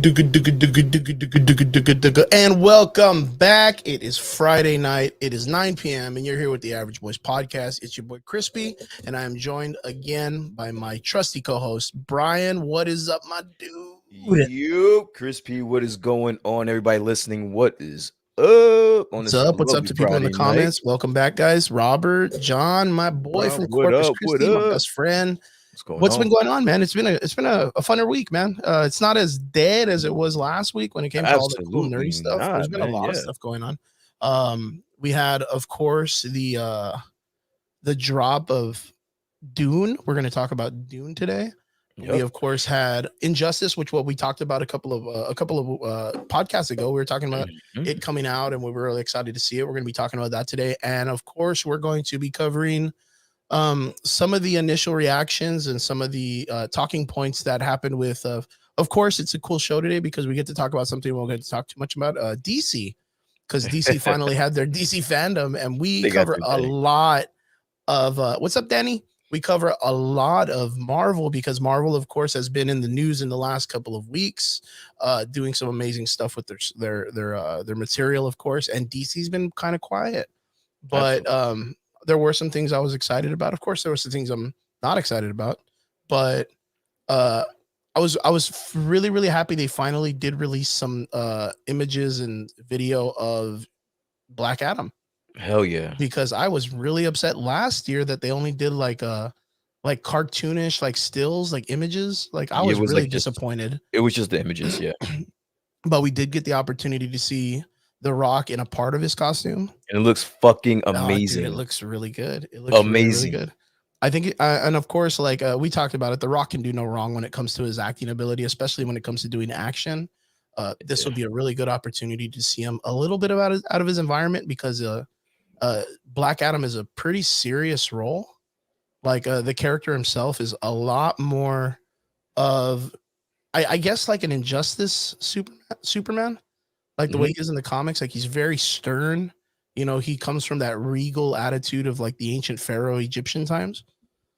And welcome back. It is Friday night. It is 9 p.m. and you're here with the Average Boys Podcast. It's your boy Crispy, and I am joined again by my trusty co-host Brian. What is up, my dude? You, Crispy, what is going on? Everybody listening, what is up on What's this up? What's up lovely to people in the Friday night? comments? Welcome back, guys. Robert, John, my boy Rob, from what Corpus up? What Christi, my up? best friend. What's going What's on? been going on, man? It's been a funner week, man. It's not as dead as it was last week when it came to all the cool nerdy Absolutely stuff. There's not, been a man. lot of Yeah. stuff going on. We had, of course, the drop of Dune. We're going to talk about Dune today. We Yep. of course had Injustice, which what we talked about a couple of podcasts ago. We were talking about Mhm. it coming out, and we were really excited to see it. We're going to be talking about that today, and of course, we're going to be covering some of the initial reactions and some of the talking points that happened with. Of course, it's a cool show today because we get to talk about something we won't get to talk too much about. DC, because DC finally had their DC fandom, and we They got cover their a day. lot of what's up, Danny? We cover a lot of Marvel because Marvel, of course, has been in the news in the last couple of weeks, doing some amazing stuff with their material, of course. And DC's been kind of quiet, but Absolutely. there were some things I was excited about. Of course, there were some things I'm not excited about, but uh, I was really happy they finally did release some images and video of Black Adam, Hell yeah. because I was really upset last year that they only did like cartoonish like stills, like images. Like I Yeah, was really disappointed. it was just the images. Yeah. But we did get the opportunity to see The Rock in a part of his costume. And it looks fucking Oh, dude, it amazing. looks really good. It looks really Amazing. good. I think, and of course, like we talked about it, The Rock can do no wrong when it comes to his acting ability, especially when it comes to doing action. This Yeah. would be a really good opportunity to see him a little bit out of his environment because Black Adam is a pretty serious role. Like the character himself is a lot more of, I guess, like an Injustice Superman, like the way Mhm. he is in the comics. Like he's very stern. You know, he comes from that regal attitude of like the ancient Pharaoh Egyptian times.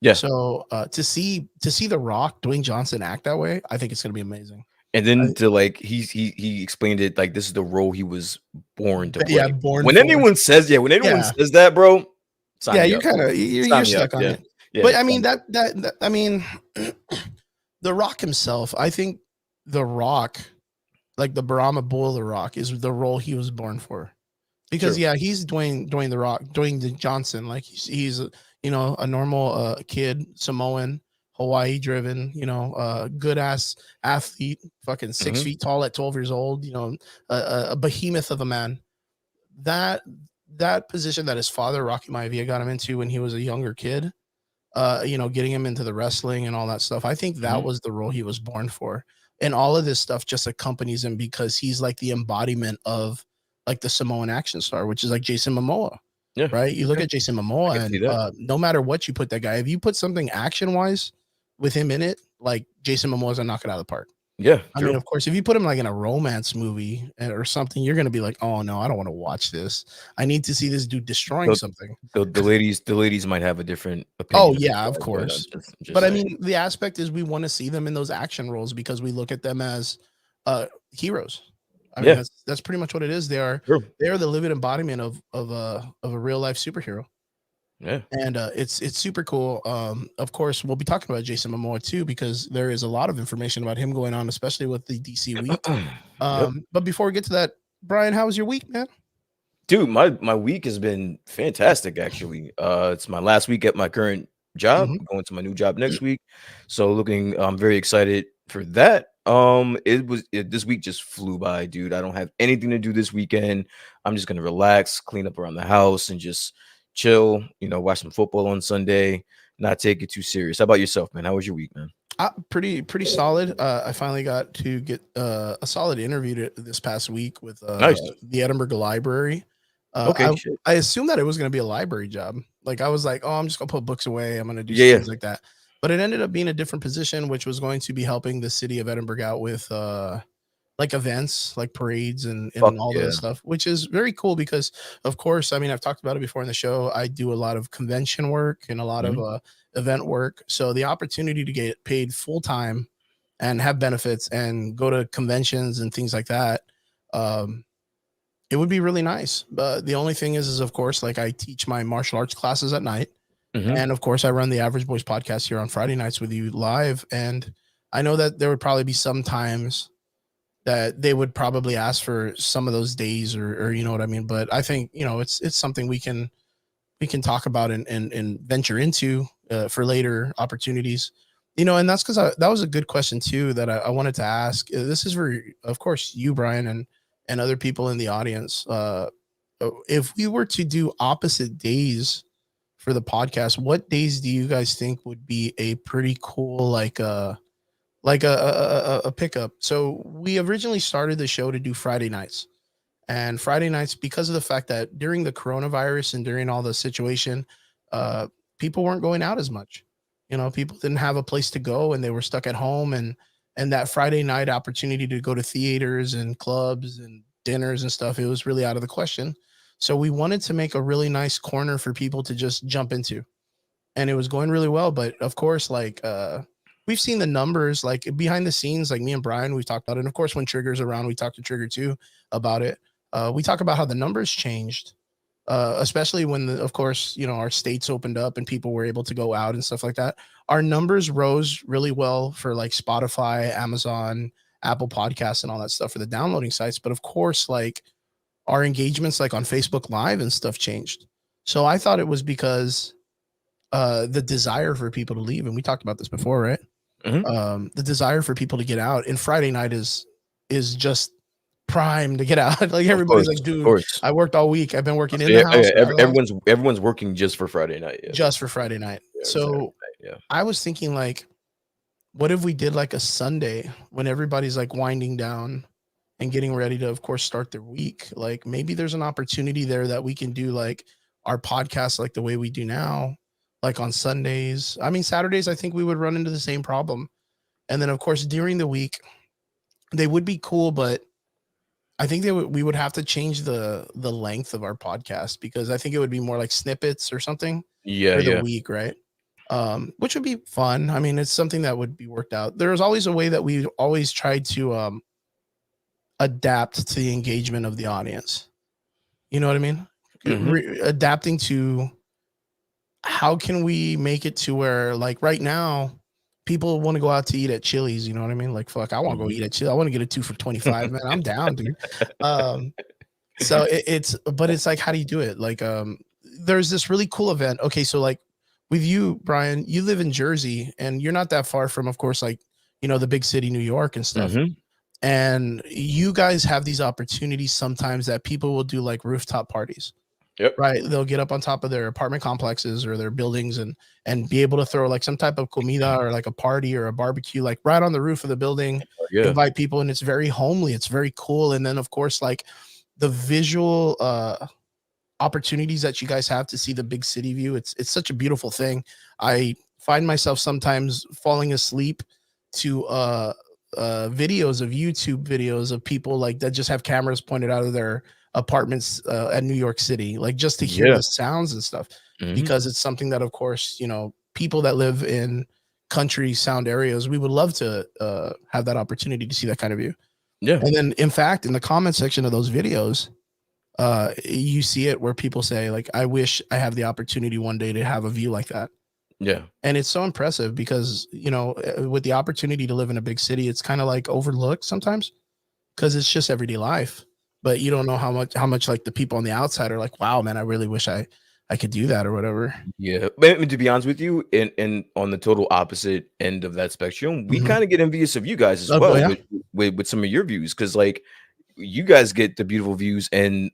Yeah. So to see The Rock, Dwayne Johnson act that way, I think it's gonna be amazing. And I, then to like he explained it like this is the role he was born to but yeah, play. born When for. anyone says when anyone Yeah, says that, bro, sign yeah, me you're up. kind of you're Sign me up. stuck on Yeah. it. Yeah. But I mean Sign me up. that I mean, The Rock himself, I think The Rock, like the Brahma Bull The Rock, is the role he was born for. Because True. yeah, he's Dwayne The Rock, Dwayne the Johnson. Like he's a normal kid, Samoan, Hawaii driven, good ass athlete, fucking six Mhm. feet tall at 12 years old, a behemoth of a man. That that position that his father, Rocky Maivia, got him into when he was a younger kid, getting him into the wrestling and all that stuff. I think that Mhm. was the role he was born for. And all of this stuff just accompanies him because he's like the embodiment of like the Samoan action star, which is like Jason Momoa, Yeah. right? You look Okay. at Jason I Momoa can see and that. no matter what you put that guy, if you put something action wise with him in it, like Jason Momoa's gonna knock it out of the park. Yeah. I mean, True. of course, if you put him like in a romance movie or something, you're gonna be like, oh no, I don't want to watch this. I need to see this dude destroying The, something. the ladies might have a different Oh opinion of yeah, of that, but I'm course. just But I saying. mean, the aspect is we want to see them in those action roles because we look at them as heroes. I mean, Yeah. that's pretty much what it is. They are True. they are the living embodiment of a real life superhero. Yeah. And it's super cool. Of course, we'll be talking about Jason Momoa too because there is a lot of information about him going on, especially with the DC week. Yep. But before we get to that, Brian, how was your week, man? Dude, my week has been fantastic actually. It's my last week at my current job. Hmm. I'm going to my new job next week. So I'm very excited for that. This week just flew by, dude. I don't have anything to do this weekend. I'm just gonna relax, clean up around the house, and just chill. Watch some football on Sunday. Not take it too serious. How about yourself, man? How was your week, man? Pretty solid. I finally got to get a solid interview this past week with Nice. the Edinburgh Library. Uh, Okay, I shit. I assumed that it was going to be a library job. Like I was like, oh, I'm just gonna put books away. I'm gonna do Yeah, yeah. things like that. But it ended up being a different position, which was going to be helping the city of Edinburgh out with like events, like parades and Fuck all yeah. those stuff, which is very cool because, of course, I mean, I've talked about it before in the show. I do a lot of convention work and a lot of Mhm. event work. So the opportunity to get paid full time and have benefits and go to conventions and things like that, um, it would be really nice. But the only thing is of course, like I teach my martial arts classes at night, Mhm. and of course, I run the Average Boys podcast here on Friday nights with you live. And I know that there would probably be some times that they would probably ask for some of those days, or you know what I mean. But I think it's something we can talk about and venture into for later opportunities. And that's because that was a good question too that I wanted to ask. This is for, of course, you, Brian, and other people in the audience. If we were to do opposite days for the podcast, what days do you guys think would be a pretty cool like a pickup? So we originally started the show to do Friday nights, and Friday nights, because of the fact that during the coronavirus and during all the situation, uh, people weren't going out as much. People didn't have a place to go and they were stuck at home, and that Friday night opportunity to go to theaters and clubs and dinners and stuff, it was really out of the question. So we wanted to make a really nice corner for people to just jump into, and it was going really well. But of course, like we've seen the numbers like behind the scenes, like me and Brian, we've talked about it. And of course, when Trigger's around, we talk to Trigger too about it. We talk about how the numbers changed, especially when, of course, our states opened up and people were able to go out and stuff like that. Our numbers rose really well for like Spotify, Amazon, Apple Podcasts, and all that stuff for the downloading sites. But of course, like our engagements, like on Facebook Live and stuff, changed. So I thought it was because the desire for people to leave, and we talked about this before, right? Mhm. The desire for people to get out, and Friday night is just prime to get out. Like everybody's like, Of dude, course. I worked all week. I've been working in Yeah, the yeah, house or out of the house everyone's working just for Friday night, yeah. just for Friday night. Yeah, or Saturday So night, yeah. I was thinking, like, what if we did like a Sunday when everybody's like winding down and getting ready to, of course, start their week? Like maybe there's an opportunity there that we can do like our podcast like the way we do now, like on Sundays. I mean, Saturdays, I think we would run into the same problem. And then, of course, during the week, they would be cool, but I think we would have to change the length of our podcast, because I think it would be more like snippets or something Yeah, for the yeah. week, right? Which would be fun. I mean, it's something that would be worked out. There's always a way that we always tried to adapt to the engagement of the audience. You know what I mean? Mhm. Adapting to how can we make it to where, like, right now people want to go out to eat at Chili's, you know what I mean? Like, fuck, I want to go eat Mhm. at Chili's. I want to get a 2 for 25, man. I'm down, dude. Um, so but it's like, how do you do it? Like, there's this really cool event. Okay, so like with you, Brian, you live in Jersey and you're not that far from, of course, like, the big city, New York and stuff. Mhm. And you guys have these opportunities sometimes that people will do like rooftop parties. Yep. Right, they'll get up on top of their apartment complexes or their buildings and be able to throw like some type of comida or like a party or a barbecue like right on the roof of the building, Yeah. invite people, and it's very homely, it's very cool. And then of course, like the visual opportunities that you guys have to see the big city view, it's such a beautiful thing. I find myself sometimes falling asleep to videos of YouTube videos of people like that just have cameras pointed out of their apartments at New York City, like just to hear Yeah. the sounds and stuff, Mhm. because it's something that, of course, people that live in country sound areas, we would love to have that opportunity to see that kind of view. Yeah. And then, in fact, in the comment section of those videos, you see it where people say, like, I wish I have the opportunity one day to have a view like that. Yeah. And it's so impressive because, with the opportunity to live in a big city, it's kind of like overlooked sometimes because it's just everyday life. But you don't know how much like the people on the outside are like, wow, man, I really wish I could do that or whatever. Yeah, but I mean, to be honest with you, and on the total opposite end of that spectrum, we Mhm. kinda get envious of you guys as Oh, well yeah. with some of your views, because like, you guys get the beautiful views and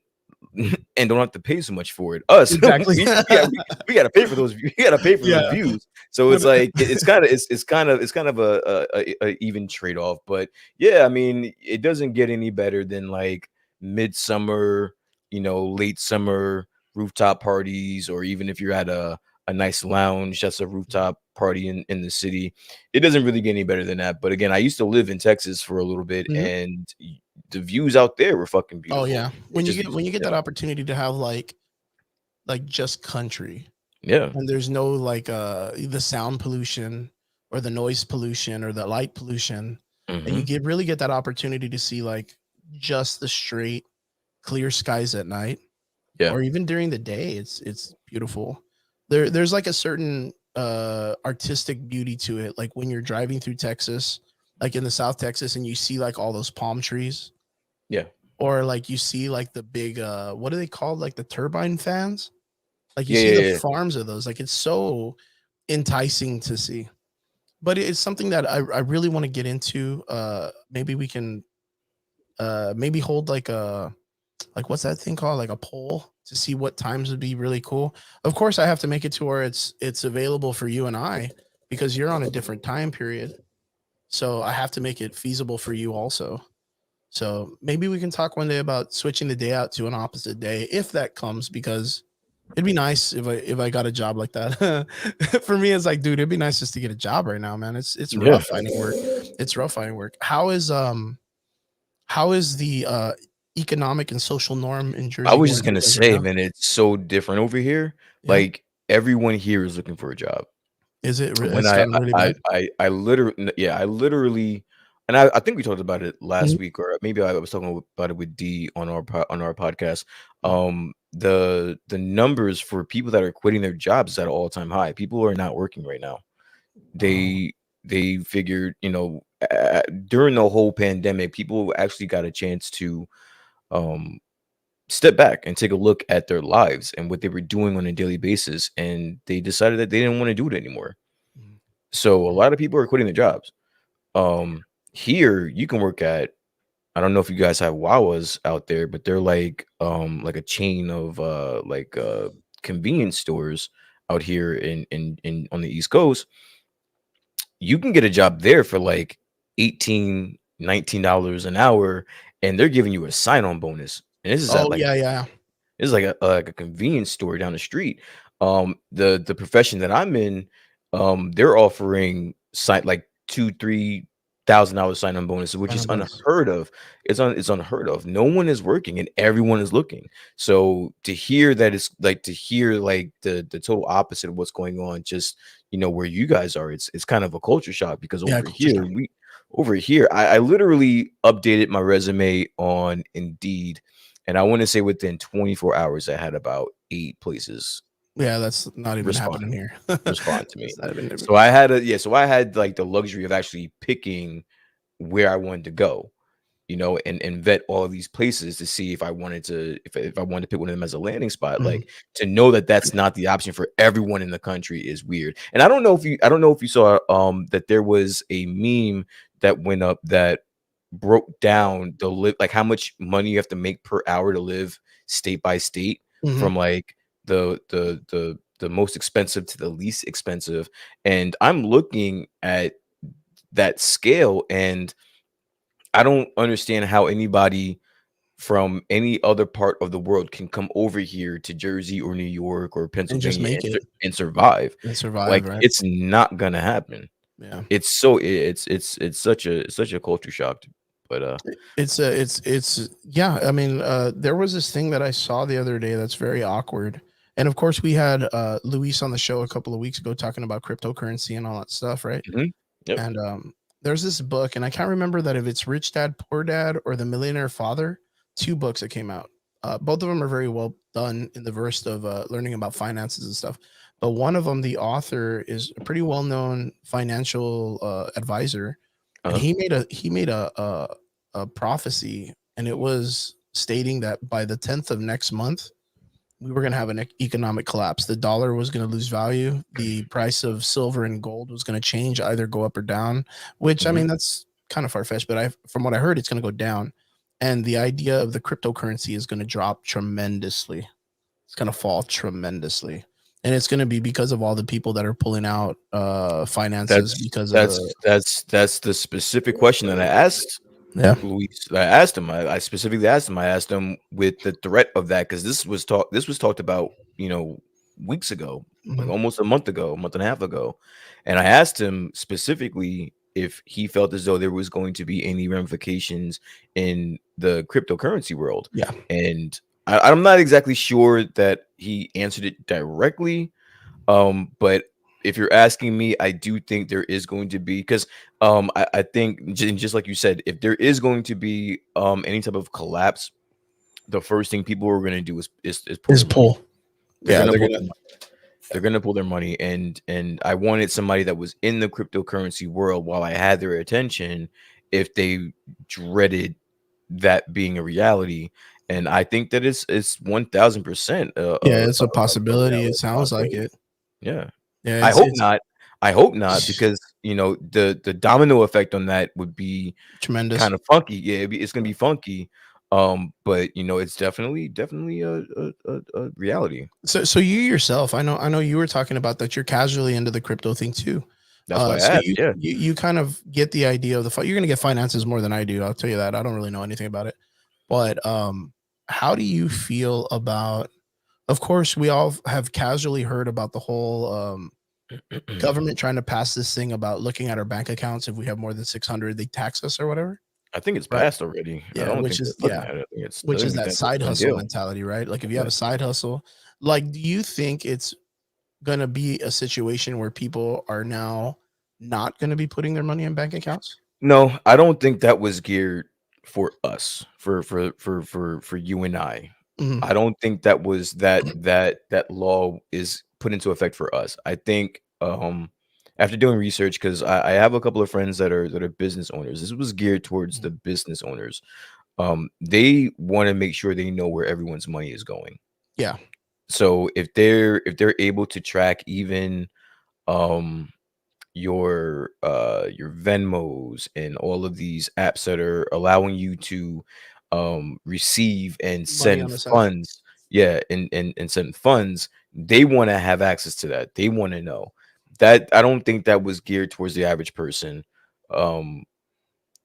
and don't have to pay so much for it. Us, Exactly. we gotta pay for those views. We gotta pay for those Yeah. views. So What it's like it's kind of a even trade-off. But yeah, I mean, it doesn't get any better than like midsummer, late summer rooftop parties, or even if you're at a nice lounge that's a rooftop party in the city. It doesn't really get any better than that. But again, I used to live in Texas for a little bit, Mhm. and the views out there were fucking Oh, beautiful. yeah. It's When you just get when you get yeah. that opportunity to have like just country, Yeah. and there's no like the sound pollution or the noise pollution or the light pollution, and you Hmm. really get that opportunity to see like just the straight clear skies at night Yeah. or even during the day. It's beautiful. There's like a certain artistic beauty to it, like when you're driving through Texas, like in the South Texas, and you see like all those palm trees, Yeah. or like you see like the big what are they called, like the turbine fans, like you Yeah. see the Yeah. Yeah. farms of those. Like it's so enticing to see. But it's something that I really want to get into. Maybe we can maybe hold like a, like what's that thing called, like a poll to see what times would be really cool. Of course I have to make it to where it's available for you and I, because you're on a different time period, so I have to make it feasible for you also. So maybe we can talk one day about switching the day out to an opposite day if that comes, because it'd be nice if I got a job like that. For me, it's like, dude, it'd be nice just to get a job right now, man. It's Yeah. rough finding work. It's rough finding work. How is the economic and social norm in I Jersey was going just for you gonna guys right say, now? man, it's so different over here. Yeah. Like everyone here is looking for a job. Is it? When It's gotten really bad. I literally, yeah, I literally, and I think we talked about it Mhm. last week, or maybe I was talking about it with D on on our podcast. Mhm. The numbers for people that are quitting their jobs is at an all time high. People are not working right now. Oh, They figured, during the whole pandemic, people actually got a chance to um step back and take a look at their lives and what they were doing on a daily basis, and they decided that they didn't want to do it anymore. mhm. So a Yeah. lot of people are quitting their jobs. Here you can work at, I don't know if you guys have Wawas out there, but they're like a chain of convenience stores out here in on the East Coast. You can get a job there for like 18, $19 an hour, and they're giving you a sign-on bonus. And this is at Oh, like yeah, yeah. it's like a convenience store down the street. The profession that I'm in, they're offering like $2,000-3,000 sign-on bonuses, which Sign is on bonus. unheard of. It's unheard of. No one is working and everyone is looking. So to hear that, it's like to hear like the total opposite of what's going on, just where you guys are, it's kind of a culture shock because Yeah, culture shock. over here, I literally updated my resume on Indeed, and I want to say within 24 hours, I had about 8 places Yeah, that's not even respond happening here. respond to me. That's not even. So I had like the luxury of actually picking where I wanted to go, and vet all of these places to see if I wanted to if I wanted to pick one of them as a landing spot. Mhm. Like, to know that that's not the option for everyone in the country is weird. And I don't know if you saw that there was a meme that went up that broke down like how much money you have to make per hour to live state by state, Mhm. from like the most expensive to the least expensive. And I'm looking at that scale, and I don't understand how anybody from any other part of the world can come over here to Jersey or New York or And just Pennsylvania make it and survive. and survive, Like, right? it's not gonna happen. Yeah. It's such a culture shock. But It's yeah, I mean, there was this thing that I saw the other day that's very awkward. And of course we had Luis on the show a couple of weeks ago talking about cryptocurrency and all that stuff, right? mhm, yep. And there's this book, and I can't remember that if it's Rich Dad Poor Dad or The Millionaire Father, two books that came out. Both of them are very well done in the verse of learning about finances and stuff. But one of them, the author is a pretty well known financial advisor, and Uh-huh. he made a prophecy, and it was stating that by the 10th of next month, we were going to have an economic collapse. The dollar was going to lose value. The price of silver and gold was going to change, either go up or down, which I Mhm. mean, that's kind of far fetched, but from what I heard, it's going to go down. And the idea of the cryptocurrency is going to drop tremendously. It's going to fall tremendously. And it's going to be because of all the people that are pulling out finances That's because of the, that's the specific question that I asked yeah. Luis. I asked him. I specifically asked him. I asked him with the threat of that, because this was talked about, weeks ago, like Mhm. almost a month ago, a month and a half ago. And I asked him specifically if he felt as though there was going to be any ramifications in the cryptocurrency world. Yeah. And I'm not exactly sure that he answered it directly, but if you're asking me, I do think there is going to be, because I think just like you said, if there is going to be any type of collapse, the first thing people are going to do is pull Is their money. pull. They're Yeah, going to they're pull gonna. their money. They're going to pull their money, and I wanted somebody that was in the cryptocurrency world while I had their attention if they dreaded that being a reality. And I think that it's 1000% Yeah, it's a a possibility. It reality sounds like possibility. it. Yeah. Yeah, I it's hope it's not. I hope not, because the domino effect on that would be tremendous. kind of funky. Yeah, it's gonna be funky. But it's definitely a reality. So you yourself, I know you were talking about that you're casually into the crypto thing too. That's why I So asked. you Yeah. you you kind of get the idea of you're gonna get finances more than I do. I'll tell you that. I don't really know anything about it. But how do you feel about? Of course, we all have casually heard about the whole government trying to pass this thing about looking at our bank accounts. If we have more than 600, they tax us or whatever. I think it's Right. passed already. I Yeah. don't Which think they're is looking yeah. at it. I Which is think that that's a side done hustle deal. mentality, right? Like if you have Yeah. a side hustle, like do you think it's gonna be a situation where people are now not gonna be putting their money in bank accounts? No, I don't think that was geared for us, for you and I. Mhm. I don't think that was that law is put into effect for us. I think after doing research, because I have a couple of friends that are business owners. This was geared towards the business owners. They want to make sure they know where everyone's money is going. Yeah. So if they're able to track even um your Venmos and all of these apps that are allowing you to receive and Money send on the side. funds, yeah, and send funds, they want to have access to that. They want to know that. I don't think that was geared towards the average person. um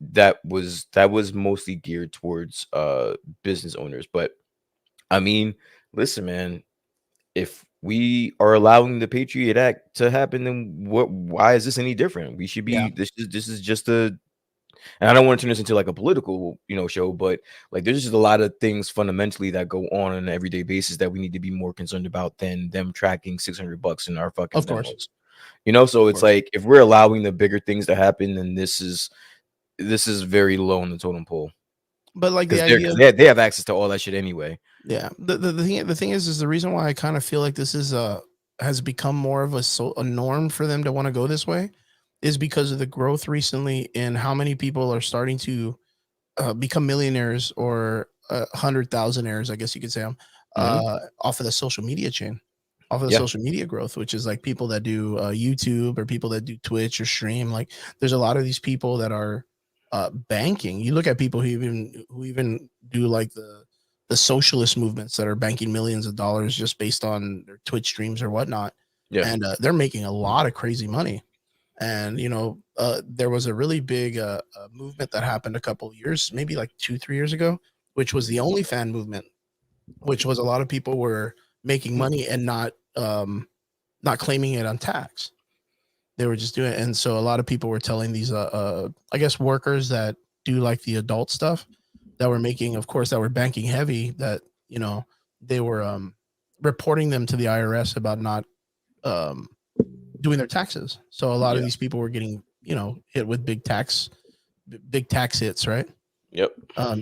that was mostly geared towards business owners. But I mean, listen, man, if we are allowing the Patriot Act to happen, then why is this any different? We should Yeah, be this is just a, and I don't want to turn this into like a political, show, but like there's just a lot of things fundamentally that go on an everyday basis that we need to be more concerned about than them tracking $600 in our fucking of course. Venmos. So Of it's course. like if we're allowing the bigger things to happen, then this is very low on the totem pole, But like the because they're idea because of they have access to all that shit anyway. yeah, the thing is the reason why I kind of feel like this is has become more of a norm for them to want to go this way is because of the growth recently in how many people are starting to become millionaires or 100,000aires, I guess you could say, Hmm. off of the social media chain, off of the Yeah. social media growth, which is like people that do YouTube or people that do Twitch or stream. Like, there's a lot of these people that are banking. You look at people who even do like the socialist movements that are banking millions of dollars just based on their Twitch streams or whatnot, Yeah. and they're making a lot of crazy money. And there was a really big movement that happened a couple of years, maybe like 2 3 years ago, which was the OnlyFan movement, which was a lot of people were making money and not claiming it on tax. They were just doing it, and so a lot of people were telling these I guess workers that do like the adult stuff that were making, of course, that were banking heavy, that they were reporting them to the IRS about not um doing their taxes. So a lot of Yeah. these people were getting, hit with big tax hits, right? Yep.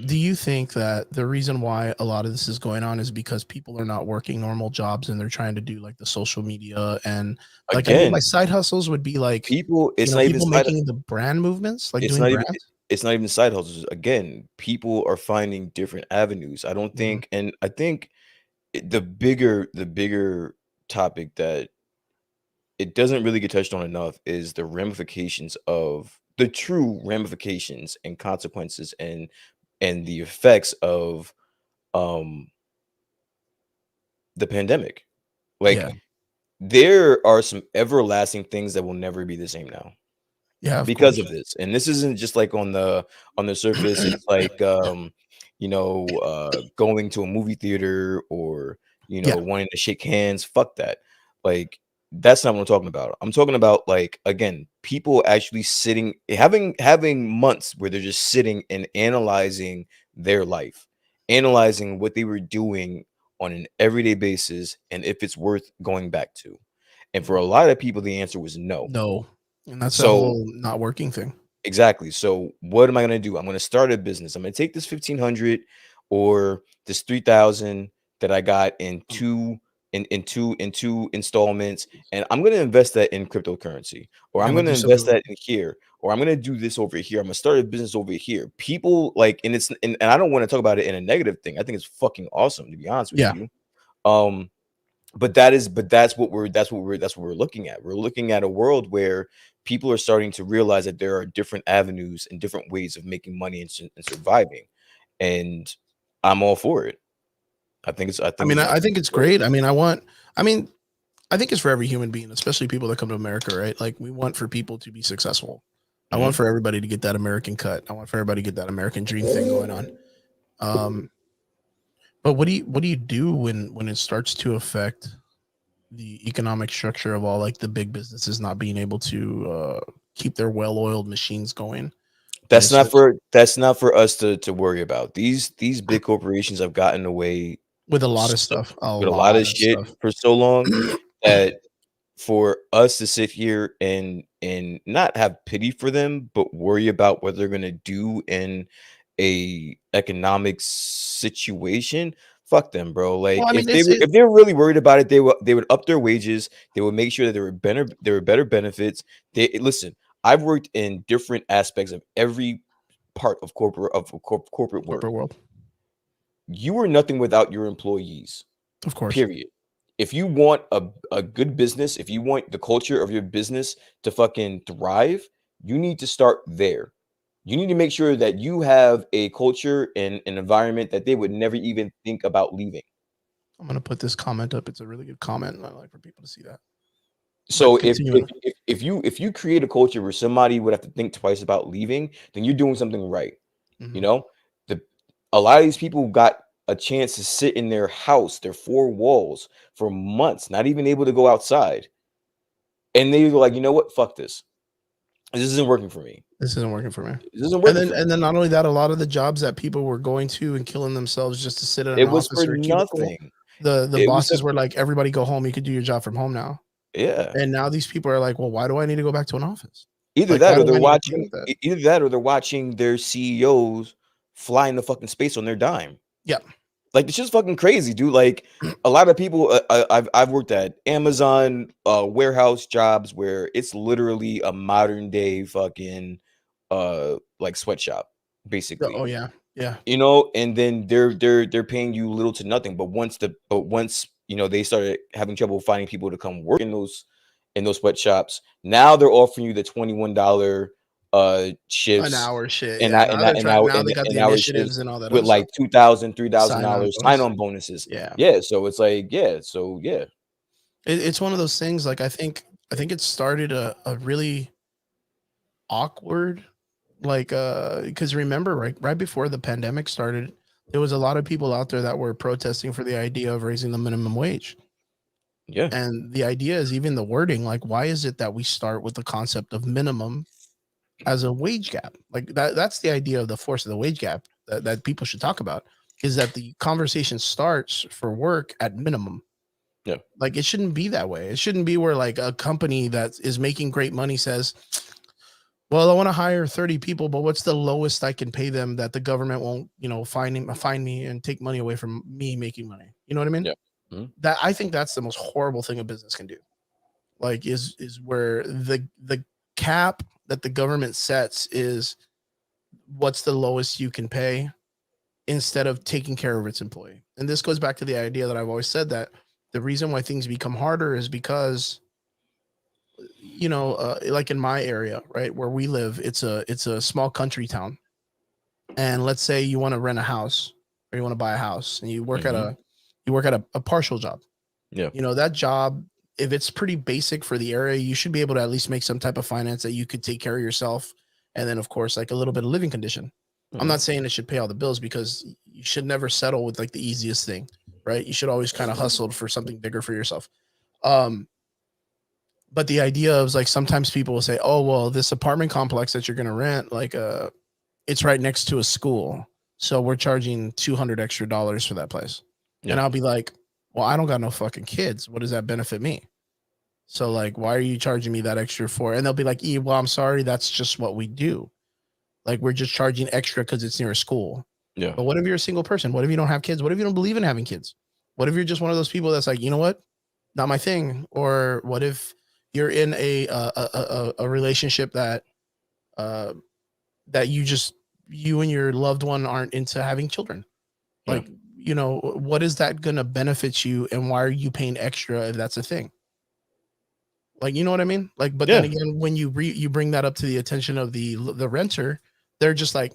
Do you think that the reason why a lot of this is going on is because people are not working normal jobs and they're trying to do like the social media and like I mean by Again, side hustles would be like people, it's not even people side making the brand movements, like it's doing not even brands? it's not even side hustles. Again, people are finding different avenues. I don't Mhm. think, and I think the bigger topic that it doesn't really get touched on enough is the ramifications of the true ramifications and consequences, and the effects of um the pandemic. Yeah, Like, there are some everlasting things that will never be the same now yeah, of because course. of this. And this isn't just like on the surface. It's like going to a movie theater, or Yeah, wanting to shake hands. Fuck that. Like, that's not what I'm talking about. I'm talking about, like, again, people actually sitting, having months where they're just sitting and analyzing their life, analyzing what they were doing on an everyday basis, and if it's worth going back to. And for a lot of people, the answer was no. No. And that's a So whole not working thing. exactly. So what am I going to do? I'm going to start a business. I'm going to take this 1500 or this 3000 that I got in Mm. two installments, and I'm going to invest that in cryptocurrency, or Yeah, I'm I'm going gonna to do invest something. that in here, or I'm going to do this over here. I'm going to start a business over here. People like, and it's and I don't want to talk about it in a negative thing. I think it's fucking awesome, to be honest with Yeah. you. Um, but that's what we're looking at. We're looking at a world where people are starting to realize that there are different avenues and different ways of making money and surviving, and I'm all for it. I think it's I I think mean, it's I I think think it's it's great. great. I mean, I think it's for every human being, especially people that come to America, right? Like we want for people to be successful. I want Mhm. for everybody to get that American cut. I want for everybody to get that American dream thing going on. Um, but what do you do when it starts to affect the economic structure of all like the big businesses not being able to keep their well-oiled machines going? And That's it's not just for that's not for us to worry about. These big corporations have gotten away with a lot of so, stuff, a with a lot lot of of shit stuff. for so long that for us to sit here and not have pity for them, but worry about what they're gonna do in a economic situation, fuck them, bro. Well, Like I mean, it's if they were really worried about it, they would up their wages. They would make sure that there were better benefits. They listen. I've worked in different aspects of every part of corporate work. corporate world, You are nothing without your employees. of course. Period. If you want a good business, if you want the culture of your business to fucking thrive, you need to start there. You need to make sure that you have a culture and an environment that they would never even think about leaving. I'm gonna put this comment up. It's a really good comment, and I like for people to see that. So But if if continuing, if, if you create a culture where somebody would have to think twice about leaving, then you're doing something right. You mhm. know, the a lot of these people got a chance to sit in their house, their four walls for months, not even able to go outside. And they were like, you know what? Fuck this. This isn't working for me. This isn't working for me. This isn't And working then for and me. then not only that, a lot of the jobs that people were going to and killing themselves just to sit in an It was office for or a cubicle, nothing. the It was a bosses were like, everybody go home. You could do your job from home now. yeah. And now these people are like, well, why do I need to go back to an office? Either Like, that why or do they're I need to deal watching with that? either that or they're watching their CEOs fly into fucking space on their dime. Yeah. Like it's just fucking crazy, dude. Like a lot of people, I've worked at Amazon warehouse jobs where it's literally a modern day fucking like sweatshop, basically. Oh yeah. Yeah. You know, and then they're paying you little to nothing. But once they started having trouble finding people to come work in those sweatshops, now they're offering you the $21 An shifts hour shit. and Yeah. that and Now they're that and trying. hour Now and, they got the and hour shifts initiatives and all that with other stuff. like 2,000 three thousand Sign on dollars bonus. sign-on bonuses. Yeah. Yeah, so it's like, yeah, so yeah. It's one of those things. Like I think it started a really awkward, like because remember, right before the pandemic started, there was a lot of people out there that were protesting for the idea of raising the minimum wage. Yeah. And the idea is even the wording, like why is it that we start with the concept of minimum as a wage gap? Like that's the idea of the force of the wage gap that people should talk about, is that the conversation starts for work at minimum. Yeah. Like it shouldn't be that way. It shouldn't be where like a company that is making great money says, well, I want to hire 30 people, but what's the lowest I can pay them that the government won't, find me and take money away from me making money? You know what I mean? Yeah. Mhm. That I think that's the most horrible thing a business can do. Like is where the cap that the government sets is what's the lowest you can pay instead of taking care of its employee. And this goes back to the idea that I've always said, that the reason why things become harder is because like in my area, right where we live, it's a small country town. And let's say you want to rent a house or you want to buy a house, and you work at Mhm. a partial job. Yeah. That job, if it's pretty basic for the area, you should be able to at least make some type of finance that you could take care of yourself. And then, of course, like a little bit of living condition. I'm Mhm. not saying it should pay all the bills, because you should never settle with like the easiest thing, right? You should always kind of hustle for something bigger for yourself. Um, but the idea of like sometimes people will say, oh, well, this apartment complex that you're going to rent, like, it's right next to a school. So we're charging 200 extra dollars for that place. Yeah. And I'll be like, well, I don't got no fucking kids. What does that benefit me? So like, why are you charging me that extra for? And they'll be like, well, I'm sorry, that's just what we do. Like we're just charging extra because it's near a school. Yeah. But what if you're a single person? What if you don't have kids? What if you don't believe in having kids? What if you're just one of those people that's like, you know what, not my thing? Or what if you're in a relationship that uh, that you and your loved one aren't into having children? Yeah. Like, what is that gonna benefit you, and why are you paying extra if that's a thing? Like, you know what I mean? Like, but then Yeah. again, when you bring that up to the attention of the renter, they're just like,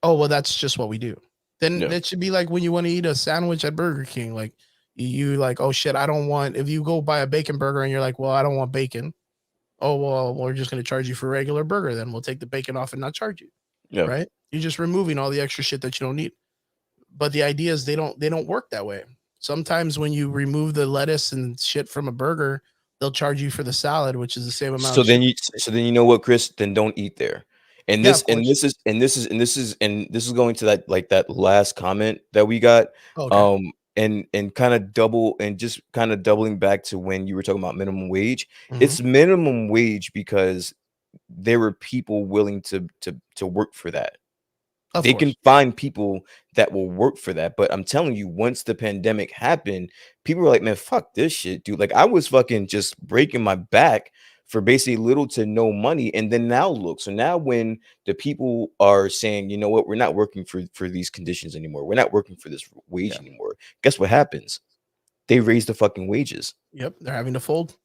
oh, well, that's just what we do. Then Yeah. it should be like when you want to eat a sandwich at Burger King, like you like, oh shit, I don't want. If you go buy a bacon burger and you're like, well, I don't want bacon. Oh well, we're just gonna charge you for a regular burger. Then we'll take the bacon off and not charge you. Yeah. Right? You're just removing all the extra shit that you don't need. But the idea is they don't work that way. Sometimes when you remove the lettuce and shit from a burger, they'll charge you for the salad, which is the same amount So of shit. then you know what, Chris? Then don't eat there. And Yeah, this of and course. this is and this is and this is and this is going to that like that last comment that we got. Oh, okay. And kind of double and just kind of doubling back to when you were talking about minimum wage. Hmm. It's minimum wage because there were people willing to work for that. Of They can course. find people that will work for that. But I'm telling you, once the pandemic happened, people were like, man, fuck this shit, dude. Like I was fucking just breaking my back for basically little to no money. And then now look, so now when the people are saying, you know what, we're not working for these conditions anymore, we're not working for this wage Yeah. anymore, guess what happens? They raise the fucking wages. Yep. They're having to fold.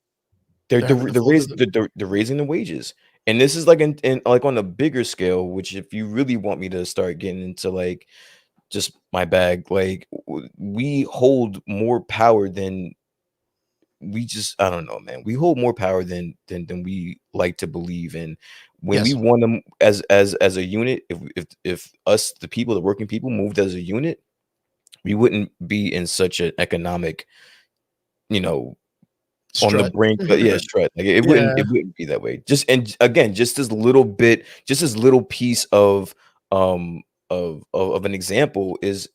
They're They're having to fold to the. they're raising the wages. And this is like in like on a bigger scale, which if you really want me to start getting into like just my bag, like we hold more power than we just I don't know, man. We hold more power than we like to believe. And when we Yes. want them as a unit, if us the people, the working people moved as a unit, we wouldn't be in such an economic, you know, on the Strut. brink, but yeah, it's right. Like Yeah. it wouldn't be that way. Just and again, just this little bit, just this little piece um of an example is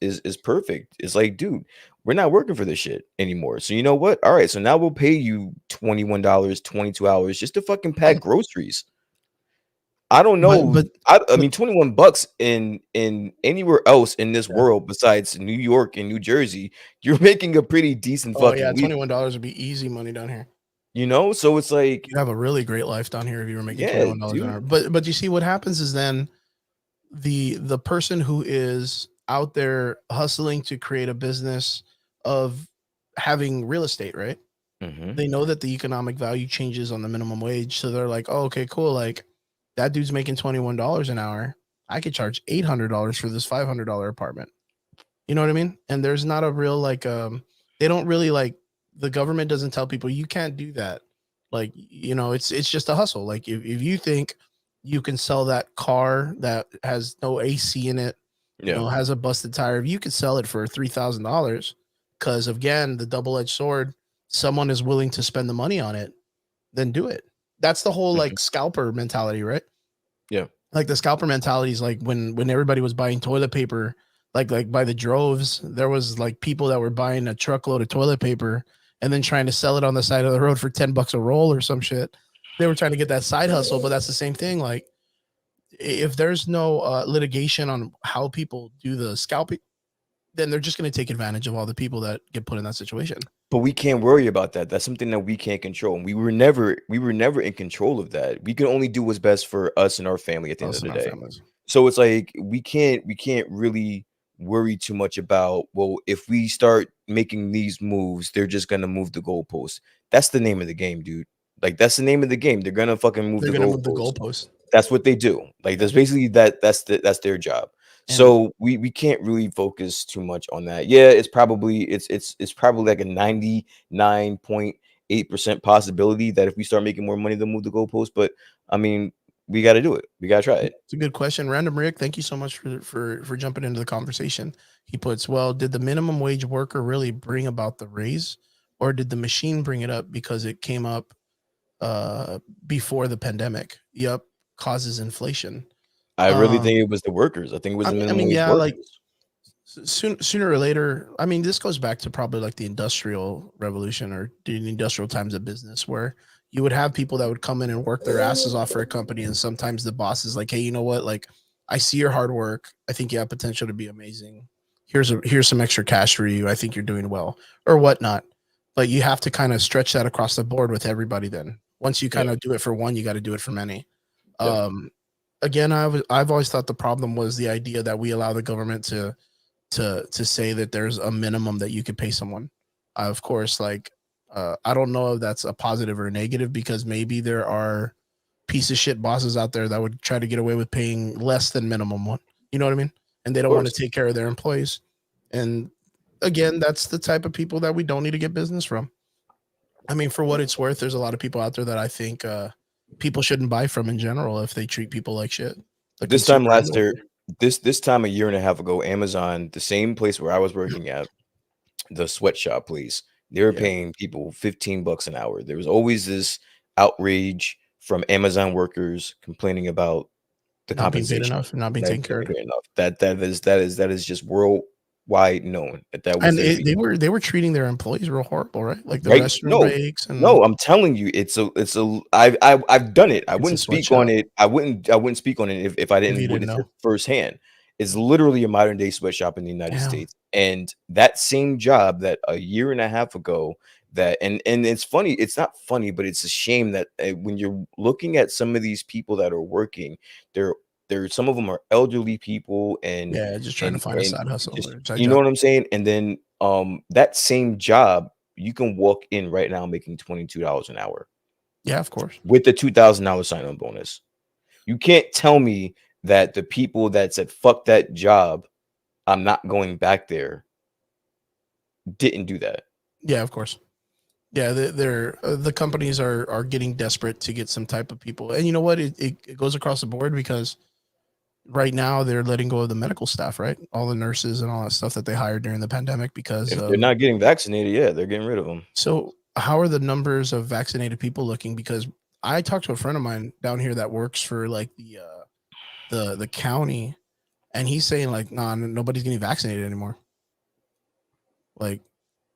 perfect. It's like, dude, we're not working for this shit anymore. So you know what? All right, so now we'll pay you $21, 22 hours just to fucking pack groceries. I don't But know. but I but mean, $21 in anywhere else in this yeah. world besides New York and New Jersey, you're making a pretty decent Oh yeah, fucking week, $21 would be easy money down here. you know? So it's like, You'd have a really great life down here if you were making yeah, $21 an dude. hour. But you see what happens is then the person who is out there hustling to create a business of having real estate, right? Mhm. They know that the economic value changes on the minimum wage. So they're like, oh, okay, cool. Like that dude's making $21 an hour. I could charge $800 for this $500 apartment. You know what I mean? And there's not a real like they don't really like the government doesn't tell people you can't do that. Like, it's just a hustle. Like if you think you can sell that car that has no AC in it, Yeah. has a busted tire, if you could sell it for $3,000, because again, the double-edged sword, someone is willing to spend the money on it, then do it. That's the whole Mhm. like scalper mentality, right? Yeah. Like the scalper mentality is like when everybody was buying toilet paper, like by the droves, there was like people that were buying a truckload of toilet paper and then trying to sell it on the side of the road for $10 a roll or some shit. They were trying to get that side hustle, but that's the same thing. Like if there's no litigation on how people do the scalping, then they're just going to take advantage of all the people that get put in that situation. But we can't worry about that. That's something that we can't control. And we were never in control of that. We can only do what's best for us and our family at the end Us of the and our day. families. So it's like we can't really worry too much about, well, if we start making these moves, they're just gonna move the goalpost. That's the name of the game, dude. Like that's the name of the game. They're gonna fucking move They're the going to move the goalpost. goalpost. That's what they do. Like Yeah. that's basically that's their job. And So we can't really focus too much on that. Yeah, it's probably like a 99.8% possibility that if we start making more money, they'll move the goalpost. But I mean, we got to do it. We got to try it. it's a good question. Random Rick, thank you so much for jumping into the conversation. He puts, well, did the minimum wage worker really bring about the raise, or did the machine bring it up because it came up before the pandemic? Yep, causes inflation. I really think Um, it was the workers. I think it was I the mean, I minimum mean, wage yeah, like workers. Sooner or later, I mean, this goes back to probably like the industrial revolution or the industrial times of business, where you would have people that would come in and work their asses off for a company, and sometimes the boss is like, "Hey, you know what? Like, I see your hard work. I think you have potential to be amazing. Here's some extra cash for you. I think you're doing well, or whatnot." But you have to kind of stretch that across the board with everybody. Then once you Yeah, kind of do it for one, you got to do it for many. yeah, Um, Again, I've always thought the problem was the idea that we allow the government to say that there's a minimum that you could pay someone. Of course, like I don't know if that's a positive or a negative, because maybe there are piece of shit bosses out there that would try to get away with paying less than minimum one. You know what I mean? And they of don't want to course. take care of their employees. And again, that's the type of people that we don't need to get business from. I mean, for what it's worth, there's a lot of people out there that I think people shouldn't buy from in general if they treat people like shit. The This consumer time end last of year, it. this time a year and a half ago, Amazon, the same place where I was working at, the sweatshop place, they were Yeah, paying people $15 an hour. There was always this outrage from Amazon workers complaining about the not being paid compensation, enough, not being not taken getting care of. paid enough. That is just worldwide known that was And the reason. they were treating their employees real horrible, right? Like the Right? restroom No, breaks, no, and I'm telling you, I've done it. I it's a wouldn't speak on sweatshop. it. I wouldn't speak on it if I If didn't you didn't witness it know, firsthand. It's literally a modern day sweatshop in the United damn, States. And that same job that a year and a half ago that and it's funny, it's not funny, but it's a shame that when you're looking at some of these people that are working, they're some of them are elderly people yeah, just trying to and find a and side hustle just or a side you know job. what I'm saying? And then that same job you can walk in right now making $22 an hour Yeah, of course. with the $2,000 sign-on bonus. You can't tell me that the people that said fuck that job, I'm not going back there, didn't do that. Yeah, of course. Yeah, they're the companies are getting desperate to get some type of people, and you know what? It goes across the board, because right now they're letting go of the medical staff, right? All the nurses and all that stuff that they hired during the pandemic because If they're of. not getting vaccinated, yeah, they're getting rid of them. So, how are the numbers of vaccinated people looking? Because I talked to a friend of mine down here that works for like the county, and he's saying like, nah, nobody's getting vaccinated anymore. Like,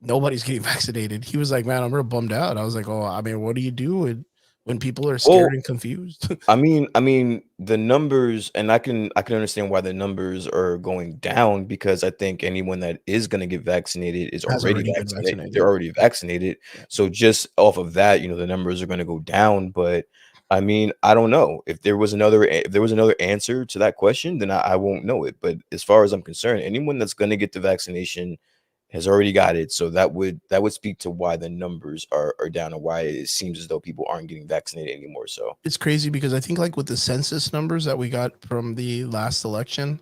nobody's getting vaccinated. He was like, man, I'm real bummed out. I was like, oh, I mean, what do you do when people are scared Well, and confused? I mean, the numbers, and I can understand why the numbers are going down because I think anyone that is going to get vaccinated is Has already already been vaccinated. vaccinated. They're already vaccinated. Yeah. So just off of that, the numbers are going to go down. But I mean, I don't know if there was another answer to that question, then I won't know it. But as far as I'm concerned, anyone that's going to get the vaccination has already got it. So that would speak to why the numbers are down and why it seems as though people aren't getting vaccinated anymore. So. It's crazy because I think like with the census numbers that we got from the last election,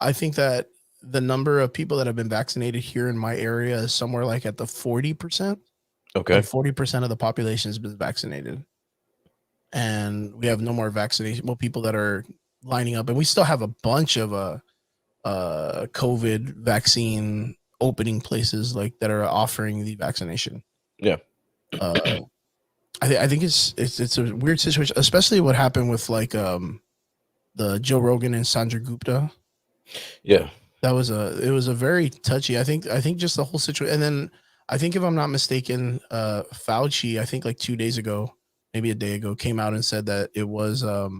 I think that the number of people that have been vaccinated here in my area is somewhere like at the 40%. Like Okay. 40% of the population has been vaccinated. And we have no more vaccination. Well, people that are lining up, and we still have a bunch of COVID vaccine opening places like that are offering the vaccination. Yeah. Uh, I think it's a weird situation, especially what happened with like the Joe Rogan and Sandra Gupta. Yeah. That was a very touchy. I think just the whole situation, and then I think if I'm not mistaken, Fauci, I think like 2 days ago, maybe a day ago, came out and said that it was what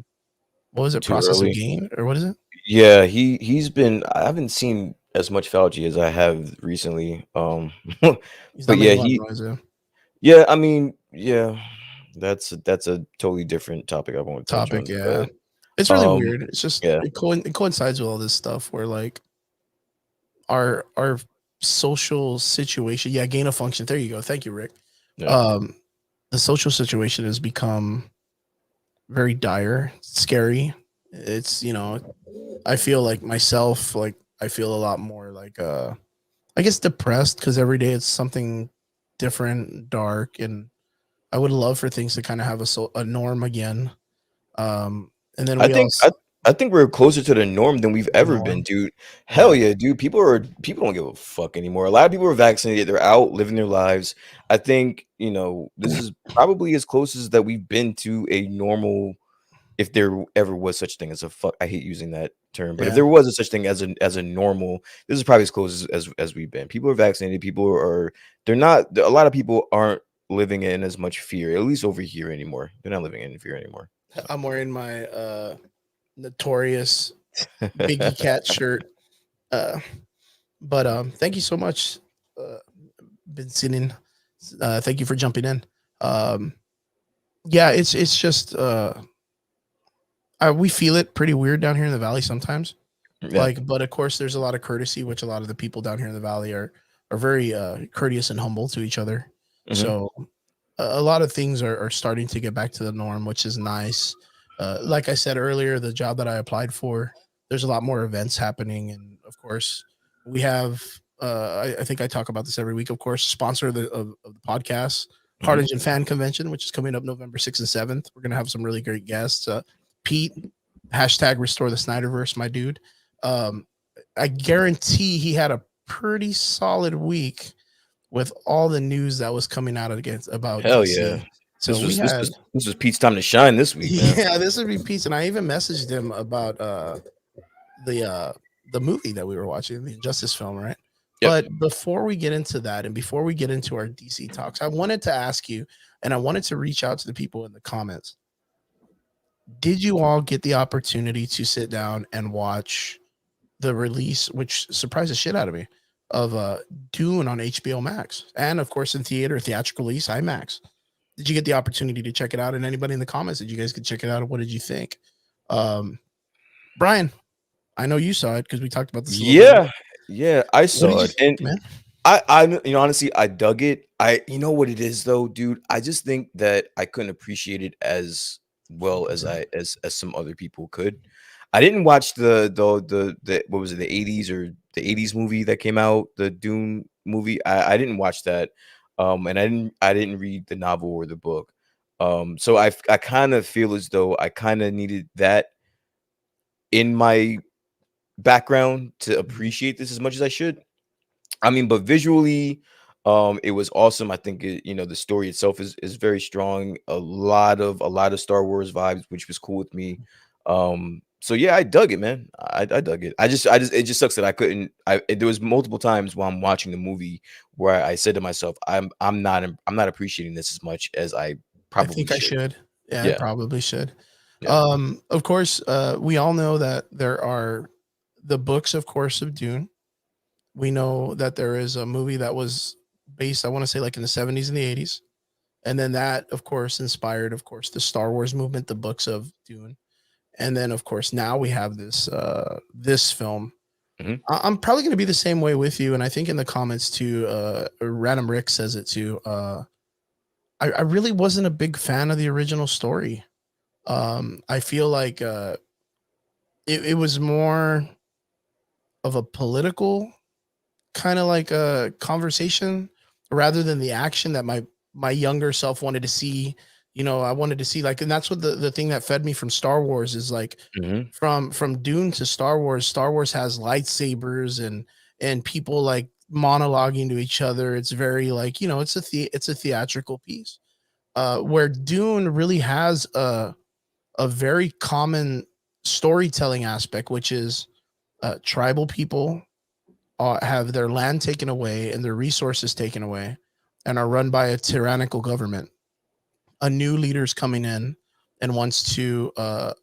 was it, Too process of early. gain, or what is it? Yeah, he's been I haven't seen as much Fauci as I have recently. He's not But yeah, making a lot of noise. Yeah. yeah, I mean, yeah, that's a totally different topic I want to touch Topic, on. yeah. But It's really um weird. It's just yeah, it coincides with all this stuff where like our social situation, yeah, gain of function. There you go. Thank you, Rick. yeah. Um, the social situation has become very dire, scary. It's, I feel like myself, like I feel a lot more like I guess depressed because every day it's something different, dark, and I would love for things to kind of have a norm again. And then I we think also I think we're closer to the norm than we've the ever been, norm. dude. Hell Yeah. yeah, dude. People don't give a fuck anymore. A lot of people are vaccinated. They're out living their lives. I think, this is probably as close as that we've been to a normal if there ever was such thing as a fuck, I hate using that term, but if Yeah, there was a such thing as a normal, this is probably as close as we've been. People are vaccinated. People are they're not. A lot of people aren't living in as much fear, at least over here anymore. They're not living in fear anymore. So I'm wearing my notorious Biggie Cat shirt. Uh, but thank you so much, uh, been sitting. Thank you for jumping in. Um, yeah, it's just we feel it pretty weird down here in the valley sometimes. yeah. Like, but of course, there's a lot of courtesy, which a lot of the people down here in the valley are very courteous and humble to each other. Hmm. So a lot of things are starting to get back to the norm, which is nice. Like I said earlier, the job that I applied for, there's a lot more events happening, and of course, we have. I think I talk about this every week. Of course, sponsor of the podcast, Hard Hmm. Engine Fan Convention, which is coming up November 6th and 7th. We're gonna have some really great guests. Pete, hashtag Restore the Snyderverse, my dude. Um, I guarantee he had a pretty solid week with all the news that was coming out against about Hell yeah. DC. So we had This was Pete's time to shine this week, man. yeah, this would be peace. And I even messaged him about the uh the movie that we were watching, the Injustice film, right? Yep. But before we get into that and before we get into our DC talks, I wanted to ask you and I wanted to reach out to the people in the comments. Did you all get the opportunity to sit down and watch the release, which surprised the shit out of me, of Dune on HBO Max, and of course in theater, theatrical release, IMAX? Did you get the opportunity to check it out? And anybody in the comments, did you guys could check it out? What did you think? Um, Brian, I know you saw it because we talked about this a little bit more. Yeah. Yeah, I What did saw you it. And think, man? honestly, I dug it. You know what it is though, dude. I just think that I couldn't appreciate it as well Fucking as bro. as some other people could. I didn't watch the what was it, the 80s or the 80s movie that came out, the Dune movie. I didn't watch that. And I didn't read the novel or the book. So I kind of feel as though I kind of needed that in my background to Mhm. appreciate this as much as I should. I mean, but visually, it was awesome. I think the story itself is very strong. A lot of Star Wars vibes, which was cool with me. So yeah, I dug it, man. I dug it. I just it just sucks that I couldn't. There was multiple times while I'm watching the movie where I said to myself, I'm not appreciating this as much as I I probably think I should. should. Yeah, I Yeah, probably should. yeah. Of course, we all know that there are the books, of course, of Dune. We know that there is a movie that was based, I want to say, like in the 70s and the 80s. And then that, of course, inspired, of course, the Star Wars movement, the books of Dune. And then, of course, now we have this film. Hmm. I'm probably going to be the same way with you. And I think in the comments too, Random Rick says it too. I really wasn't a big fan of the original story. I feel like it was more of a political kind of like a conversation rather than the action that my younger self wanted to see. I wanted to see, like, and that's what the thing that fed me from Star Wars is like, Hmm. from Dune to Star Wars. Star Wars has lightsabers and people like monologuing to each other. It's very like, it's a theatrical piece. Where Dune really has a very common storytelling aspect, which is tribal people have their land taken away and their resources taken away and are run by a tyrannical government. A new leader's coming in and wants to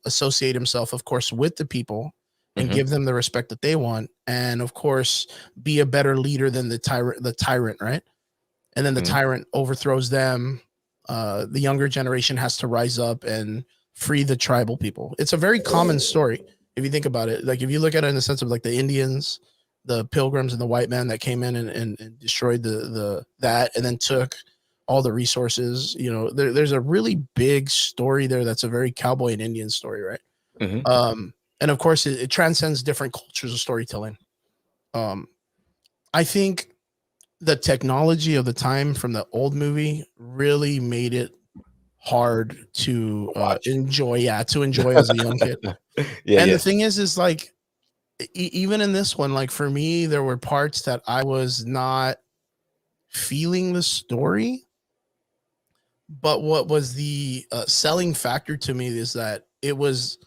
associate himself, of course, with the people and Hmm. give them the respect that they want, and of course, be a better leader than the tyrant, right? And then the Hmm. tyrant overthrows them. The younger generation has to rise up and free the tribal people. It's a very common story if you think about it. Like if you look at it in the sense of like the Indians, the Pilgrims, and the white man that came in and destroyed the that and then took all the resources. There's a really big story there that's a very cowboy and Indian story, right? Hmm. And of course, it transcends different cultures of storytelling. Um, I think the technology of the time from the old movie really made it hard to Watch. enjoy. Yeah, to enjoy as a young kid. Yeah, And the yeah. thing is like even in this one, like for me, there were parts that I was not feeling the story. But what was the selling factor to me is that it was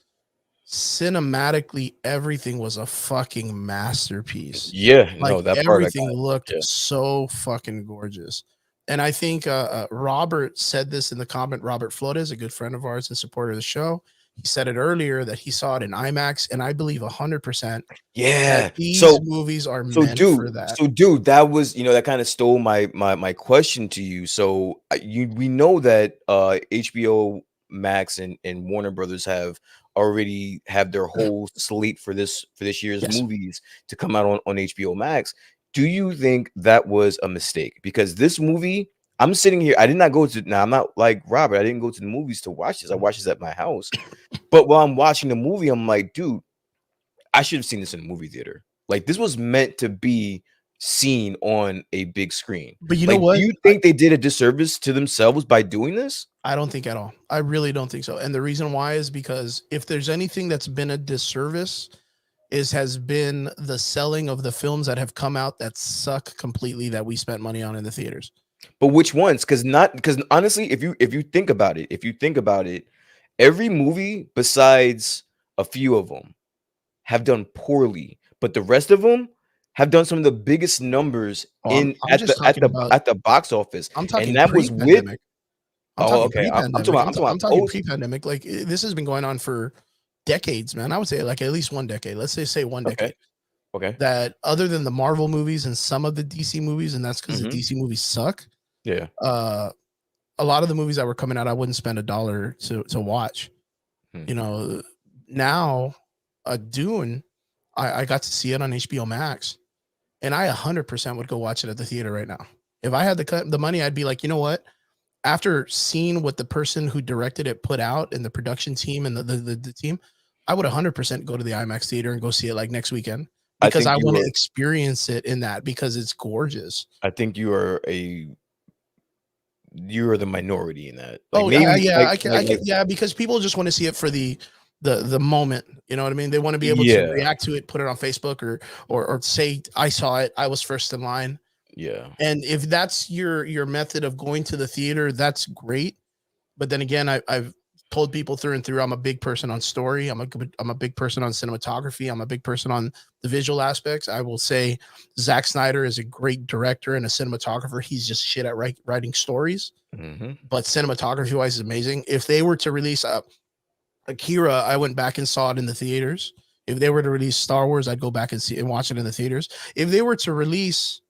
cinematically, everything was a fucking masterpiece. Yeah, Like no, that part I everything got. looked Yeah. so fucking gorgeous. And I think Robert said this in the comment. Robert Flores, a good friend of ours and supporter of the show, he said it earlier that he saw it in IMAX, and I believe 100% that Yeah. these So movies are So meant dude, for that. so dude, that was, that kind of stole my question to you. So we know that HBO Max and Warner Brothers have already have their whole slate for this year's Yes. movies to come out on HBO Max. Do you think that was a mistake? Because this movie, I'm sitting here, I did not go to now. I'm not like Robert. I didn't go to the movies to watch this. I watched this at my house. But while I'm watching the movie, I'm like, dude, I should have seen this in a movie theater. Like this was meant to be seen on a big screen. But you know Like, do what? you think they did a disservice to themselves by doing this? I don't think at all. I really don't think so. And the reason why is because if there's anything that's been a disservice, is has been the selling of the films that have come out that suck completely that we spent money on in the theaters. But which ones? Because honestly, if you think about it, every movie besides a few of them have done poorly, but the rest of them have done some of the biggest numbers Oh, in I'm just talking about at the box office, I'm and talking that was with. pre-pandemic. I'm Oh, talking okay. pre-pandemic. I'm talking I'm about talking post. pre-pandemic. Like this has been going on for decades, man. I would say like at least one decade. Let's say one Okay, decade. okay. That other than the Marvel movies and some of the DC movies, and that's because the Hmm. DC movies suck. Yeah. Uh, a lot of the movies that were coming out, I wouldn't spend $1 to watch. Hmm. You know, now Dune, I got to see it on HBO Max, and I 100% would go watch it at the theater right now. If I had the money, I'd be like, you know what? After seeing what the person who directed it put out and the production team and the team, I would 100% go to the IMAX theater and go see it like next weekend I because think I you want to are. experience it in that because it's gorgeous. I think you are the minority in that. Like Oh maybe yeah, I can like yeah because people just want to see it for the moment. You know what I mean? They want to be able to yeah, react to it, put it on Facebook or say I saw it, I was first in line. yeah. And if that's your method of going to the theater, that's great. But then again, I've told people through and through, I'm a big person on story. I'm a big person on cinematography. I'm a big person on the visual aspects. I will say Zack Snyder is a great director and a cinematographer. He's just shit at writing stories, Hmm. but cinematography wise is amazing. If they were to release Akira, I went back and saw it in the theaters. If they were to release Star Wars, I'd go back and see and watch it in the theaters. If they were to release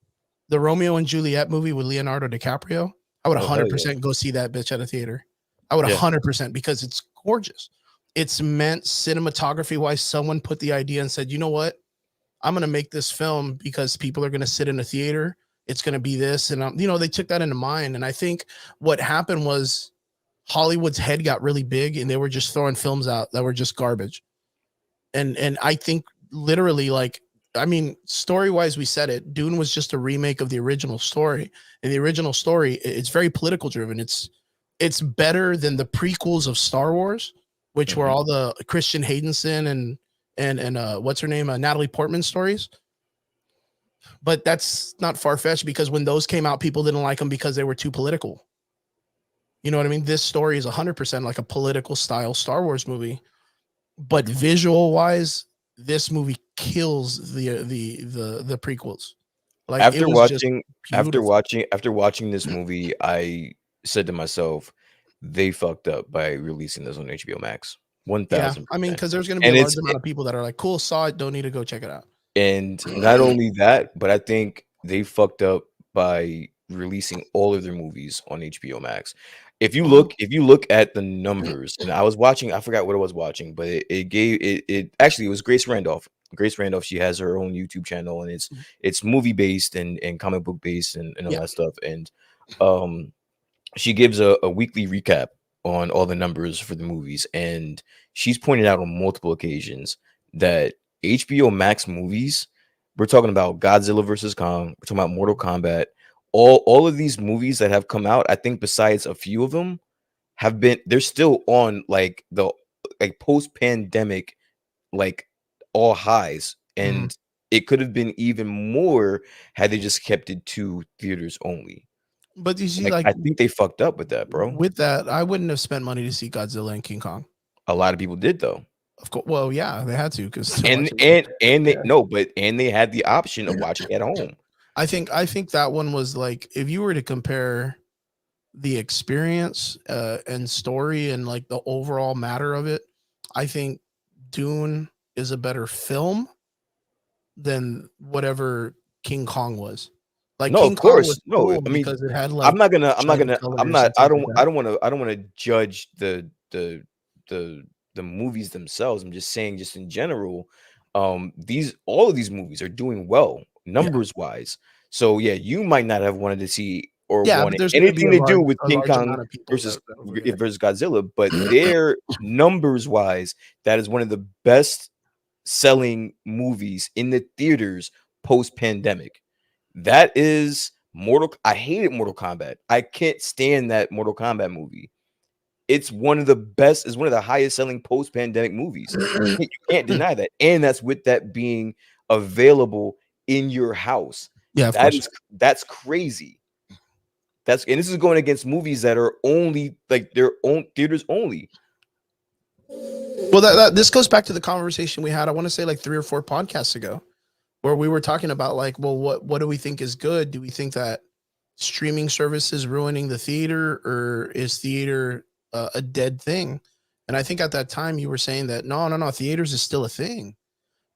the Romeo and Juliet movie with Leonardo DiCaprio, I would Oh hell yeah, 100% go see that bitch at a theater. I would yeah. 100% because it's gorgeous. It's meant cinematography wise. Someone put the idea and said, you know what? I'm going to make this film because people are going to sit in a theater. It's going to be this. And, they took that into mind. And I think what happened was Hollywood's head got really big and they were just throwing films out that were just garbage. And I think literally like I mean, story wise, we said it. Dune was just a remake of the original story, and the original story it's very political driven. It's better than the prequels of Star Wars, which were Hmm. all the Christian Haydenson and what's her name, Natalie Portman stories. But that's not far fetched because when those came out, people didn't like them because they were too political. You know what I mean? This story is 100% like a political style Star Wars movie, but visual wise, this movie kills the prequels. Like it After was just watching beautiful. after watching this movie, I said to myself, they fucked up by releasing this on HBO Max. Yeah, I mean, 1000%. because there's going to be a And large amount of people that are like, "Cool, saw it, don't need to go check it out." and not only that, but I think they fucked up by releasing all of their movies on HBO Max. Mhm. If you look at the numbers, and I was watching, I forgot what I was watching, but it gave it actually it was Grace Randolph. Grace Randolph, she has her own YouTube channel and it's movie based and comic book based and all Yeah, that stuff. And um she gives a weekly recap on all the numbers for the movies, and she's pointed out on multiple occasions that HBO Max movies, we're talking about Godzilla versus Kong, we're talking about Mortal Kombat, all of these movies that have come out, I think besides a few of them, they're still on like the like post pandemic like all highs, mhm. and it could have been even more had they just kept it to theaters only. But you see, Like like I think they fucked up with that, bro. with that, I wouldn't have spent money to see Godzilla and King Kong. A lot of people did though. Of course, well, yeah, they had to because they're And watching it. and and they Yeah. no, but and they had the option of watching at home. I think that one was like if you were to compare the experience and story and like the overall matter of it, I think Dune is a better film than whatever King Kong was. Like No, King of Kong was course. No, cool I mean, because it had I'm like not gonna I'm not shiny gonna I'm colors not and stuff like that. I don't wanna judge the the movies themselves. I'm just saying just in general, these all of these movies are doing well Yeah. numbers wise. So yeah, you might not have wanted to see or Yeah, but wanted there's going to be anything to do with a King large Kong amount of people that'll do it. versus Godzilla, but their numbers wise, that is one of the best selling movies in the theaters post pandemic. That is Mortal. I hated Mortal Kombat. I can't stand that Mortal Kombat movie. It's one of the best. It's one of the highest selling post pandemic movies. You can't deny that, and that's with that being available in your house. Yeah, of course. That's crazy. And this is going against movies that are only like their own theaters only. Well, this goes back to the conversation we had. I want to say like 3 or 4 podcasts ago, where we were talking about like, well, what do we think is good? Do we think that streaming services ruining the theater, or is theater a dead thing? And I think at that time you were saying that no, theaters is still a thing.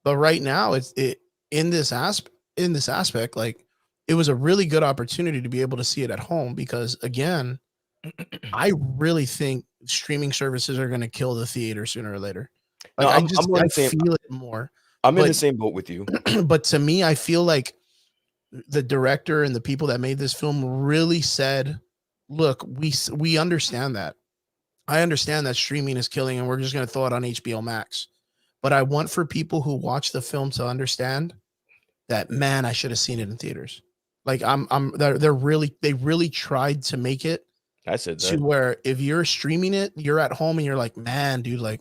But right now, it in this aspect, like it was a really good opportunity to be able to see it at home because again, I really think streaming services are going to kill the theater sooner or later. No, Like I'm on I the same. feel it more. I'm in But the same boat with you. but to me, I feel like the director and the people that made this film really said, "Look, we understand that. I understand that streaming is killing, and we're just going to throw it on HBO Max. But I want for people who watch the film to understand that, man, I should have seen it in theaters. Like they really tried to make it I said to that. where if you're streaming it, you're at home and you're like, man, dude, like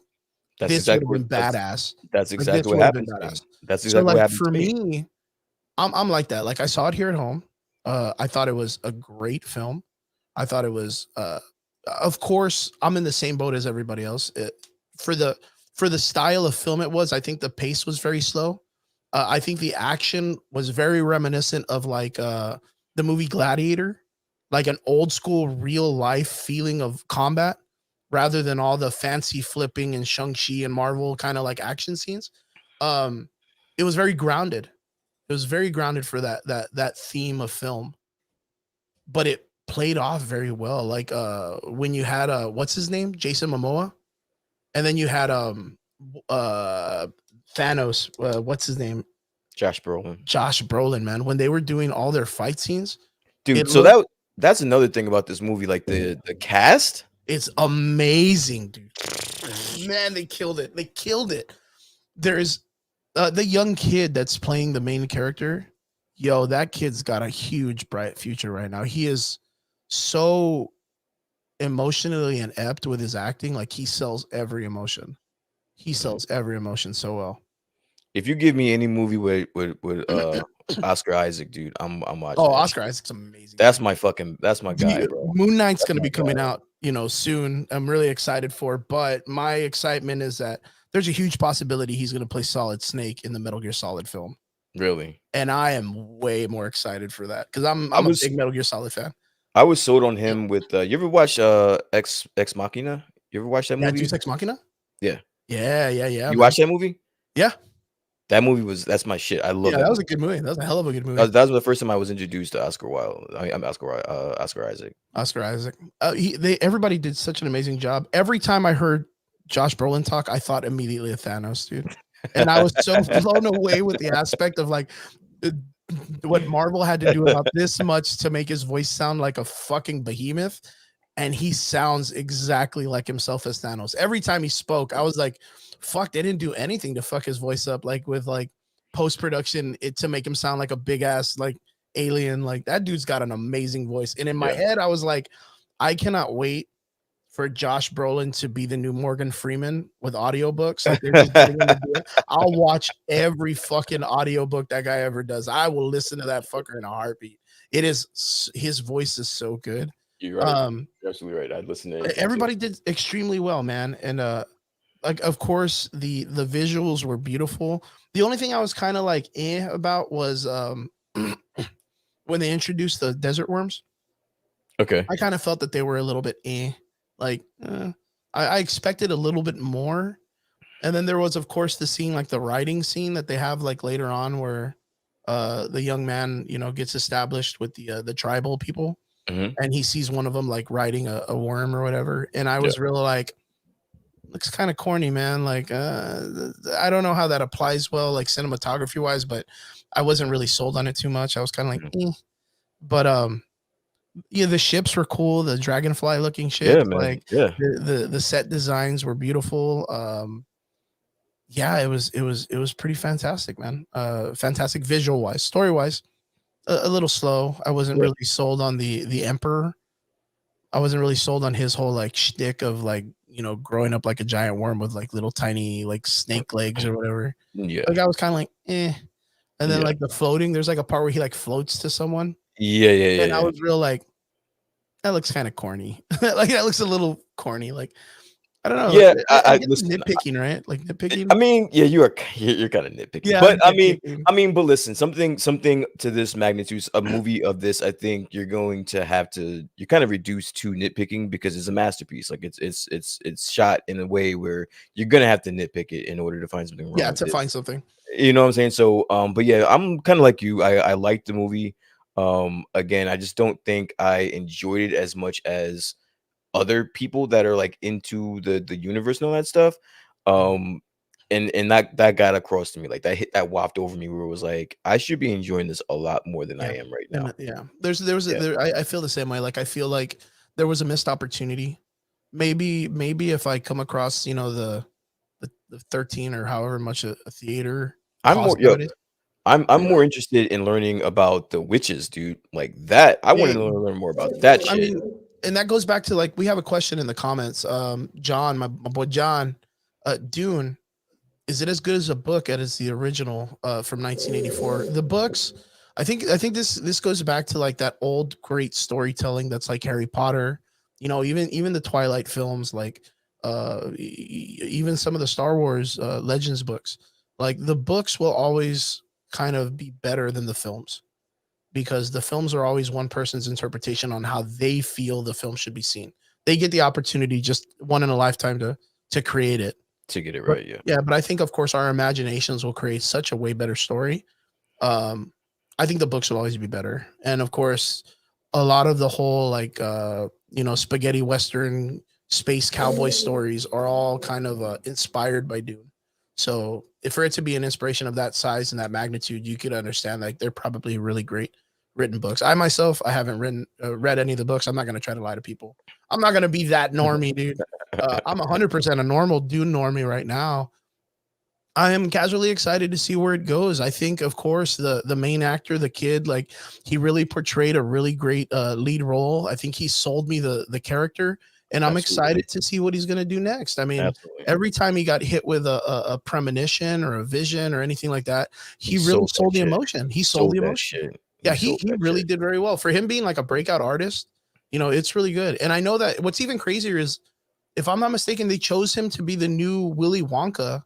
That's this would have exactly what been badass. that's Like exactly this what would have been happened to badass. me. That's So exactly what like happened for to me. me, I'm like that. Like I saw it here at home. I thought it was a great film. I thought it was of course I'm in the same boat as everybody else. For the for the style of film it was, I think the pace was very slow. I think the action was very reminiscent of like the movie Gladiator, like an old school real life feeling of combat rather than all the fancy flipping and Shang-Chi and Marvel kind of like action scenes. Um it was very grounded. It was very grounded for that theme of film, but it played off very well. Like when you had what's his name? Jason Momoa, and then you had uh Thanos, what's his name? Josh Brolin. Josh Brolin, man. When they were doing all their fight scenes, it Dude, so looked that's another thing about this movie, like the cast. it's amazing, dude. Man, they killed it. They killed it. There's the young kid that's playing the main character. Yo, that kid's got a huge bright future right now. He is so emotionally inept with his acting. Like he sells every emotion. He Mhm. sells every emotion so well. If you give me any movie with Oscar Isaac, dude, I'm Oh, watching that Oscar shit. Isaac's amazing, man. That's my guy, bro. Moon Knight's That's going to my be coming guy. out, soon. I'm really excited for, but my excitement is that there's a huge possibility he's going to play Solid Snake in the Metal Gear Solid film, Really. and I am way more excited for that because I I'm a was big Metal Gear Solid fan. I was sold on him with you ever watch Ex Machina? You ever watch that Yeah, movie? Deus Ex Machina. Yeah. Yeah, You man. watch that movie? Yeah, That movie that's my shit. I love yeah, that that was movie. a good movie. That was a hell of a good movie. That was the first time I was introduced to Oscar Wilde. I'm Oscar Isaac. Oscar Isaac. Everybody did such an amazing job. Every time I heard Josh Brolin talk, I thought immediately of Thanos, dude. And I was so blown away with the aspect of like uh, what Marvel had to do about this much to make his voice sound like a fucking behemoth. And he sounds exactly like himself as Thanos. Every time he spoke, I was like, fuck, they didn't do anything to fuck his voice up, like with like post-production it to make him sound like a big ass like alien. Like that dude's got an amazing voice. And in my Yeah. head, I was like, I cannot wait for Josh Brolin to be the new Morgan Freeman with audiobooks. Like they're just getting him to do it. I'll watch every fucking audiobook that guy ever does. I will listen to that fucker in a heartbeat. His voice is so good. You're right. Um You're absolutely right. I'd listen to anything too. everybody did extremely well, man. And like of course the visuals were beautiful. The only thing I was kind of like about was when they introduced the desert worms. Okay. I kind of felt that they were a little bit like I expected a little bit more. And then there was, of course, the scene, like the riding scene that they have like later on, where the young man, gets established with the tribal people, Hmm. and he sees one of them like riding a worm or whatever. And I Yeah. was really like, looks kind of corny, man. Like, I don't know how that applies well, like cinematography wise, but I wasn't really sold on it too much. I was kind of like, Mhm. but yeah, the ships were cool. The dragonfly looking Yeah, ships, man. like Yeah. the set designs were beautiful. Yeah, it was pretty fantastic, man. Fantastic visual wise, story wise, a little slow. I wasn't Yeah. really sold on the emperor. I wasn't really sold on his whole like shtick of like growing up like a giant worm with like little tiny like snake legs or whatever. Yeah. Like I was kind of like and then Yeah. like the floating. There's like a part where he like floats to someone, Yeah. Yeah. Yeah. and I Yeah. was real like that looks kind of corny. Like that looks a little corny. Like I don't know. Like Yeah. I I get the listen. nitpicking, right? Like I nitpicking. mean, yeah, you're kind of nitpicking, Yeah, but I'm nitpicking. but listen, something to this magnitude, a movie of this, I think you're going to have to you're kind of reduced to nitpicking because it's a masterpiece. Like it's shot in a way where you're gonna have to nitpick it in order to find something wrong Yeah, with to it. find something. You know what I'm saying? So, but yeah, I'm kind of like you. I like the movie. Again, I just don't think I enjoyed it as much as other people that are like into the universe and all that stuff. Mhm. Um, and that got across to me, like that hit that waft over me where it was like I should be enjoying this a lot more than I Yeah, am right and now. yeah, there was Yeah. I feel the same way. Like I feel like there was a missed opportunity. Maybe if I come across the 13 or however much a theater I'm more costs yo, nowadays. I'm Yeah, more interested in learning about the witches, dude. Like that. I want yeah. to learn more about that I shit. mean, and that goes back to like we have a question in the comments. John, my boy John, Dune, is it as good as a book as the original from 1984? The books, I think this goes back to like that old great storytelling that's like Harry Potter, even the Twilight films, like even some of the Star Wars Legends books. Like the books will always kind of be better than the films because the films are always one person's interpretation on how they feel the film should be seen. They get the opportunity just one in a lifetime to create it. To get it But right, yeah. yeah, but I think of course our imaginations will create such a way better story. Um, I think the books will always be better. And of course, a lot of the whole like spaghetti western space cowboy stories are all kind of inspired by Dune. So if for it to be an inspiration of that size and that magnitude, you could understand like they're probably really great written books. I myself, I haven't read any of the books. I'm not going to try to lie to people. I'm not going to be that normie, dude. I'm 100% a normal Dune normie right now. I am casually excited to see where it goes. I think, of course, the main actor, the kid, like he really portrayed a really great lead role. I think he sold me the character, and I'm Absolutely. excited to see what he's gonna do next. I mean, Absolutely. every time he got hit with a premonition or a vision or anything like that, He he really sold that sold the shit. emotion. He sold Sold the that emotion. shit. He Yeah, he sold he that really shit. did very well for him being like a breakout artist. It's really good. And I know that what's even crazier is, if I'm not mistaken, they chose him to be the new Willy Wonka.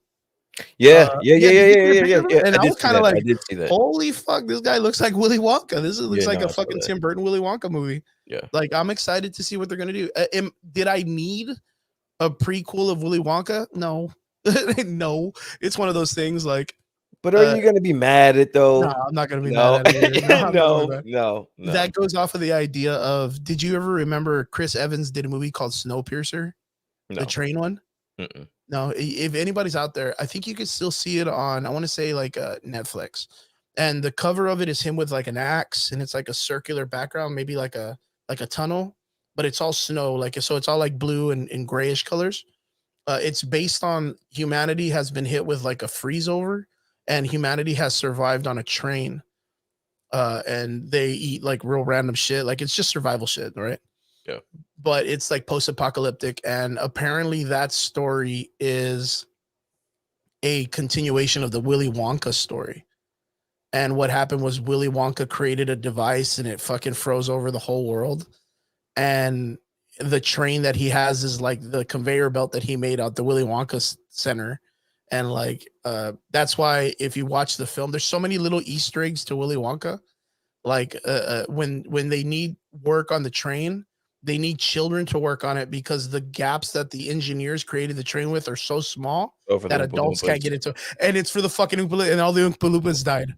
Yeah. Yeah, yeah, Yeah, yeah, did you yeah, see a yeah, picture yeah, of it? yeah. And I I did was see kinda that. I like, did see that. "Holy fuck, this guy looks like Willy Wonka. This looks Yeah, like no, a I saw fucking that. Tim Burton Willy Wonka movie." Yeah. Like, I'm excited to see what they're gonna do. Did I need a prequel of Willy Wonka? No. No. It's one of those things like, But are uh, you gonna be mad at it no, though? I'm not gonna be mad No. at it either. No, I'm not gonna be No, mad. no, no, That goes off of the idea of, did you ever remember Chris Evans did a movie called Snowpiercer, the no. train one? Mm-mm. No, if anybody's out there, I think you could still see it on, I want to say like Netflix. And the cover of it is him with like an axe, and it's like a circular background, maybe like a tunnel, but it's all snow, like so it's all like blue and grayish colors. It's based on humanity has been hit with like a freeze over, and humanity has survived on a train. And they eat like real random shit, like it's just survival shit, right? Yeah. But it's like post-apocalyptic, and apparently that story is a continuation of the Willy Wonka story. And what happened was Willy Wonka created a device and it fucking froze over the whole world. And the train that he has is like the conveyor belt that he made out the Willy Wonka Center. And like that's why if you watch the film, there's so many little Easter eggs to Willy Wonka. Like when they need work on the train, they need children to work on it because the gaps that the engineers created the train with are so small Oh, for the that Oompa adults can't Loompas. get into. And it's for the fucking Oompa, and all the Oompa Loompas died.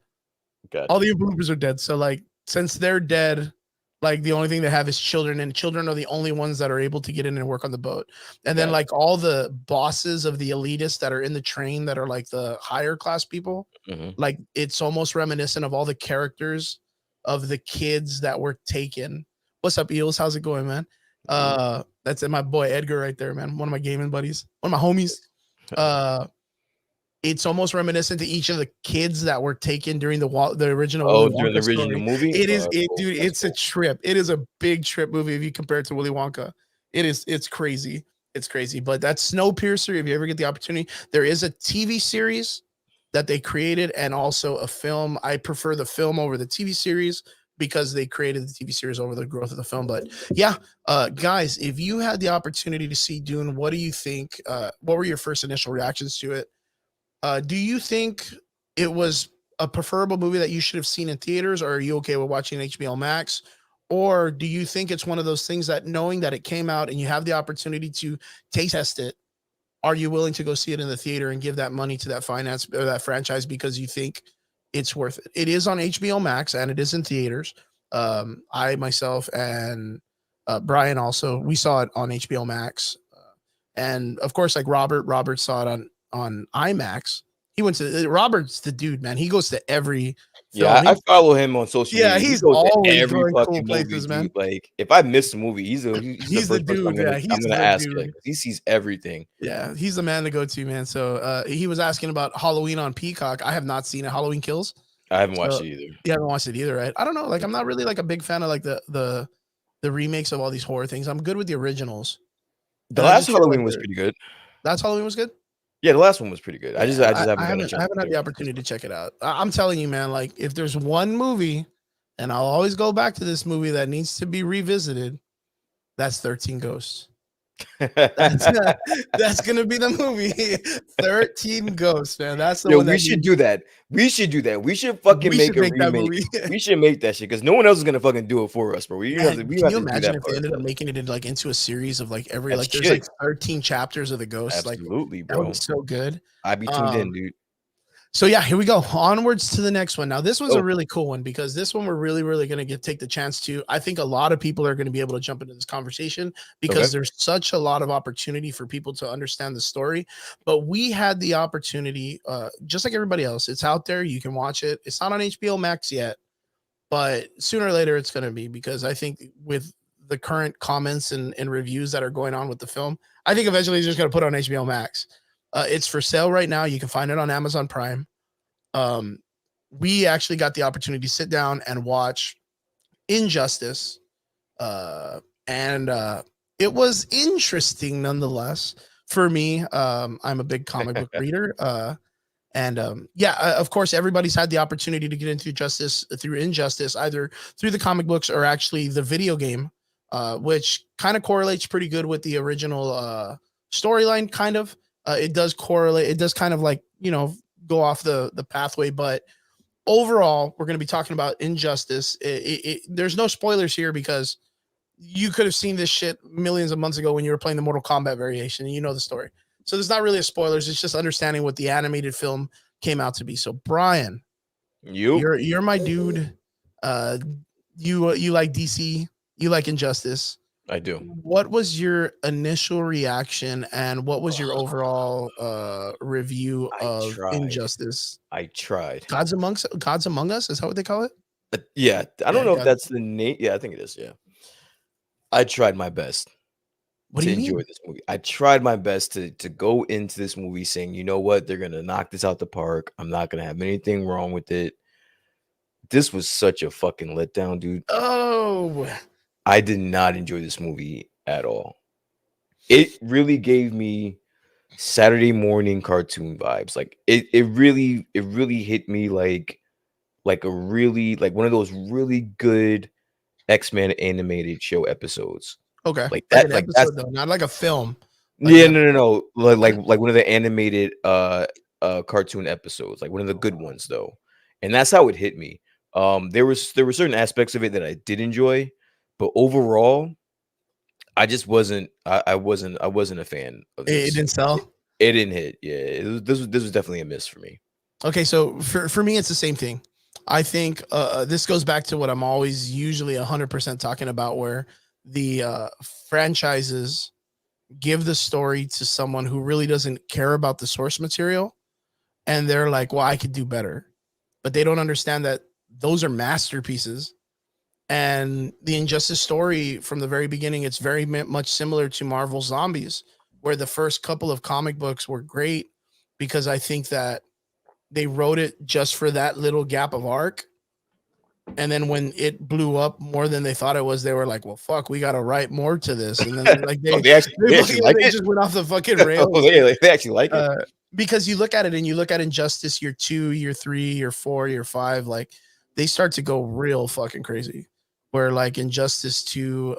All Gotcha. the Oompa Loompas are dead. So like since they're dead, like the only thing they have is children, and children are the only ones that are able to get in and work on the boat. And then Gotcha. like all the bosses of the elitists that are in the train that are like the higher class people, Mhm. like it's almost reminiscent of all the characters of the kids that were taken. What's up, Eels? How's it going, man? Ooh. That's my boy Edgar right there, man. One of my gaming buddies, one of my homies. It's almost reminiscent to each of the kids that were taken during the original Oh, Willy during the Wonka original story. movie? It Oh, is that's it, cool. dude. That's It's a cool. trip. It is a big trip movie if you compare it to Willy Wonka. It's crazy. It's crazy. But that's Snowpiercer. If you ever get the opportunity, there is a TV series that they created and also a film. I prefer the film over the TV series because they created the TV series over the growth of the film. But yeah, guys, if you had the opportunity to see Dune, what do you think? What were your first initial reactions to it? Do you think it was a preferable movie that you should have seen in theaters, or are you okay with watching HBO Max? Or do you think it's one of those things that knowing that it came out and you have the opportunity to taste test it, are you willing to go see it in the theater and give that money to that finance or that franchise because you think it's worth it? It is on HBO Max and it is in theaters. I myself and Brian also we saw it on HBO Max, and of course, like Robert saw it on IMAX. He went to Robert's the dude, man. He goes to every Yeah, film. I follow him on social Yeah, media. He he's goes to always every going cool fucking movie, places, dude. man. Like, if I miss a movie, he's the He's the first person dude. Yeah, I'm he's gonna the ask, like, dude. 'cause he sees everything. Yeah, he's the man to go to, man. So he was asking about Halloween on Peacock. I have not seen it. Halloween Kills. I haven't watched So it either. you haven't watched it either, right? I don't know. Like I'm not really like a big fan of like the remakes of all these horror things. I'm good with the originals. The And I last just feel like Halloween was pretty good. that's Halloween was good. Yeah, the last one was pretty good. Yeah, I just haven't gotten a I chance to haven't had do the it this opportunity to one. check it out. I'm telling you, man, like if there's one movie, and I'll always go back to this movie that needs to be revisited, that's 13 Ghosts. That's that's gonna be the movie. 13 Ghosts, man. That's the Yo, one we that should needs. do that. We should do that. We should fucking We make should a make that remake. movie. We should make that shit because no one else is gonna fucking do it for us, bro. Man, We can have you to do imagine that if for they ended up ourselves. making it like into a series of like every That like there's like shit. 13 chapters of the ghosts? Like Absolutely, that would be bro. so good. I'd be tuned in, Um, dude. So yeah, here we go. Onwards to the next one. Now this one's a Oh, really cool one because this one we're really going to take the chance to. I think a lot of people are going to be able to jump into this conversation okay. because there's such a lot of opportunity for people to understand the story. But we had the opportunity, just like everybody else. It's out there. You can watch it. It's not on HBO Max yet, but sooner or later it's going to be because I think with the current comments and reviews that are going on with the film, I think eventually it's just going to put on HBO Max. It's for sale right now. You can find it on Amazon Prime. um, we actually got the opportunity to sit down and watch Injustice, and it was interesting nonetheless for me. I'm a big comic book reader, and yeah, of course, everybody's had the opportunity to get into justice through Injustice, either through the comic books or actually the video game, which kind of correlates pretty good with the original storyline. Kind of, it does correlate. It does kind of like go off the pathway, but overall, we're going to be talking about Injustice. There's no spoilers here because you could have seen this shit millions of months ago when you were playing the Mortal Kombat variation, and you know the story. So there's not really a spoilers. It's just understanding what the animated film came out to be. So Brian, You. you're my dude. Uh, you like DC, you like Injustice. I do. What was your initial reaction and what was your overall review I of tried. Injustice? I tried. Gods Among Us is that what they call it? Yeah, I don't Yeah, know if God. that's the name. Yeah, I think it is. Yeah. I tried my best What do to you enjoy mean? this movie. I tried my best to go into this movie saying, you know what, they're gonna knock this out the park. I'm not gonna have anything wrong with it. This was such a fucking letdown, dude. Oh, I did not enjoy this movie at all. It really gave me Saturday morning cartoon vibes. Like it really hit me like a really like one of those really good X-Men animated show episodes. Okay, Like like that, an like that's episode though, not like a film, like an yeah, no, no, episode. no. Like one of the animated cartoon episodes, like one of the good ones though. And that's how it hit me. There were certain aspects of it that I did enjoy, but overall, I just I wasn't a fan of It this. didn't It, sell. it didn't hit. Yeah, this was definitely a miss for me. Okay, so for me, it's the same thing. I think this goes back to what I'm always usually 100% talking about, where the franchises give the story to someone who really doesn't care about the source material, and they're like, "Well, I could do better," but they don't understand that those are masterpieces. And the Injustice story from the very beginning, it's very much similar to Marvel Zombies, where the first couple of comic books were great because I think that they wrote it just for that little gap of arc. And then when it blew up more than they thought it was, they were like, "Well, fuck, we got to write more to this." And then like Oh, they they actually like they it. just went off the fucking Oh, rails. they actually like it. Uh, because you look at it and you look at Injustice year 2, year 3, year 4, year 5, like they start to go real fucking crazy. Where like Injustice 2,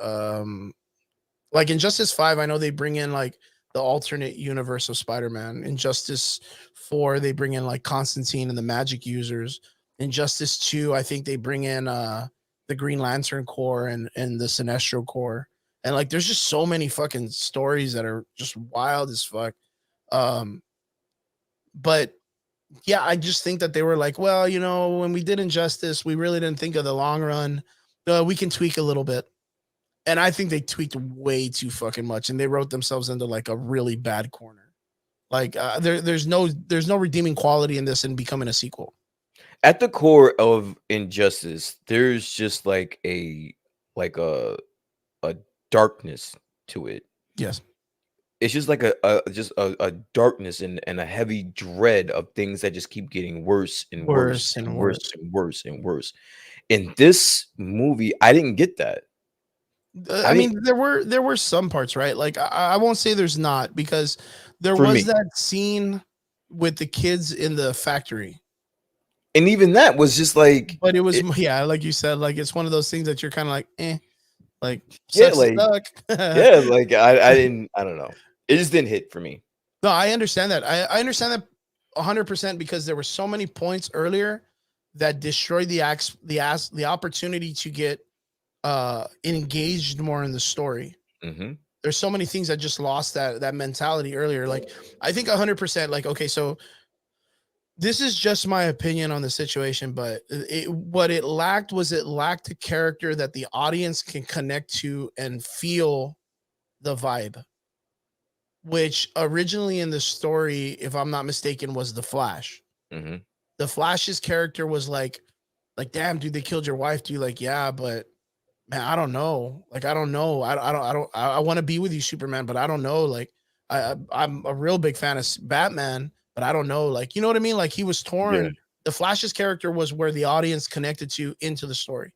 like Injustice 5, I know they bring in like the alternate universe of Spider-Man. Injustice 4, they bring in like Constantine and the magic users. Injustice 2, I think they bring in the Green Lantern Corps and the Sinestro Corps. And like there's just so many fucking stories that are just wild as fuck. Um, but yeah, I just think that they were like, well, you know, when we did Injustice, we really didn't think of the long run. We can tweak a little bit. And I think they tweaked way too fucking much, and they wrote themselves into like a really bad corner. Like there's no redeeming quality in this and becoming a sequel. At the core of Injustice, there's just like a darkness to it. Yes, It's just like a darkness and a heavy dread of things that just keep getting worse and worse worse and and worse worse. and worse and worse. In this movie, I didn't get that. I I didn't mean, there were some parts, right? Like I won't say there's not because there for was me. that scene with the kids in the factory. And even that was just like But it was it, yeah, like you said, like it's one of those things that you're kind of like, like yeah, sucks to like suck. yeah, like I don't know. It just didn't hit for me. No, I understand that. I understand that 100% because there were so many points earlier that destroyed the opportunity to get engaged more in the story. Hmm. There's so many things that just lost that mentality earlier. Like I think 100%. Like okay, so this is just my opinion on the situation, but what it lacked was it lacked a character that the audience can connect to and feel the vibe, which originally in the story, if I'm not mistaken, was the Flash. Hmm. The Flash's character was like, damn, dude, they killed your wife, dude. Like, yeah, but man, I don't know. Like, I don't know. I want to be with you, Superman, but I don't know. Like, I'm a real big fan of Batman, but I don't know. Like, you know what I mean? Like, he was Yeah. torn. The Flash's character was where the audience connected to into the story.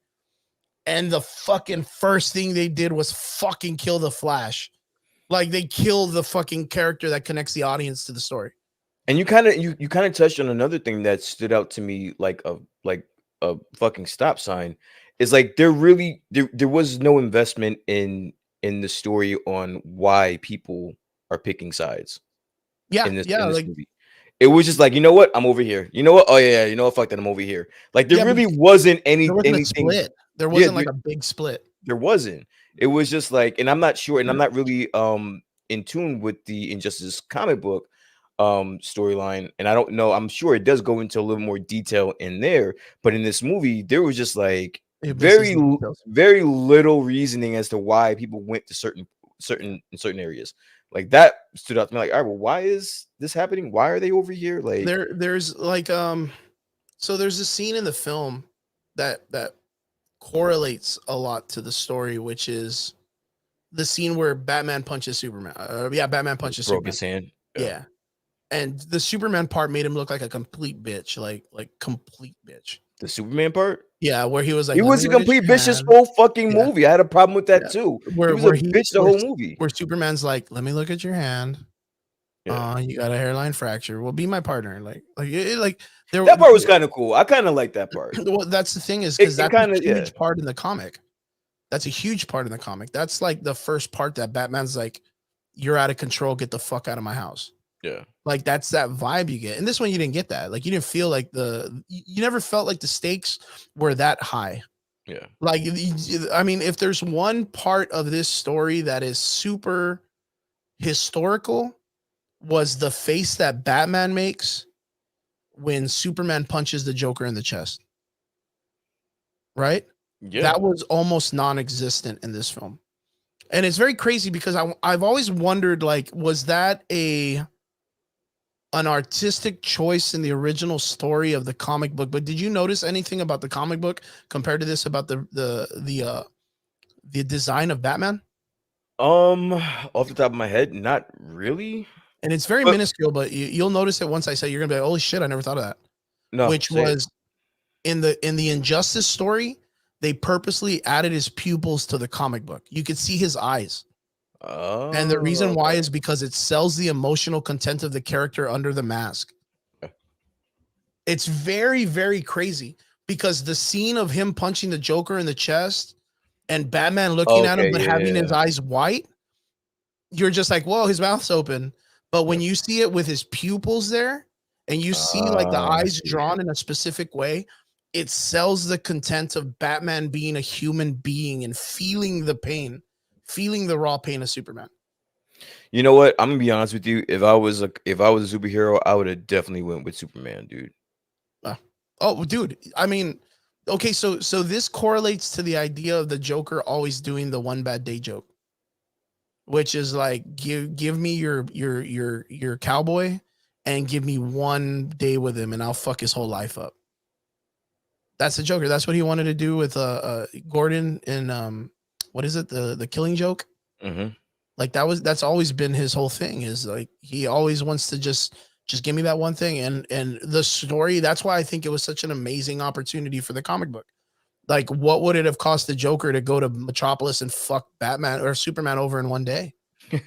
And the fucking first thing they did was fucking kill the Flash. Like, they killed the fucking character that connects the audience to the story. And you kind of touched on another thing that stood out to me like a fucking stop sign. Is like there was no investment in the story on why people are picking sides Yeah, yeah, in this like movie. It was just like, you know what? I'm over here. You know what? Oh yeah, you know what? Fuck that. I'm over here. Like there yeah, but really wasn't there wasn't a anything. split. There Yeah, wasn't like a big split. there wasn't. It was just like, and I'm not sure, and I'm not really in tune with the Injustice comic book storyline, and I don't know. I'm sure it does go into a little more detail in there, but in this movie, there was just like It misses the details. very little reasoning as to why people went to certain areas. Like that stood out to me. Like, all right, well, why is this happening? Why are they over here? Like, There's like so there's a scene in the film that correlates a lot to the story, which is the scene where Batman punches Superman. Yeah, Batman punches broke Superman. his hand. Yeah. Yeah. And the Superman part made him look like a complete bitch, like complete bitch. The Superman part. Yeah, where he was like, He "Let me was a look at complete your bitch this hand." whole fucking Yeah, movie. I had a problem with that yeah. too. He Where was a where he bitch the whole movie. where Superman's like, "Let me look at your hand. Yeah. You got a hairline fracture. Well, be my partner." Like there. That part was kind of cool. I kind of like that part. Well, that's the thing is because It that's a kind of, yeah. huge part in the comic. That's a huge part in the comic. That's like the first part that Batman's like, "You're out of control. Get the fuck out of my house." Yeah. Like that's that vibe you get. And this one you didn't get that. Like you didn't feel like you never felt like the stakes were that high. Yeah. Like I mean, if there's one part of this story that is super historical, was the face that Batman makes when Superman punches the Joker in the chest. Right? Yeah. That was almost non-existent in this film. And it's very crazy because I've always wondered, like, was that an artistic choice in the original story of the comic book? But did you notice anything about the comic book compared to this about the design of Batman? Off the top of my head, not really. And it's very But minuscule, but you'll notice it once I say, you're gonna be like, holy shit, I never thought of that. no, Which say it. was in the Injustice story, they purposely added his pupils to the comic book. You could see his eyes. And the Oh, reason why okay. is because it sells the emotional content of the character under the mask. It's very, very crazy because the scene of him punching the Joker in the chest and Batman looking at him Okay, but yeah, having his yeah. eyes white, you're just like, whoa, his mouth's open. But when Yep. you see it with his pupils there and you see like the I eyes see. drawn in a specific way, it sells the content of Batman being a human being and feeling the pain, feeling the raw pain of Superman. You know what? I'm gonna be honest with you. If I was a superhero, I would have definitely went with Superman, dude. Uh, oh, dude. I mean, okay, so this correlates to the idea of the Joker always doing the one bad day joke, which is like give me your cowboy and give me one day with him and I'll fuck his whole life up. That's the Joker. That's what he wanted to do with Gordon in what is it? The Killing Joke? Hmm. Like that's always been his whole thing is like he always wants to just give me that one thing and the story. That's why I think it was such an amazing opportunity for the comic book. Like what would it have cost the Joker to go to Metropolis and fuck Batman or Superman over in one day?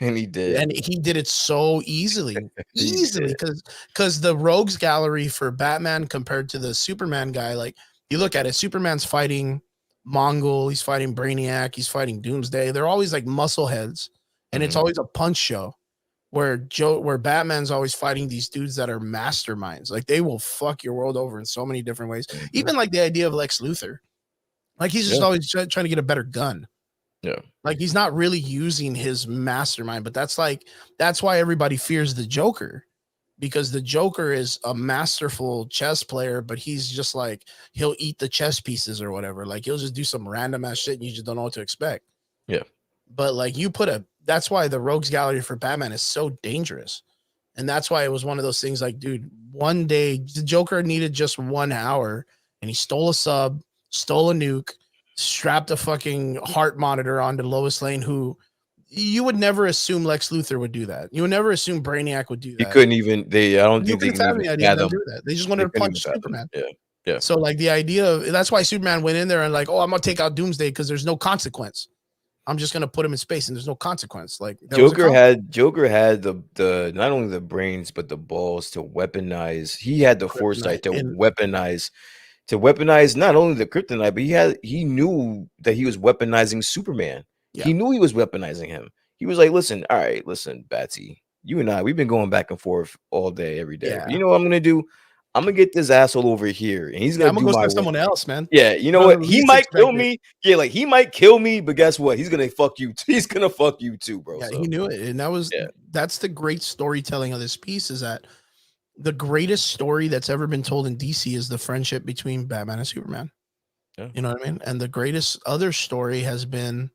And he did. And he did it so easily, He easily did. because the rogues gallery for Batman compared to the Superman guy, like you look at it, Superman's fighting Mongol, he's fighting Brainiac, he's fighting Doomsday. They're always like muscle heads, and it's Hmm. always a punch show. Where Batman's always fighting these dudes that are masterminds, like they will fuck your world over in so many different ways. Hmm. Even like the idea of Lex Luthor, like he's just Yeah. always trying to get a better gun. Yeah. Like he's not really using his mastermind, but that's why everybody fears the Joker because the Joker is a masterful chess player, but he's just like he'll eat the chess pieces or whatever. Like he'll just do some random ass shit and you just don't know what to expect. Yeah. But like that's why the Rogues Gallery for Batman is so dangerous. And that's why it was one of those things like, dude, one day the Joker needed just 1 hour and he stole a sub, stole a nuke, strapped a fucking heart monitor onto Lois Lane, who you would never assume Lex Luthor would do that. You would never assume Brainiac would do He that. couldn't even. I don't You think they couldn't can fathom even the idea of them fathom. doing that. They just wanted They to couldn't punch even fathom. Superman. Yeah. Yeah. So like the idea of that's why Superman went in there and like, oh, I'm gonna take out Doomsday because there's no consequence. I'm just gonna put him in space and there's no consequence. Like there was a Joker had the not only the brains but the balls to weaponize. He had the kryptonite foresight to and weaponize not only the kryptonite, but he knew that he was weaponizing Superman. yeah, He knew he was weaponizing him. He was like, listen, all right, listen, Batsy, you and I, we've been going back and forth all day, every day. But yeah, you know what I'm gonna do? I'm gonna get this asshole over here, and he's yeah. gonna I'm gonna do go my save work. someone else, man. Yeah, you know When I what? He least might kill expect it. me. Yeah, like he might kill me, but guess what? He's gonna fuck you. He's gonna fuck you too, bro. Yeah, So he knew it, and yeah, that's the great storytelling of this piece. Is that the greatest story that's ever been told in DC is the friendship between Batman and Superman. yeah. You know what I mean? And the greatest other story has been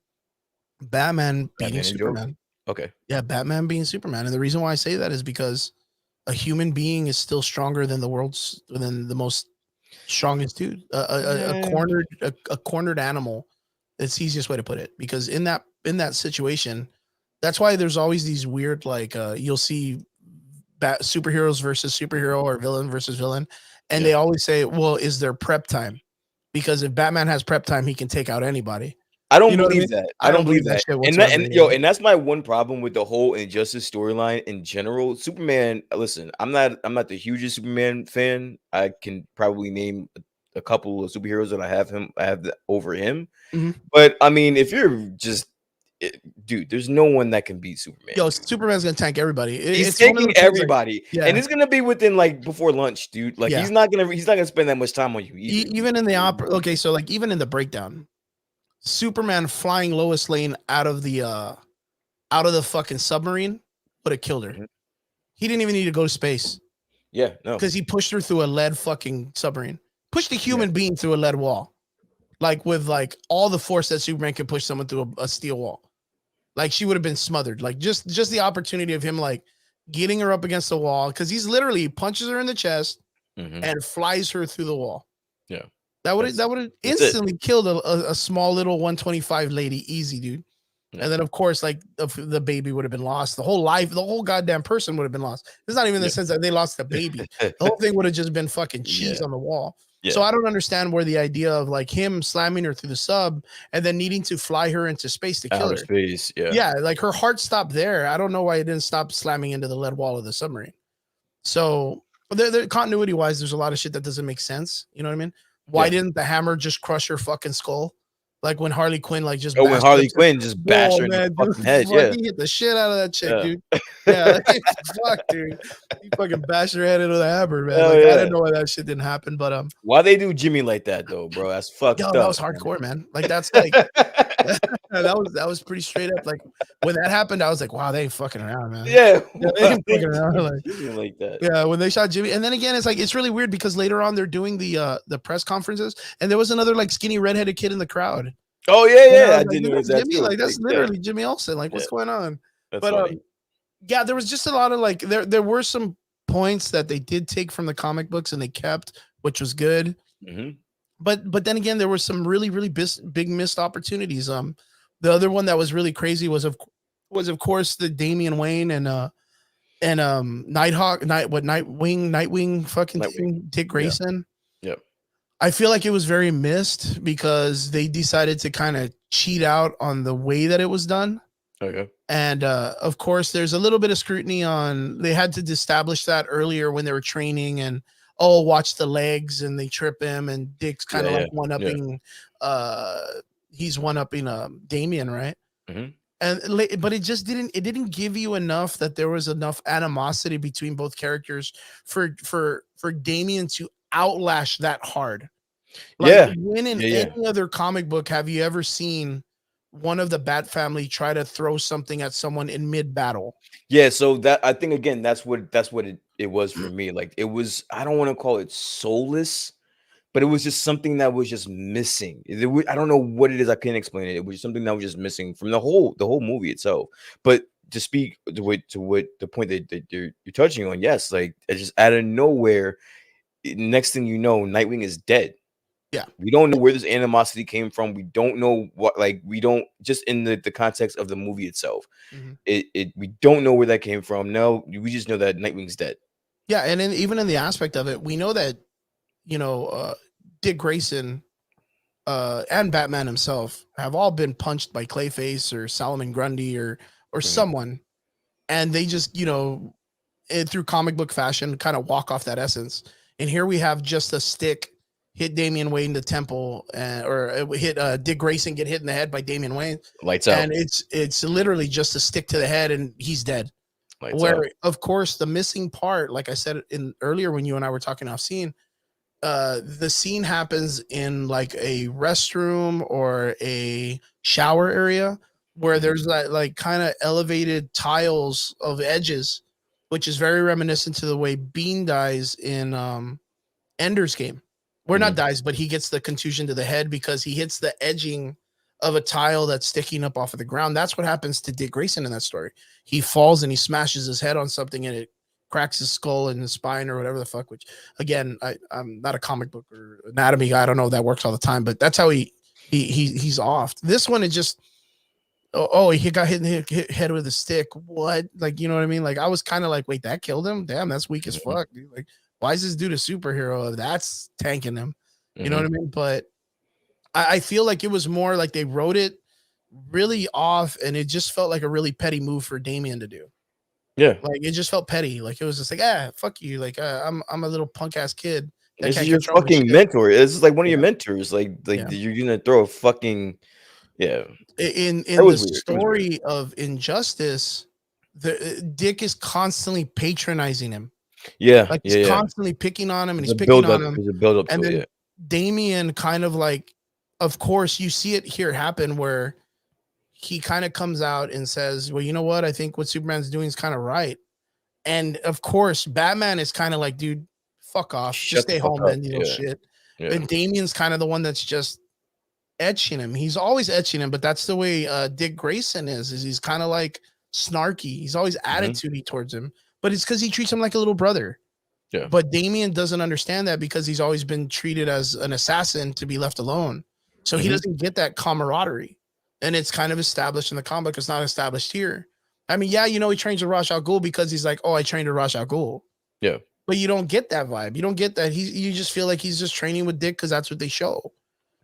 Batman beating Batman and Joker. Superman. Okay. Yeah, Batman being Superman. And the reason why I say that is because a human being is still stronger than the most strongest dude. Yeah. A cornered animal. It's the easiest way to put it. Because in that situation, that's why there's always these weird like you'll see superheroes versus superhero or villain versus villain, and Yeah. they always say, "Well, is there prep time?" Because if Batman has prep time, he can take out anybody. I don't You know what I believe mean? that. I I don't don't believe believe that that. shit And that whatsoever. and yo, and that's my one problem with the whole Injustice storyline in general. Superman, listen, I'm not the hugest Superman fan. I can probably name a couple of superheroes that I have over him. Mhm. But I mean, if you're just dude, there's no one that can beat Superman. Yo, Superman's gonna tank everybody. He's It's one of taking those things like, everybody, and yeah, it's gonna be within like before lunch, dude. Like yeah. he's not gonna spend that much time on you either, dude. Even in the opera, okay, so like even in the breakdown, Superman flying Lois Lane out of the fucking submarine would have killed her. Mhm. He didn't even need to go to space Yeah, no, because he pushed her through a lead fucking submarine. Pushed a yeah, human being through a lead wall, like with like all the force that Superman can push someone through a steel wall. Like she would have been smothered. Like just the opportunity of him like getting her up against the wall because he's literally punches her in the chest hmm and flies her through the wall. yeah. That would have That's it. instantly killed a small little 125 lady easy, dude. Yeah. And then of course, like the baby would have been lost. The whole life, the whole goddamn person would have been lost. It's not even the Yep. sense that they lost the baby. The whole thing would have just been fucking cheese Yeah, on the wall. So yeah. I don't understand where the idea of like him slamming her through the sub and then needing to fly her into space to kill Outer her. space, yeah. Yeah, like her heart stopped there. I don't know why it didn't stop slamming into the lead wall of the submarine. So the continuity wise, there's a lot of shit that doesn't make sense. You know what I mean? Why Yeah. didn't the hammer just crush her fucking skull? Like when Harley Quinn like just Oh, when bashed her Harley upside. Quinn just bashed Whoa, her in the man, dude, fucking head, fuck, yeah, he hit the shit out of that chick, yeah. dude. Yeah, like, fuck, dude. He fucking bashed her head into the hammer, man. Oh, Like I yeah. didn't know why that shit didn't happen, but Why they do Jimmy like that though, bro? That's yo, fucked that up, was man. hardcore, man. Like that's like that was pretty straight up. Like when that happened, I was like, wow, they ain't fucking around, man. Yeah, Yeah, they why ain't they fucking around. do Like Jimmy like that? yeah, when they shot Jimmy, and then again, it's like it's really weird because later on they're doing the press conferences, and there was another like skinny redheaded kid in the crowd, Oh, yeah, and I yeah, was I like, did "Dude, notice that's that Jimmy, too. like that's Like, yeah, literally Jimmy Olsen. Like, yeah, what's going on?" that's But funny. yeah, there was just a lot of like there were some points that they did take from the comic books and they kept, which was good. Mhm. But then again, there were some really big missed opportunities. The other one that was really crazy was of course the Damian Wayne and Nighthawk, Nightwing fucking Nightwing. thing, Dick Yeah, Grayson. yep. I feel like it was very missed because they decided to kind of cheat out on the way that it was done. Okay. And of course, there's a little bit of scrutiny on they had to establish that earlier when they were training and oh, watch the legs and they trip him and Dick's kind Yeah, of like yeah, one yeah. upping uh he's one upping Damien, right? Mhm. And but it didn't give you enough that there was enough animosity between both characters for Damien to outlash that hard. Like Yeah. when in Yeah, yeah. any other comic book have you ever seen one of the Bat family try to throw something at someone in mid battle? Yeah, so that I think again, that's what it was for me. Like it was, I don't want to call it soulless, but it was just something that was just missing. I don't know what it is. I can't explain it. It was something that was just missing from the whole movie itself. But to speak to what the point that you're touching on, yes, like it's just out of nowhere. Next thing you know, Nightwing is dead. Yeah. We don't know where this animosity came from. We don't know what, like, we don't, just in the context of the movie itself. Mhm. We don't know where that came from. No, we just know that Nightwing's dead. Yeah, and even in the aspect of it, we know that you know Dick Grayson and Batman himself have all been punched by Clayface or Solomon Grundy or Mhm. someone, and they just through comic book fashion kind of walk off that essence. And here we have just a stick hit Damian Wayne in the temple, or hit Dick Grayson get hit in the head by Damian Wayne, Lights and out. it's literally just a stick to the head and he's dead. Lights Where out. of course the missing part, like I said in earlier when you and I were talking off scene, the scene happens in like a restroom or a shower area where Mhm. there's that like kind of elevated tiles of edges, which is very reminiscent to the way Bean dies in Ender's Game. Where not Mhm. dies, but he gets the contusion to the head because he hits the edging of a tile that's sticking up off of the ground. That's what happens to Dick Grayson in that story. He falls and he smashes his head on something and it cracks his skull and his spine or whatever the fuck. Which again, I'm not a comic book or anatomy guy. I don't know if that works all the time, but that's how he's off. This one, it just he got hit head with a stick. What? Like, you know what I mean? Like, I was kind of like, wait, that killed him? Damn, that's weak as Mhm. fuck, dude. Like, why is this dude a superhero if that's tanking him? You know what Mhm. I mean? But I feel like it was more like they wrote it really off, and it just felt like a really petty move for Damien to do. Yeah. Like, it just felt petty. Like, it was just like, ah, fuck you. Like, I'm a little punk ass kid that This is can't your control his fucking shit. mentor. This is like one of your Yeah, mentors. Like yeah. you're gonna throw a fucking yeah. That In the was weird. It was weird. story of Injustice, the Dick is constantly patronizing him. Yeah, Like he's yeah, yeah. constantly picking on him and There's he's a picking build on up. him. There's a build up And to it. then Yeah. Damien kind of like, of course, you see it here happen where he kind of comes out and says, well, you know what? I think what Superman's doing is kind of right. And of course, Batman is kind of like, dude, fuck off. Just Shut the stay fuck home, up. man. You know, Yeah, shit. yeah. And Damien's kind of the one that's just etching him. He's always etching him, but that's the way Dick Grayson is he's kind of like snarky. He's always Hmm. attitudey towards him, but it's because he treats him like a little brother. Yeah. But Damien doesn't understand that because he's always been treated as an assassin to be left alone. So he Hmm. doesn't get that camaraderie. And it's kind of established in the comic book. It's not established here. I mean, yeah, you know, he trains with Ra's al Ghul because he's like, oh, I trained with Ra's al Ghul. Yeah. But you don't get that vibe. You don't get that. You just feel like he's just training with Dick because that's what they show.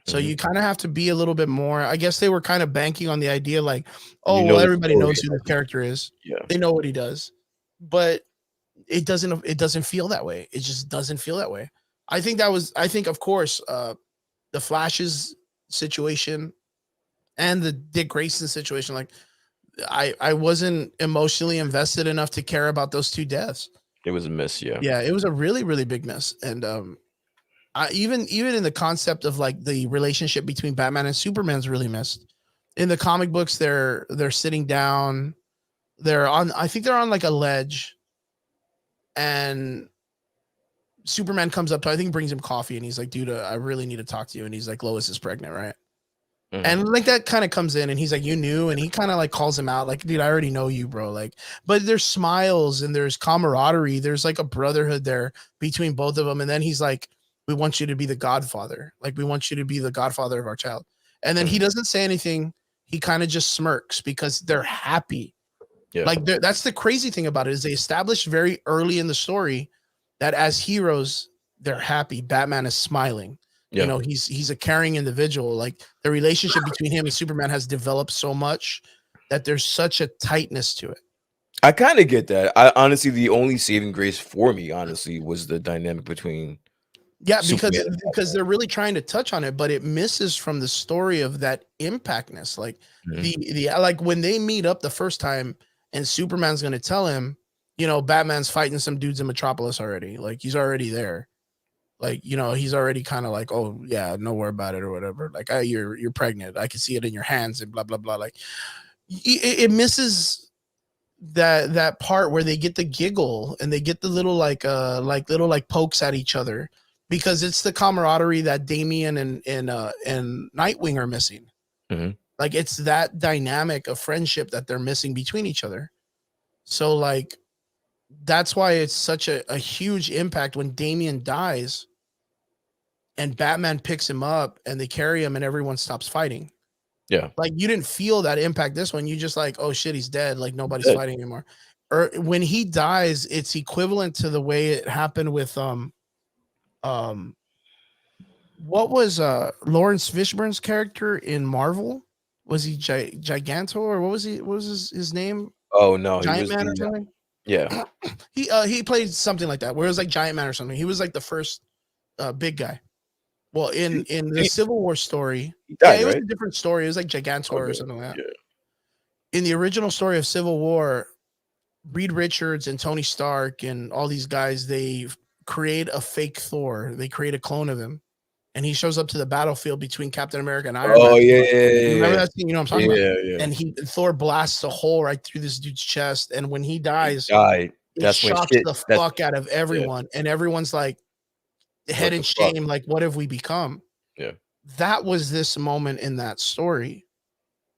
So Hmm. you kind of have to be a little bit more. I guess they were kind of banking on the idea like, oh, You well, know the everybody story. knows who this character is. Yeah. They know what he does. But it doesn't feel that way. It just doesn't feel that way. I think of course the Flash's situation and the Dick Grayson situation, like I wasn't emotionally invested enough to care about those two deaths. It was a miss. Yeah. Yeah, it was a really, really big miss. And even in the concept of like the relationship between Batman and Superman's really missed. In the comic books, they're sitting down, they're on, I think they're on like a ledge, and Superman comes up to, I think, brings him coffee, and he's like, dude, I really need to talk to you. And he's like, Lois is pregnant, right? Hmm. And like that kind of comes in, and he's like, you knew, and he kind of like calls him out, like, dude, I already know you, bro. Like, but there's smiles and there's camaraderie, there's like a brotherhood there between both of them. And then he's like, we want you to be the godfather, like we want you to be the godfather of our child. And then he Hmm. doesn't say anything. He kind of just smirks because they're happy. Yeah. Like that's the crazy thing about it, is they established very early in the story that as heroes, they're happy. Batman is smiling. You Yeah. know, he's a caring individual. Like the relationship between him and Superman has developed so much that there's such a tightness to it. I kind of get that. I honestly, the only saving grace for me, honestly, was the dynamic between Yeah, Superman and because they're really trying to touch on it, but it misses from the story of that impactness. Like Batman. the like when they meet up the first time, and Superman's going to tell him, you know, Batman's fighting some dudes in Metropolis already. Like he's already there. Like, you know, he's already kind of like, oh yeah, don't worry about it or whatever. Like, you're pregnant. I can see it in your hands and blah blah blah. Like, it misses that part where they get the giggle and they get the little like little like pokes at each other, because it's the camaraderie that Damian and Nightwing are missing. Mhm. Like it's that dynamic of friendship that they're missing between each other. So like that's why it's such a huge impact when Damian dies and Batman picks him up and they carry him and everyone stops fighting. Yeah. Like you didn't feel that impact this one. You just like, oh shit, he's dead. Like nobody's Good. fighting anymore. Or when he dies, it's equivalent to the way it happened with um what was Lawrence Fishburne's character in Marvel? Was he Giganto, or what was he? What was his name? Oh no, he Giant was Man or the something? yeah. He played something like that, where it was like Giant Man or something. He was like the first big guy. Well, He, in the he, Civil War story, he yeah, died, it was right? a different story. It was like Gigantor or Okay. something like that. Yeah. In the original story of Civil War, Reed Richards and Tony Stark and all these guys, they create a fake Thor. They create a clone of him, and he shows up to the battlefield between Captain America and Iron Man. Oh yeah, yeah, You remember yeah, that scene? You know what I'm yeah, talking about? yeah, yeah. And Thor blasts a hole right through this dude's chest, and when he He dies, died. it That's when shocks shit. the That's fuck out of yeah. everyone, and everyone's like head What in the fuck? shame, like what have we become? Yeah. That was this moment in that story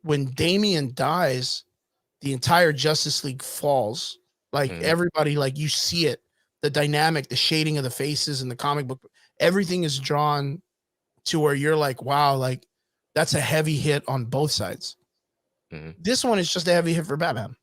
when Damian dies. The entire Justice League falls. Like Mhm. everybody, like you see it, the dynamic, the shading of the faces in the comic book, everything is drawn to where you're like, wow, like that's a heavy hit on both sides. Mhm. This one is just a heavy hit for Batman.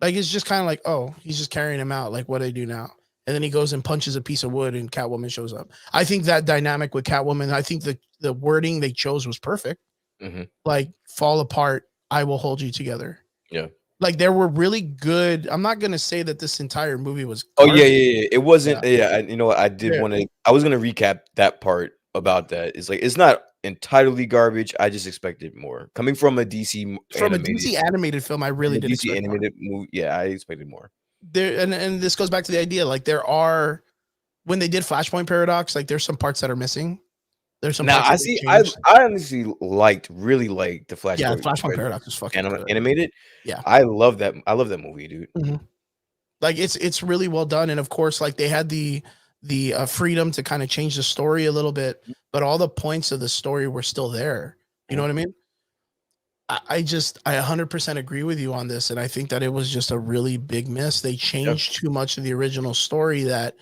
Like it's just kind of like, oh, he's just carrying him out. Like what do they do now? And then he goes and punches a piece of wood, and Catwoman shows up. I think that dynamic with Catwoman, I think the wording they chose was perfect. Mhm. Like fall apart, I will hold you together. Yeah. Like there were really good. I'm not gonna say that this entire movie was Oh yeah, garbage. yeah, yeah. It Yeah, wasn't. Yeah, you know what? I did yeah. want to. I was gonna recap that part about that. It's like it's not entirely garbage. I just expected more coming from a DC From a animated, DC animated film, I from really a did DC expect more. animated movie. Yeah, I expected more. There and this goes back to the idea. Like there are when they did Flashpoint Paradox, like there's some parts that are missing. There's some Now parts I that they see. changed. I honestly really liked the Yeah, Flashpoint Flashpoint Paradox is fucking good. animated. Yeah. I love that. I love that movie, dude. Mhm. Like it's really well done, and of course, like they had the freedom to kind of change the story a little bit, but all the points of the story were still there. You know Mhm. what I mean? I 100% agree with you on this, and I think that it was just a really big miss. They Yeah, changed too much of the original story that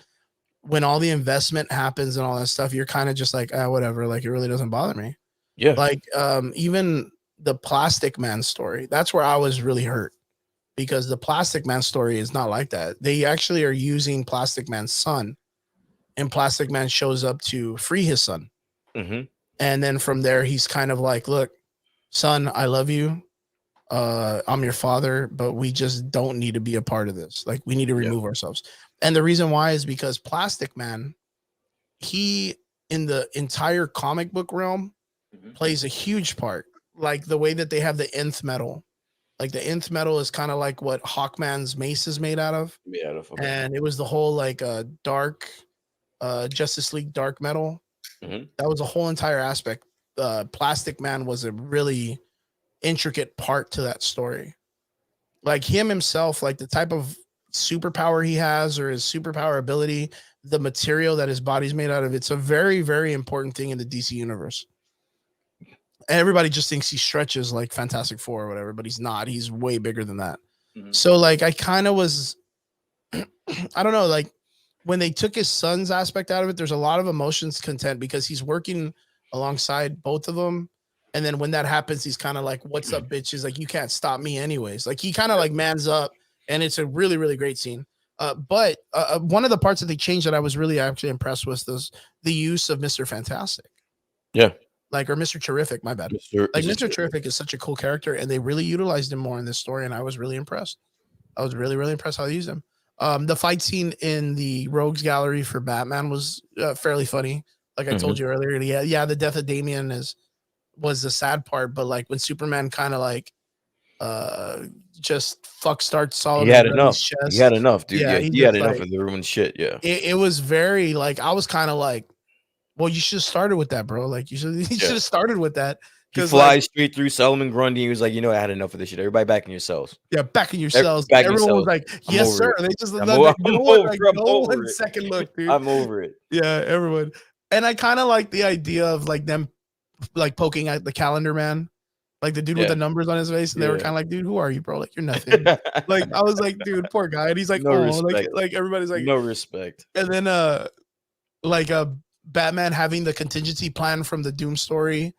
when all the investment happens and all that stuff, you're kind of just like, ah, whatever. Like it really doesn't bother me. yeah. Like even the Plastic Man story, that's where I was really hurt because the Plastic Man story is not like that. They actually are using Plastic Man's son, and Plastic Man shows up to free his son. Hmm. And then from there, he's kind of like, look, son, I love you. I'm your father, but we just don't need to be a part of this. Like, we need to Yeah. remove ourselves. And the reason why is because Plastic Man, he, in the entire comic book realm, Mhm. plays a huge part. Like the way that they have the nth metal. Like the nth metal is kind of like what Hawkman's mace is made out of. Yeah. Okay. And it was the whole like dark Justice League dark metal. Hmm. That was a whole entire aspect. Plastic Man was a really intricate part to that story. Like him himself, like the type of superpower he has or his superpower ability, the material that his body's made out of, it's a very, very important thing in the DC universe. And everybody just thinks he stretches like Fantastic Four or whatever, but he's not. He's way bigger than that. Hmm. So like I kind of was I don't know, like when they took his son's aspect out of it, there's a lot of emotions content because he's working alongside both of them. And then when that happens, he's kind of like, what's up, bitches? Like, you can't stop me anyways. Like he kind of like mans up, and it's a really, really great scene. But one of the parts that they changed that I was really actually impressed with was the use of Mr. Fantastic. Yeah. Like, or Mr. Terrific, my bad. Like Mr. Mr. Terrific. Terrific is such a cool character, and they really utilized him more in this story, and I was really impressed. I was really, really impressed how they used him. The fight scene in the Rogues Gallery for Batman was fairly funny. Like I Hmm. told you earlier, yeah, the death of Damian was the sad part, but like when Superman kind of like uh just fuck starts He Solomon had Grundy's enough. He had chest. enough, dude. Yeah, Yeah, he he had just enough like of the ruined shit. Yeah. it was very like I was kind of like, well, you should have started with that, bro. Like you should you should Yeah. have started with that He because like flies straight through Solomon Grundy. He was like, you know, I had enough of this shit. Everybody back in your cells. yeah, back in your cells. Back in your Everyone was cells. like, I'm yes, over sir. it. They just like I'm no one over. like I'm no one over it. second look, dude. I'm over it. Yeah, everyone. And I kind of like the idea of like them like poking at the calendar man, like the dude with Yeah. the numbers on his face, and they were Yeah. kind of like, dude, who are you, bro? Like you're nothing. Like I was like, dude, poor guy. And he's like, No oh, respect. like everybody's like, No respect. and then like Batman having the contingency plan from the Doom story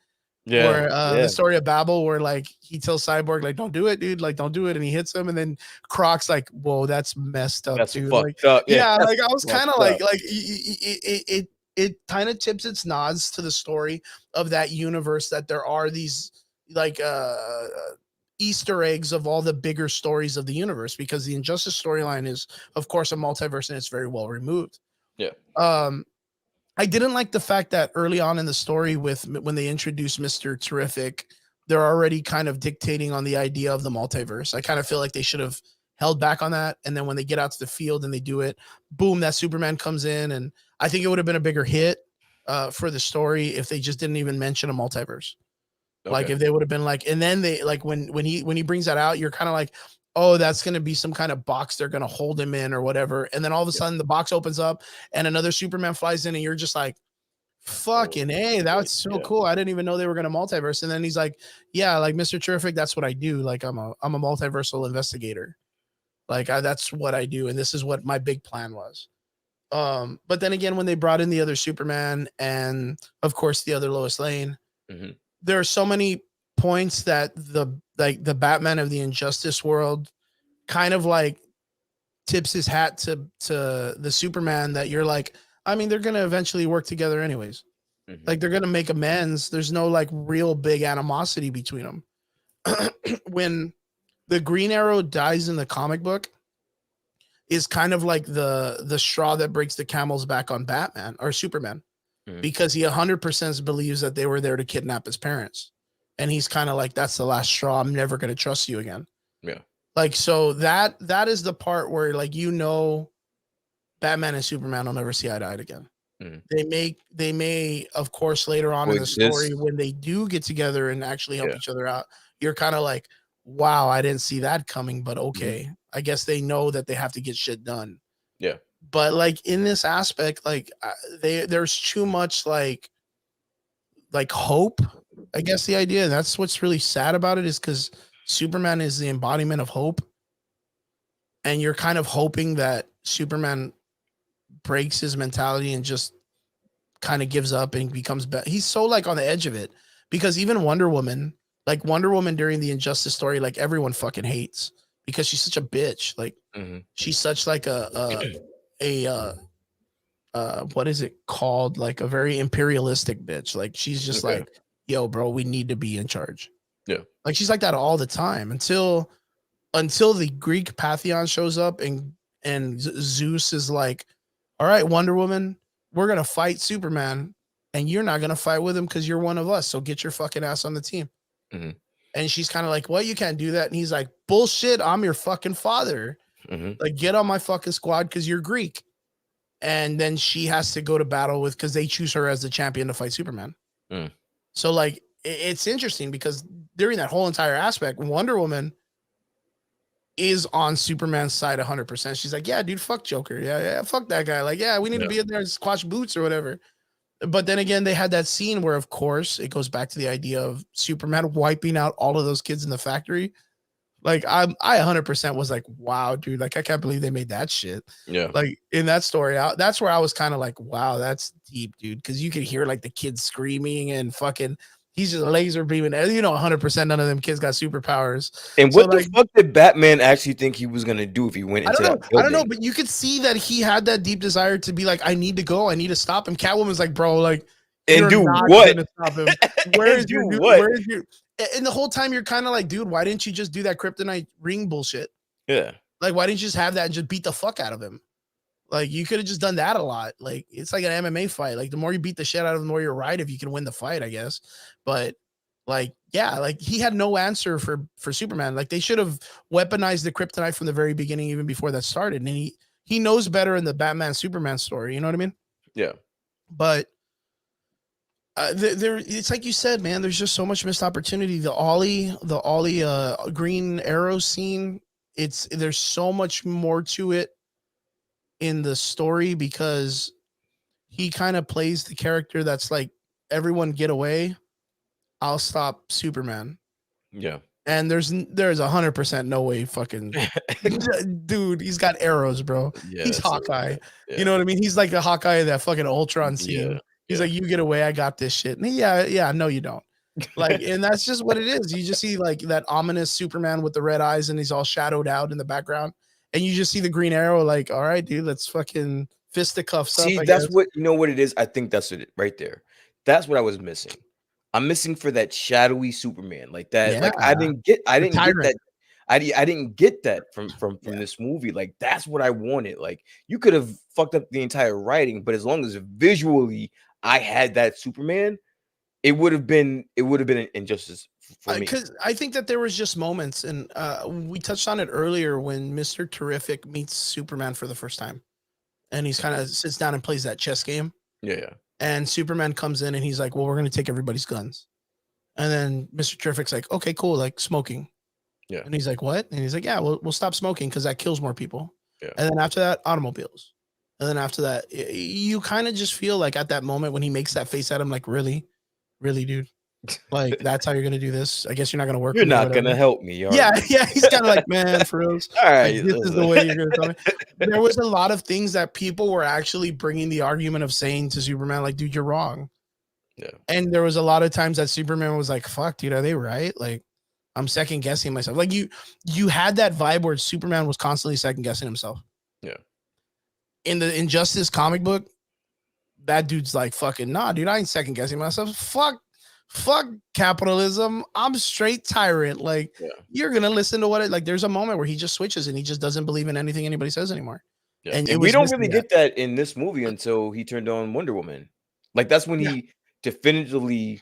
Yeah. where Yeah. the story of Babel, where like he tells Cyborg, like, don't do it, dude, like don't do it, and he hits him, and then Croc's like, whoa, that's messed up, That's dude. Like, fucked up. Yeah. yeah, That's like I was kind of fucked up. like it kind of tips its nods to the story of that universe that there are these like Easter eggs of all the bigger stories of the universe because the Injustice storyline is, of course, a multiverse and it's very well removed. Yeah. I didn't like the fact that early on in the story with when they introduced Mr. Terrific, they're already kind of dictating on the idea of the multiverse. I kind of feel like they should have held back on that. And then when they get out to the field and they do it, boom, that Superman comes in. And I think it would have been a bigger hit for the story if they just didn't even mention a multiverse. Like Okay. if they would have been like, and then they like when he brings that out, you're kind of like, oh, that's gonna be some kind of box they're gonna hold him in or whatever. And then all of a Yeah. sudden the box opens up and another Superman flies in, and you're just like, Oh, fucking hey, that's so yeah. cool. I didn't even know they were gonna multiverse. And then he's like, yeah, like Mr. Terrific, that's what I do. Like I'm a multiversal investigator. Like that's what I do, and this is what my big plan was. But then again, when they brought in the other Superman and of course the other Lois Lane, Hmm. there are so many points that the Batman of the Injustice world kind of like tips his hat to the Superman that you're like, I mean, they're gonna eventually work together anyways. Hmm. Like they're gonna make amends. There's no like real big animosity between them. When the Green Arrow dies in the comic book is kind of like the straw that breaks the camel's back on Batman or Superman, because he 100% believes that they were there to kidnap his parents, and he's kind of like, that's the last straw. I'm never going to trust you again. Yeah. Like, so that is the part where, like, Batman and Superman will never see eye to eye again. They may, of course, later on in the story, when they do get together and actually help each other out, you're kind of like, wow, I didn't see that coming, but okay. I guess they know that they have to get shit done. Yeah. But like in this aspect, like there's too much like hope. I guess the idea, that's what's really sad about it, is because Superman is the embodiment of hope. And you're kind of hoping that Superman breaks his mentality and just kind of gives up and becomes better. He's so like on the edge of it, because even Wonder Woman during the Injustice story, like everyone fucking hates, because she's such a bitch. Like she's such like a what is it called? Like a very imperialistic bitch. Like she's just like, yo, bro, we need to be in charge. Yeah. Like she's like that all the time until the Greek pantheon shows up and Zeus is like, all right, Wonder Woman, we're going to fight Superman, and you're not going to fight with him because you're one of us. So get your fucking ass on the team. And she's kind of like, well, you can't do that. And he's like, bullshit, I'm your fucking father. Like, get on my fucking squad because you're Greek. And then she has to go to battle because they choose her as the champion to fight Superman. So like, it's interesting because during that whole entire aspect, Wonder Woman is on Superman's side 100%. She's like, yeah, dude, fuck Joker. Yeah, fuck that guy. Like, yeah, we need to be in there and squash boots or whatever. But then again, they had that scene where, of course, it goes back to the idea of Superman wiping out all of those kids in the factory. Like, I 100% was like, wow, dude, like, I can't believe they made that shit. Yeah. Like, in that story, that's where I was kind of like, wow, that's deep, dude. Because you could hear, like, the kids screaming and fucking, he's just laser beaming. You know, 100% none of them kids got superpowers. And what the fuck did Batman actually think he was gonna do if he went into that building? I don't know, but you could see that he had that deep desire to be like, I need to go, I need to stop him. Catwoman's like, bro, like, and do what? Stop him. Where is your what? Where is your? And the whole time you're kind of like, dude, why didn't you just do that kryptonite ring bullshit? Yeah. Like, why didn't you just have that and just beat the fuck out of him? Like, you could have just done that a lot. Like, it's like an MMA fight. Like, the more you beat the shit out of him, the more you're right if you can win the fight, I guess. But like, yeah, like he had no answer for Superman. Like, they should have weaponized the kryptonite from the very beginning, even before that started. And he knows better in the Batman Superman story. You know what I mean? Yeah. But there, it's like you said, man. There's just so much missed opportunity. The Ollie Green Arrow scene. There's so much more to it in the story, because he kind of plays the character that's like, everyone get away, I'll stop Superman. Yeah. And there's 100% no way fucking dude, he's got arrows, bro. Yeah, he's Hawkeye. Yeah. You know what I mean? He's like the Hawkeye of that fucking Ultron scene. Yeah. He's like, you get away, I got this shit. And no, you don't. Like, and that's just what it is. You just see like that ominous Superman with the red eyes, and he's all shadowed out in the background. And you just see the Green Arrow, like, all right, dude, let's fucking fisticuffs up. See, that's what, you know what it is? I think that's it right there. That's what I was missing. I'm missing for that shadowy Superman, like that. Yeah. Like I didn't get that. I didn't get that from this movie. Like, that's what I wanted. Like, you could have fucked up the entire writing, but as long as visually I had that Superman, it would have been an injustice for me. Because I think that there was just moments, and we touched on it earlier when Mr. Terrific meets Superman for the first time, and he's kind of sits down and plays that chess game. Yeah. And Superman comes in and he's like, well, we're going to take everybody's guns. And then Mr. Terrific's like, okay, cool. Like smoking. Yeah. And he's like, what? And he's like, yeah, we'll stop smoking because that kills more people. Yeah. And then after that, automobiles. And then after that, you kind of just feel like at that moment when he makes that face at him, like, really, dude? Like, that's how you're going to do this? I guess you're not going to work. You're not going to help me. Yeah. He's kind of like, man, for real. All right. Like, this is the way you're going to tell me. There was a lot of things that people were actually bringing the argument of saying to Superman, like, dude, you're wrong. Yeah. And there was a lot of times that Superman was like, fuck, dude, are they right? Like, I'm second guessing myself. Like, you had that vibe where Superman was constantly second guessing himself. Yeah. In the Injustice comic book, that dude's like, fucking, nah, dude, I ain't second guessing myself. fuck capitalism. I'm straight tyrant. Like, Yeah, you're gonna listen to what it like. There's a moment where he just switches and he just doesn't believe in anything anybody says anymore. yeah, And it and we was don't missing really that. get that in this movie until he turned on Wonder Woman. Like, that's when Yeah. he definitively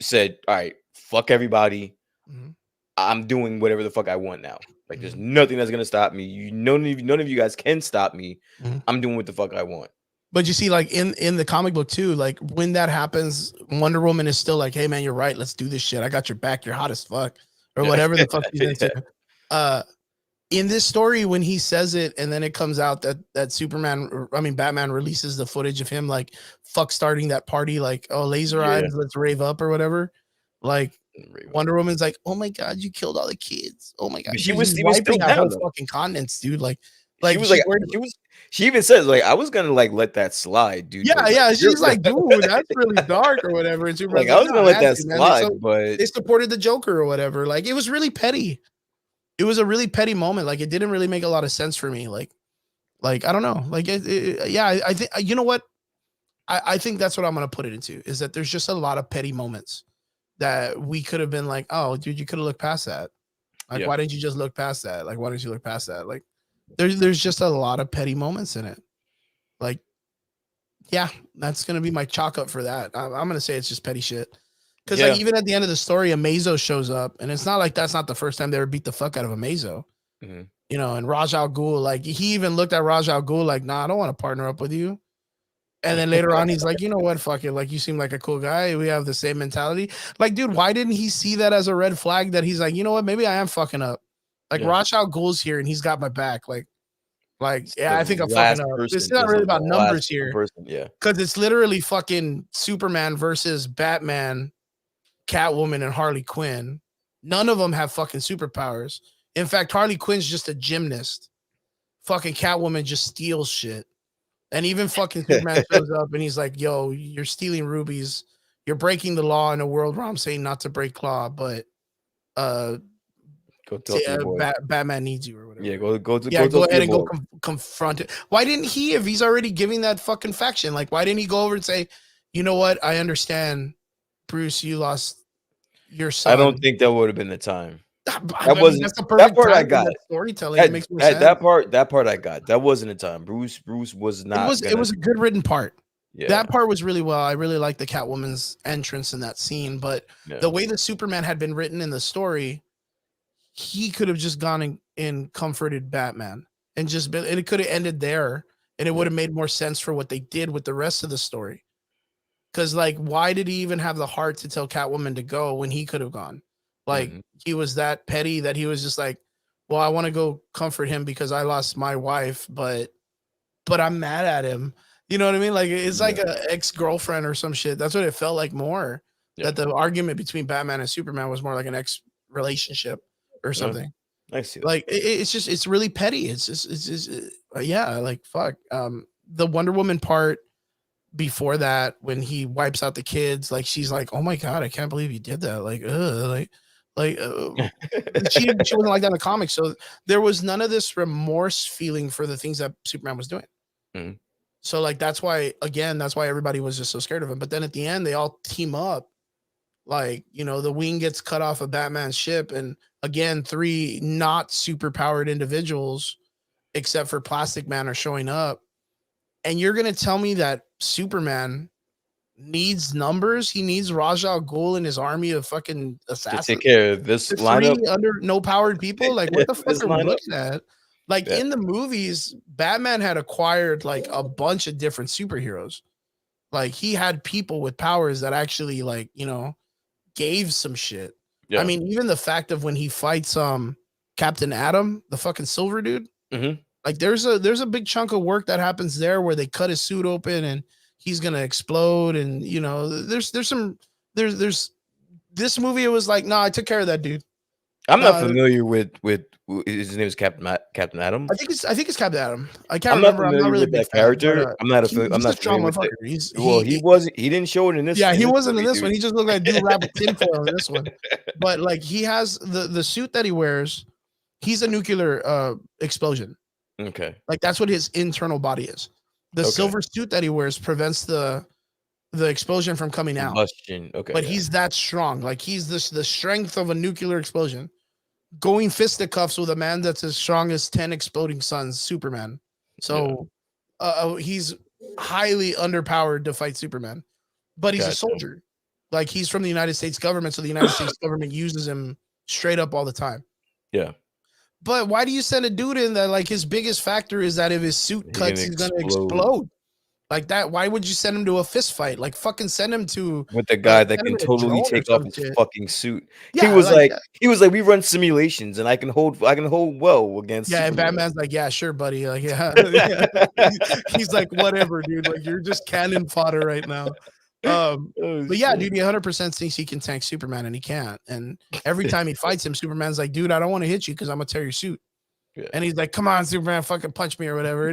said, "Alright, fuck everybody. Mhm. I'm doing whatever the fuck I want now. Like, there's Mhm. nothing that's gonna stop me. None of you guys can stop me. Mhm. I'm doing what the fuck I want." But you see, like in the comic book too, like when that happens, Wonder Woman is still like, "Hey man, you're right. Let's do this shit. I got your back. You're hot as fuck," or Yeah. whatever the fuck he's Yeah. into. Uh, in this story, when he says it, and then it comes out that Batman releases the footage of him like fuck starting that party, like, oh, laser eyes, Yeah. let's rave up or whatever. Like Rave up. Wonder Woman's like, oh my god, you killed all the kids. Oh my god, But dude, he's he was still wiping that down whole though. fucking continents, dude. She Like was she's like, worried. she even says, like, "I was gonna, like, let that slide, dude, Yeah, but, like, yeah. you're" She's like, dude, that's really dark or whatever. And like, Superman's "I like, was no, gonna I let had that to, man. slide, but" They supported the Joker or whatever. Like it was really petty. It was a really petty moment. Like it didn't really make a lot of sense for me. Like I don't know. Like yeah, I think you know what? I think that's what I'm gonna put it into is that there's just a lot of petty moments that we could have been like, oh, dude, you could have looked past that. Like, Yeah. why didn't you just look past that? Like, why didn't you look past that? Like, there's just a lot of petty moments in it. Like, yeah, that's gonna be my chalk up for that. I'm gonna say it's just petty shit. Because like Yeah. even at the end of the story, Amazo shows up, and it's not like that's not the first time they ever beat the fuck out of Amazo. Mhm. You know, and Raj Al Ghul, like he even looked at Raj Al Ghul like, nah, I don't want to partner up with you. And then later on, he's like, you know what, fuck it. Like you seem like a cool guy. We have the same mentality. Like, dude, why didn't he see that as a red flag that he's like, you know what, maybe I am fucking up. Like Yeah. Raj Al Ghul's here and he's got my back. Like, It's yeah, the I think I'm fucking last up. It's person not this really is the about last numbers fucking here person, yeah. because it's literally fucking Superman versus Batman, Catwoman, and Harley Quinn. None of them have fucking superpowers. In fact, Harley Quinn's just a gymnast. Fucking Catwoman just steals shit. And even fucking Superman shows up and he's like, yo, you're stealing rubies. You're breaking the law in a world where I'm saying not to break law, but uh, Go talk to your boy. Batman needs you or Yeah, whatever. go Yeah, go talk to ahead your and go boy. confront it. Why didn't he, if he's already giving that fucking faction, like, why didn't he go over and say, you know what? I understand, Bruce, you lost your I don't son. think that would have been the time. I That mean, wasn't that's the that perfect part I time for got. that storytelling. It makes more sense. That part I got. That wasn't a time. Bruce was not It gonna was a good written part. yeah, That part was really well. I really liked the Catwoman's entrance in that scene, but yeah, the way that Superman had been written in the story, he could have just gone and comforted Batman and just been, and it could have ended there, and it would yeah. have made more sense for what they did with the rest of the story. Because like, why did he even have the heart to tell Catwoman to go when he could have gone? Like, Mhm. he was that petty that he was just like, well, I want to go comfort him because I lost my wife, but I'm mad at him. You know what I mean? Like it's Yeah, like a ex-girlfriend or some shit. That's what it felt like more. yeah, That the argument between Batman and Superman was more like an ex relationship or yeah. something. I see that. Like it's just it's really petty. It's just yeah, like fuck. The Wonder Woman part before that when he wipes out the kids, like she's like, "Oh my god, I can't believe you did that." Like, like she wasn't like that in the comics. So there was none of this remorse feeling for the things that Superman was doing. Mhm. So like that's why everybody was just so scared of him. But then at the end, they all team up. Like, you know, the wing gets cut off of Batman's ship, and again, three not super powered individuals, except for Plastic Man, are showing up. And you're gonna tell me that Superman needs numbers? He needs Ra's al Ghul and his army of fucking To take assassins? care of this The lineup. three under no powered people? Like, what the fuck This are we lineup. looking at? Like Yeah, in the movies, Batman had acquired like a bunch of different superheroes. Like he had people with powers that actually like, you know, gave some shit. I yeah. mean, even the fact of when he fights Captain Atom, the fucking silver dude, Mhm. like there's a big chunk of work that happens there where they cut his suit open and he's gonna explode. And you know, there's some there's this movie, it was like, no, I took care of that dude. I'm not No, familiar with his name is Captain Adam? I think it's Captain Adam. I can't I'm not remember. I'm not familiar really a with big that fan, but character. I'm he's a not strong familiar with it. motherfucker. Well, he didn't show it Yeah, in he this wasn't in movie, this dude. one. He just looked like dude wrapped with tinfoil in this one. But like he has the suit that he wears, he's a nuclear explosion. Okay. Like that's what his internal body is. The Okay. silver suit that he wears prevents the the explosion from coming out. Combustion. Okay, But yeah. he's that strong. Like he's the strength of a nuclear explosion. Going fisticuffs with a man that's as strong as 10 exploding suns, Superman. Yeah. So he's highly underpowered to fight Superman, but he's a Gotcha. soldier. Like he's from the United States government, so the United States government uses him straight up all the time. Yeah. But why do you send a dude in that like his biggest factor is that if his suit He can cuts, he's gonna explode explode like that? Why would you send him to a fist fight? Like fucking send him to with the guy that send him can in a totally drone or take off some his shit. fucking suit. He Yeah, was like like he was like, "We run simulations and I can hold well against yeah, and Superman." Batman's like, yeah, sure, buddy. Like, yeah, yeah. He's like, whatever, dude. Like, you're just cannon fodder right now. Oh But yeah, shit. dude, he 100% thinks he can tank Superman, and he can't. And every time he fights him, Superman's like, dude, I don't want to hit you because I'm gonna tear your suit. Yeah. And he's like, come on, Superman, fucking punch me or whatever.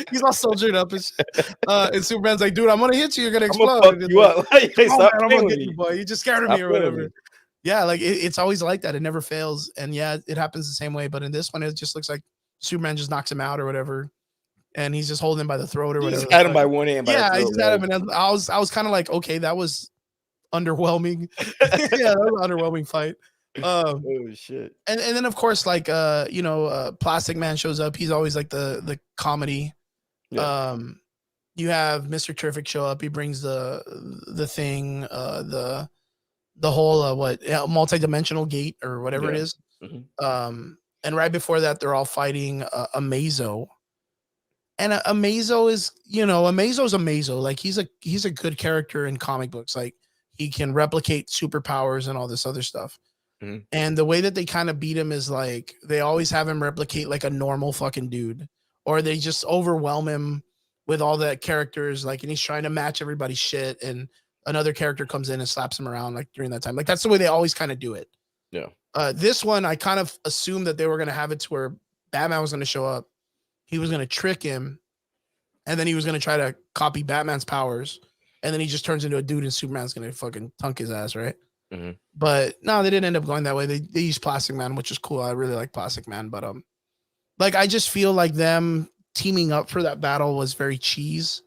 He's all soldiered up and shit. And Superman's like, dude, I'm gonna hit you. You're gonna I'm gonna explode. fuck And he's you like, up. come on, Stop man, I'm playing gonna with get you, me. boy. You just scared of me Stop or playing with me. whatever. Yeah, like it's always like that. It never fails. And yeah, it happens the same way. But in this one, it just looks like Superman just knocks him out or whatever, and he's just holding him by the throat or You whatever. just had him by one hand by the Yeah, I throat, just had him, like, and I was kind of like, okay, that was underwhelming. Yeah, that was an underwhelming fight. oh shit. And then of course, like Plastic Man shows up. He's always like the comedy. Yeah. You have Mr. Terrific show up. He brings the thing, the whole multi-dimensional gate or whatever it Yeah. is. Mhm. And right before that, they're all fighting Amazo. And Amazo is, Amazo's Amazo. Like he's a good character in comic books. Like he can replicate superpowers and all this other stuff. Mhm. And the way that they kind of beat him is like they always have him replicate like a normal fucking dude, or they just overwhelm him with all the characters. Like, and he's trying to match everybody's shit, and another character comes in and slaps him around like during that time. Like that's the way they always kind of do it. Yeah. This one, I kind of assumed that they were gonna have it to where Batman was gonna show up, he was gonna trick him, and then he was gonna try to copy Batman's powers, and then he just turns into a dude, and Superman's gonna fucking tunk his ass, right? Mhm. But no, they didn't end up going that way. They used Plastic Man, which is cool. I really like Plastic Man, but like I just feel like them teaming up for that battle was very cheese.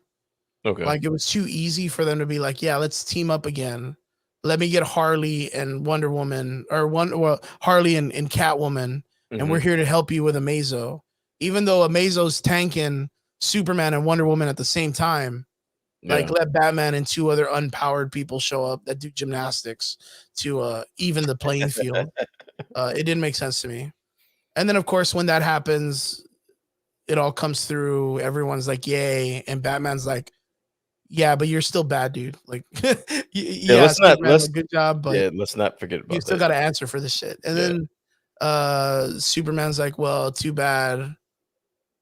Okay. Like it was too easy for them to be like, yeah, let's team up again. Let me get Harley and Wonder Woman, or Harley and Catwoman, and we're Mhm. here to help you with Amazo. Even though Amazo's tanking Superman and Wonder Woman at the same time, like Yeah. let Batman and two other unpowered people show up that do gymnastics to even the playing field. It didn't make sense to me. And then of course when that happens, it all comes through. Everyone's like, "Yay!" And Batman's like, "Yeah, but you're still bad, dude. Like, Yeah, yeah, Superman, let's like, good job, but let's not forget you about still that. got to answer for this shit." And Yeah. then Superman's like, "Well, too bad.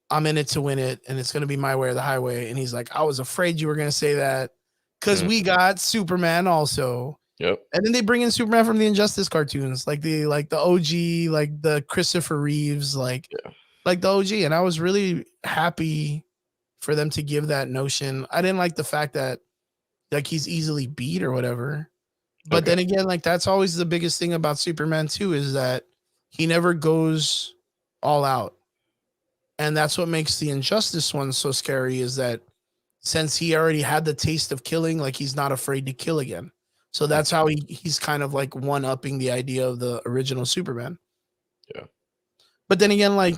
I'm in it to win it, and it's gonna be my way or the highway." And he's like, "I was afraid you were gonna say that because Mhm. we got Superman also." Yep. And then they bring in Superman from the Injustice cartoons, like the OG, like the Christopher Reeves, like Yeah. the OG. And I was really happy for them to give that notion. I didn't like the fact that like he's easily beat or whatever. But Okay. then again, like that's always the biggest thing about Superman too, is that he never goes all out. And that's what makes the Injustice one so scary, is that since he already had the taste of killing, like he's not afraid to kill again. So Mm. that's how he's kind of like one upping the idea of the original Superman. Yeah. But then again, like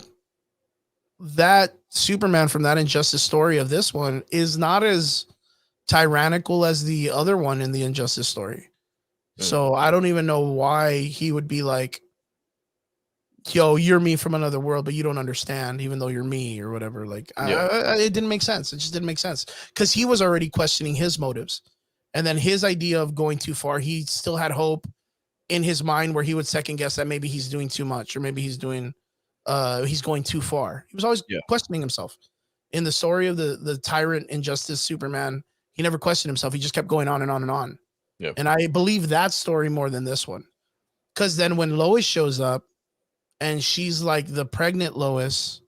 that Superman from that Injustice story of this one is not as tyrannical as the other one in the Injustice story. Mm. So I don't even know why he would be like, yo, you're me from another world, but you don't understand, even though you're me or whatever. Like, Yeah. it didn't make sense. It just didn't make sense because he was already questioning his motives. And then his idea of going too far, he still had hope in his mind where he would second guess that maybe he's doing too much, or maybe he's going too far. He was always Yeah. questioning himself. In the story of the tyrant Injustice Superman, he never questioned himself. He just kept going on and on and on. Yeah. And I believe that story more than this one. Because then when Lois shows up and she's like the pregnant Lois,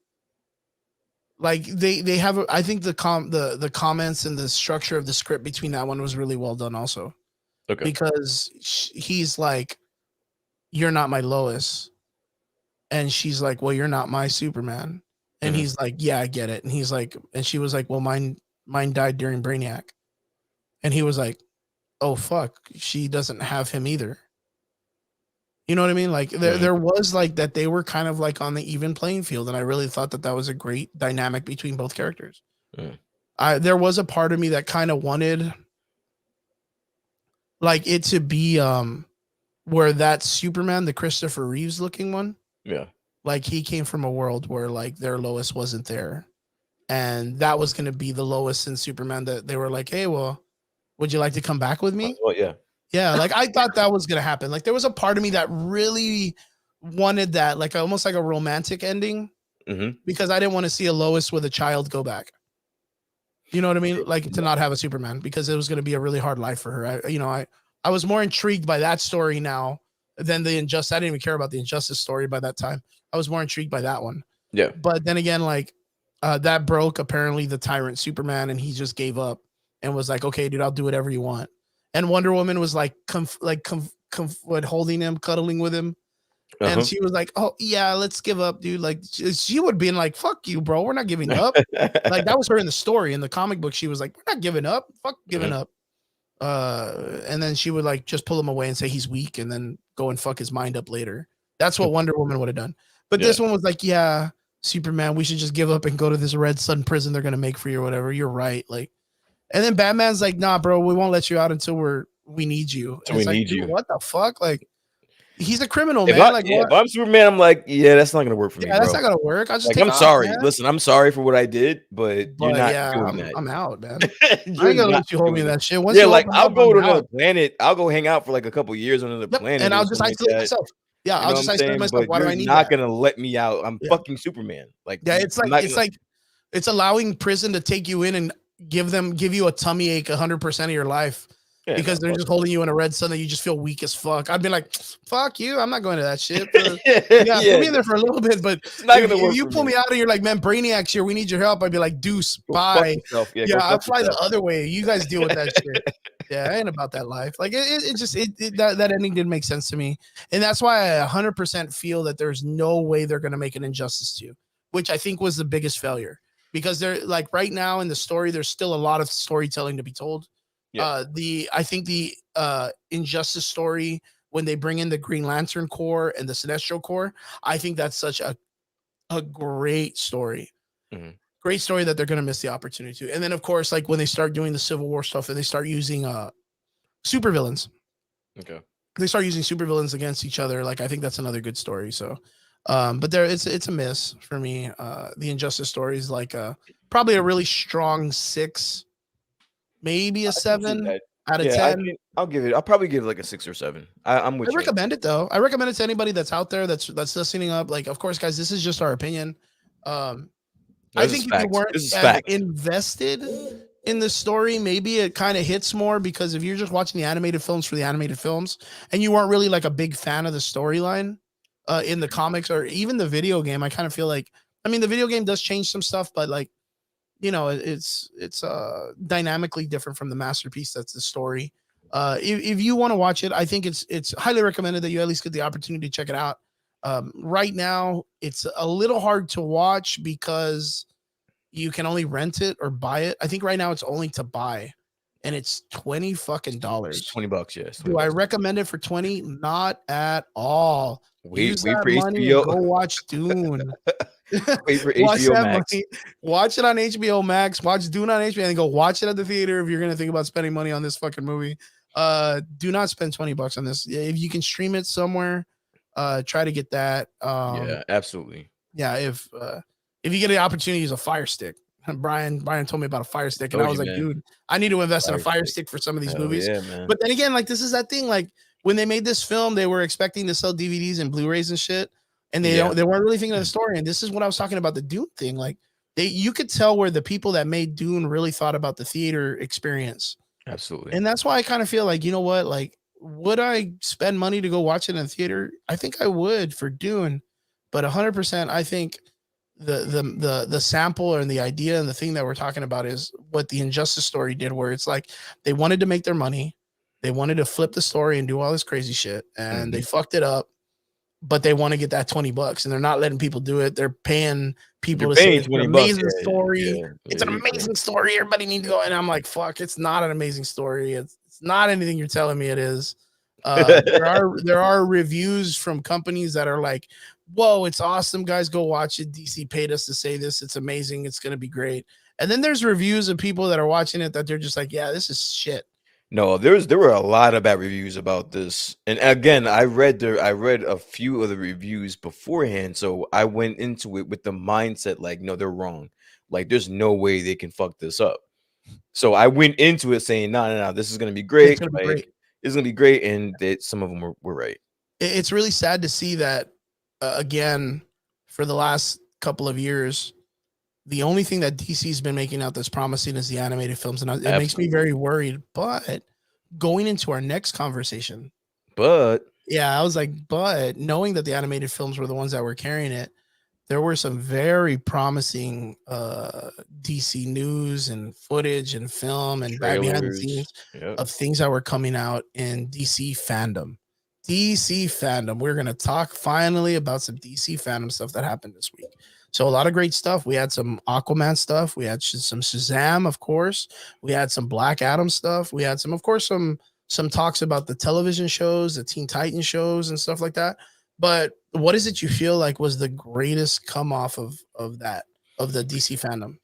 like they have I think the comments and the structure of the script between that one was really well done also. Okay. Because he's like, you're not my Lois. And she's like, well, you're not my Superman. And Mhm. he's like, yeah, I get it. And he's like, and she was like, well, mine died during Brainiac. And he was like, oh fuck, she doesn't have him either. You know what I mean? Like there was like that they were kind of like on the even playing field, and I really thought that was a great dynamic between both characters. There was a part of me that kind of wanted like it to be where that Superman, the Christopher Reeves looking one, like he came from a world where like their Lois wasn't there, and that was going to be the Lois and Superman that they were like, hey, well, would you like to come back with me? Well, yeah, like I thought that was gonna happen. Like there was a part of me that really wanted that, like almost like a romantic ending, because I didn't want to see a Lois with a child go back. You know what I mean? Like to not have a Superman, because it was gonna be a really hard life for her. I was more intrigued by that story now than the Injustice. I didn't even care about the Injustice story by that time. I was more intrigued by that one. Yeah. But then again, like that broke apparently the tyrant Superman, and he just gave up and was like, okay, dude, I'll do whatever you want. And Wonder Woman was like, holding him, cuddling with him. And she was like, oh, yeah, let's give up, dude. Like, she would be like, fuck you, bro. We're not giving up. Like, that was her in the story. In the comic book, she was like, we're not giving up. Fuck giving up. And then she would like just pull him away and say he's weak and then go and fuck his mind up later. That's what Wonder Woman would have done. But this one was like, yeah, Superman, we should just give up and go to this Red Sun prison they're going to make for you or whatever. You're right. Like, and then Batman's like, nah, bro, we won't let you out until we need you. We need you. What the fuck? Like, he's a criminal, man. If I'm Superman, I'm like, yeah, that's not gonna work for me. Yeah, that's not gonna work. I'm sorry. Man. Listen, I'm sorry for what I did, but you're not doing that. I'm out, man. I ain't gonna let you hold me in that shit. I'll go to another planet. I'll go hang out for like a couple years on another planet, and I'll just isolate myself. Yeah, I'll just isolate myself. Why do I need that? You're not gonna let me out. I'm fucking Superman. Like, yeah, it's allowing prison to take you in and give you a tummy ache 100% of your life. Yeah, because they're just holding you in a red sun that you just feel weak as fuck. I'd be like, fuck you. I'm not going to that shit. Put me in there for a little bit, but if you pull me out and you're like, man, Brainiac's here, we need your help. I'd be like, deuce, bye. I'll fly the other way. You guys deal with that shit. Yeah, I ain't about that life. Like that ending didn't make sense to me. And that's why I 100% feel that there's no way they're going to make an Injustice 2, which I think was the biggest failure. Because they're like right now in the story, there's still a lot of storytelling to be told. Yeah. I think the Injustice story, when they bring in the Green Lantern Corps and the Sinestro Corps, I think that's such a great story. Great story that they're going to miss the opportunity to. And then, of course, like when they start doing the Civil War stuff and they start using supervillains. Okay. They start using supervillains against each other. Like, I think that's another good story. So, but it's a miss for me. The Injustice story is like probably a really strong 6. Maybe a 7 out of 10. I'll probably give it like a 6 or 7. I'm with you. I recommend it though. I recommend it to anybody that's out there that's listening up. Like, of course, guys, this is just our opinion. I think if you weren't as invested in the story, maybe it kind of hits more, because if you're just watching the animated films for the animated films and you weren't really like a big fan of the storyline in the comics or even the video game, I kind of feel like, I mean, the video game does change some stuff, but like, you know, it's dynamically different from the masterpiece that's the story. If you want to watch it, I think it's highly recommended that you at least get the opportunity to check it out. Right now, it's a little hard to watch because you can only rent it or buy it. I think right now it's only to buy, and it's $20 fucking dollars. $20, yes. Do I recommend it for 20? Not at all. Wait for HBO. Go watch Dune. Wait for HBO Max. Watch it on HBO Max. Watch Dune on HBO and go watch it at the theater if you're gonna think about spending money on this fucking movie. Do not spend $20 on this. If you can stream it somewhere, try to get that. Yeah, absolutely. Yeah, if you get the opportunity to use a Fire Stick. Brian told me about a Fire Stick, and I was like, dude, I need to invest in a Fire Stick for some of these movies. Yeah, man. But then again, like, this is that thing. Like, when they made this film, they were expecting to sell DVDs and Blu-rays and shit, and they weren't really thinking of the story. And this is what I was talking about, the Dune thing. Like, you could tell where the people that made Dune really thought about the theater experience. Absolutely. And that's why I kind of feel like, you know what, like, would I spend money to go watch it in the theater? I think I would for Dune, but 100%, I think the sample and the idea and the thing that we're talking about is what the Injustice story did, where it's like they wanted to make their money, they wanted to flip the story and do all this crazy shit, and they fucked it up, but they want to get that $20 and they're not letting people do it. They're paying people You're to say paying it's an $20. amazing story. Yeah. It's an amazing story. Everybody needs to go. And I'm like, fuck, it's not an amazing story. It's not anything you're telling me it is. There are reviews from companies that are like, whoa, it's awesome, guys. Go watch it. DC paid us to say this. It's amazing. It's gonna be great. And then there's reviews of people that are watching it that they're just like, yeah, this is shit. No, there were a lot of bad reviews about this. And again, I read a few of the reviews beforehand, so I went into it with the mindset like, no, they're wrong. Like there's no way they can fuck this up. So I went into it saying, no, no, no, this is gonna be It's great. gonna be Like great. it's gonna be great, and some of them were right. It's really sad to see that again for the last couple of years. The only thing that DC's been making out that's promising is the animated films, and it makes me Absolutely. very worried. But going into our next conversation, But yeah, I was like, but knowing that the animated films were the ones that were carrying it, there were some very promising DC news and footage and film and back behind the trailers, scenes yep. of things that were coming out in DC fandom. DC fandom. We're gonna talk finally about some DC fandom stuff that happened this week. So a lot of great stuff. We had some Aquaman stuff. We had some Shazam, of course. We had some Black Adam stuff. We had some, of course, some talks about the television shows, the Teen Titan shows, and stuff like that. But what is it you feel like was the greatest come off of that of the DC fandom?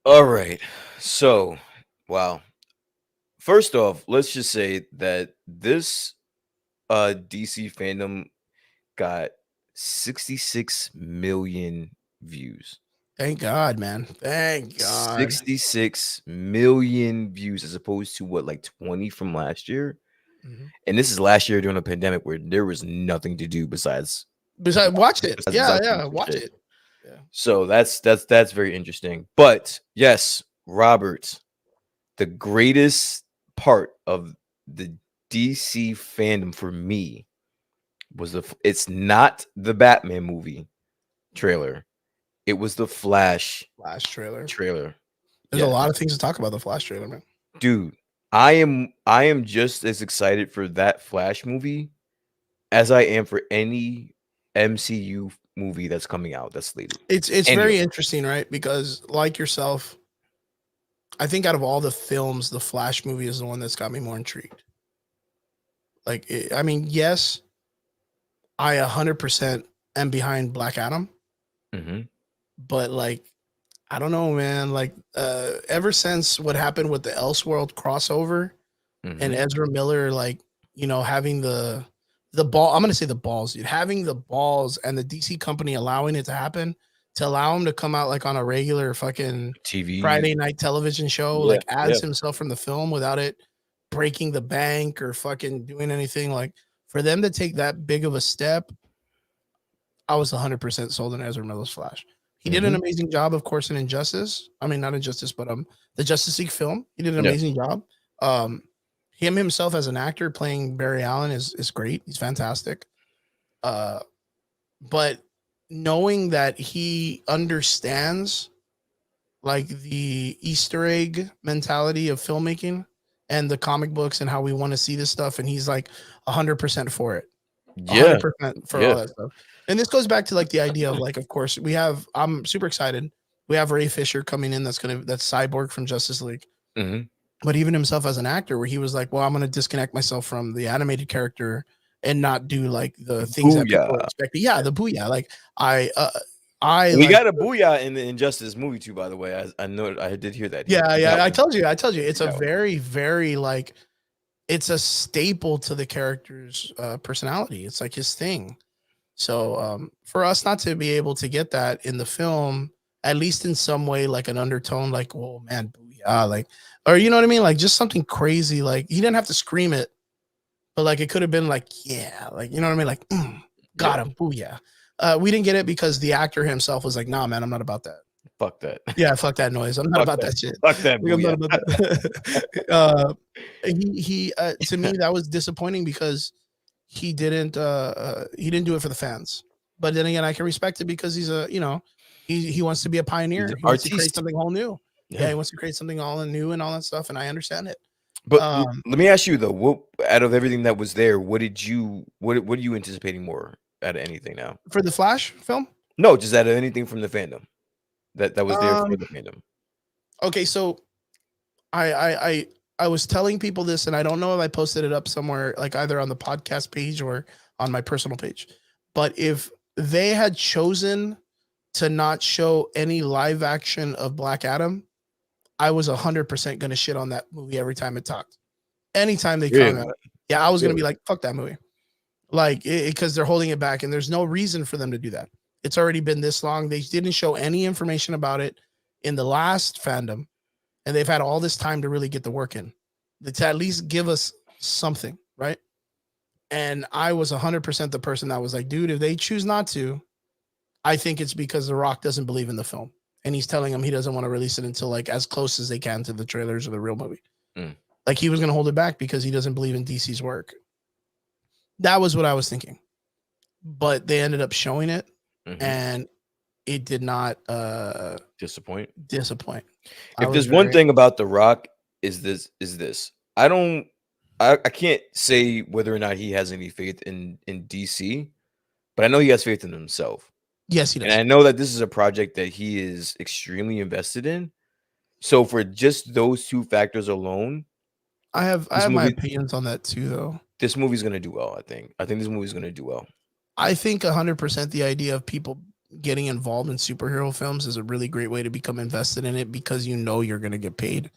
All right. So, wow. First off, let's just say that this DC fandom got 66 million views. Thank God, man. Thank God. 66 million views as opposed to what, like 20 from last year? Mhm. And this is last year during a pandemic where there was nothing to do besides Besides, watch it. Yeah, besides yeah, doing some watch shit. it. Yeah. So that's very interesting. But yes, Robert, the greatest part of the DC fandom for me was it's not the Batman movie trailer. It was the Flash Flash trailer. trailer. There's a Yeah. lot of things to talk about the Flash trailer, man. Dude, I am just as excited for that Flash movie as I am for any MCU movie that's coming out that's slated. It's Any of very them. interesting, right? Because like yourself, I think out of all the films, the Flash movie is the one that's got me more intrigued. Like, I mean, yes, I 100% am behind Black Adam, Mhm. but like, I don't know, man. Like, ever since what happened with the Elseworld crossover and Mhm. Ezra Miller, like, having the ball, I'm gonna say the balls, dude, having the balls and the DC company allowing it to happen, to allow him to come out like on a regular fucking TV. Friday night television show, Yeah, like as yeah. himself from the film without it breaking the bank or fucking doing anything. Like for them to take that big of a step, I was 100% sold on Ezra Miller's Flash. He did an Mhm. amazing job, of course, in Injustice. I mean, not Injustice, but the Justice League film. He did an Yeah. amazing job. Um, him himself as an actor playing Barry Allen is great. He's fantastic. Uh, but knowing that he understands like the Easter egg mentality of filmmaking and the comic books and how we want to see this stuff, and he's like 100% for it. Yeah. 100% for all Yeah. that stuff. And this goes back to like the idea of like, of course, I'm super excited. We have Ray Fisher coming in that's Cyborg from Justice League. Mhm. But even himself as an actor, where he was like, well, I'm gonna disconnect myself from the animated character and not do like the things that people are Booyah. expecting. Yeah, the booyah. Like I We like got a booyah in the Injustice movie too, by the way. I know I did hear that. yeah, He yeah. got I one. told you, it's He a got one. very, very like it's a staple to the character's personality. It's like his thing. So for us not to be able to get that in the film, at least in some way, like an undertone, like, "Whoa, man, booyah!" Like, or you know what I mean, like just something crazy. Like he didn't have to scream it, but like it could have been like, "Yeah," like you know what I mean, like, Yeah. "Got him, booyah." We didn't get it because the actor himself was like, "Nah, man, I'm not about that." Fuck that. Yeah, fuck that noise. I'm not Fuck about that. that shit. Fuck that Like, I'm not booyah. about that. He to me that was disappointing because he didn't do it for the fans. But then again, I can respect it because he's he wants to be a He's pioneer. an He wants to create artiste. something all new. Yeah, Yeah. he wants to create something all new and all that stuff, and I understand it. But Um, let me ask you though, what out of everything that was there, what are you anticipating more out of anything now? for the Flash film, No, just out of anything from the fandom that was there for Um. the fandom. Okay, so I I I I was telling people this, and I don't know if I posted it up somewhere, like either on the podcast page or on my personal page. But if they had chosen to not show any live action of Black Adam, I was 100% gonna shit on that movie every time it talked. Anytime they talk about Really? it, yeah, I was gonna be Really? like, "Fuck that movie," like because they're holding it back, and there's no reason for them to do that. It's already been this long. They didn't show any information about it in the last fandom, and they've had all this time to really get the work in, to at least give us something, right? And I was 100% the person that was like, dude, if they choose not to, I think it's because The Rock doesn't believe in the film, and he's telling them he doesn't want to release it until like as close as they can to the trailers of the real movie. Mm. Like he was going to hold it back because he doesn't believe in DC's work. That was what I was thinking, but they ended up showing it, Mhm. and it did not Disappoint. disappoint. I If was there's one very thing about The Rock is this. I don't I can't say whether or not he has any faith in DC, but I know he has faith in himself. yes, he And does. I know that this is a project that he is extremely invested in. So for just those two factors alone, I this have my movie opinions on that too, though. this movie's gonna do well, I think. I think this movie's gonna do well. I think 100% the idea of people getting involved in superhero films is a really great way to become invested in it because you know you're going to get paid.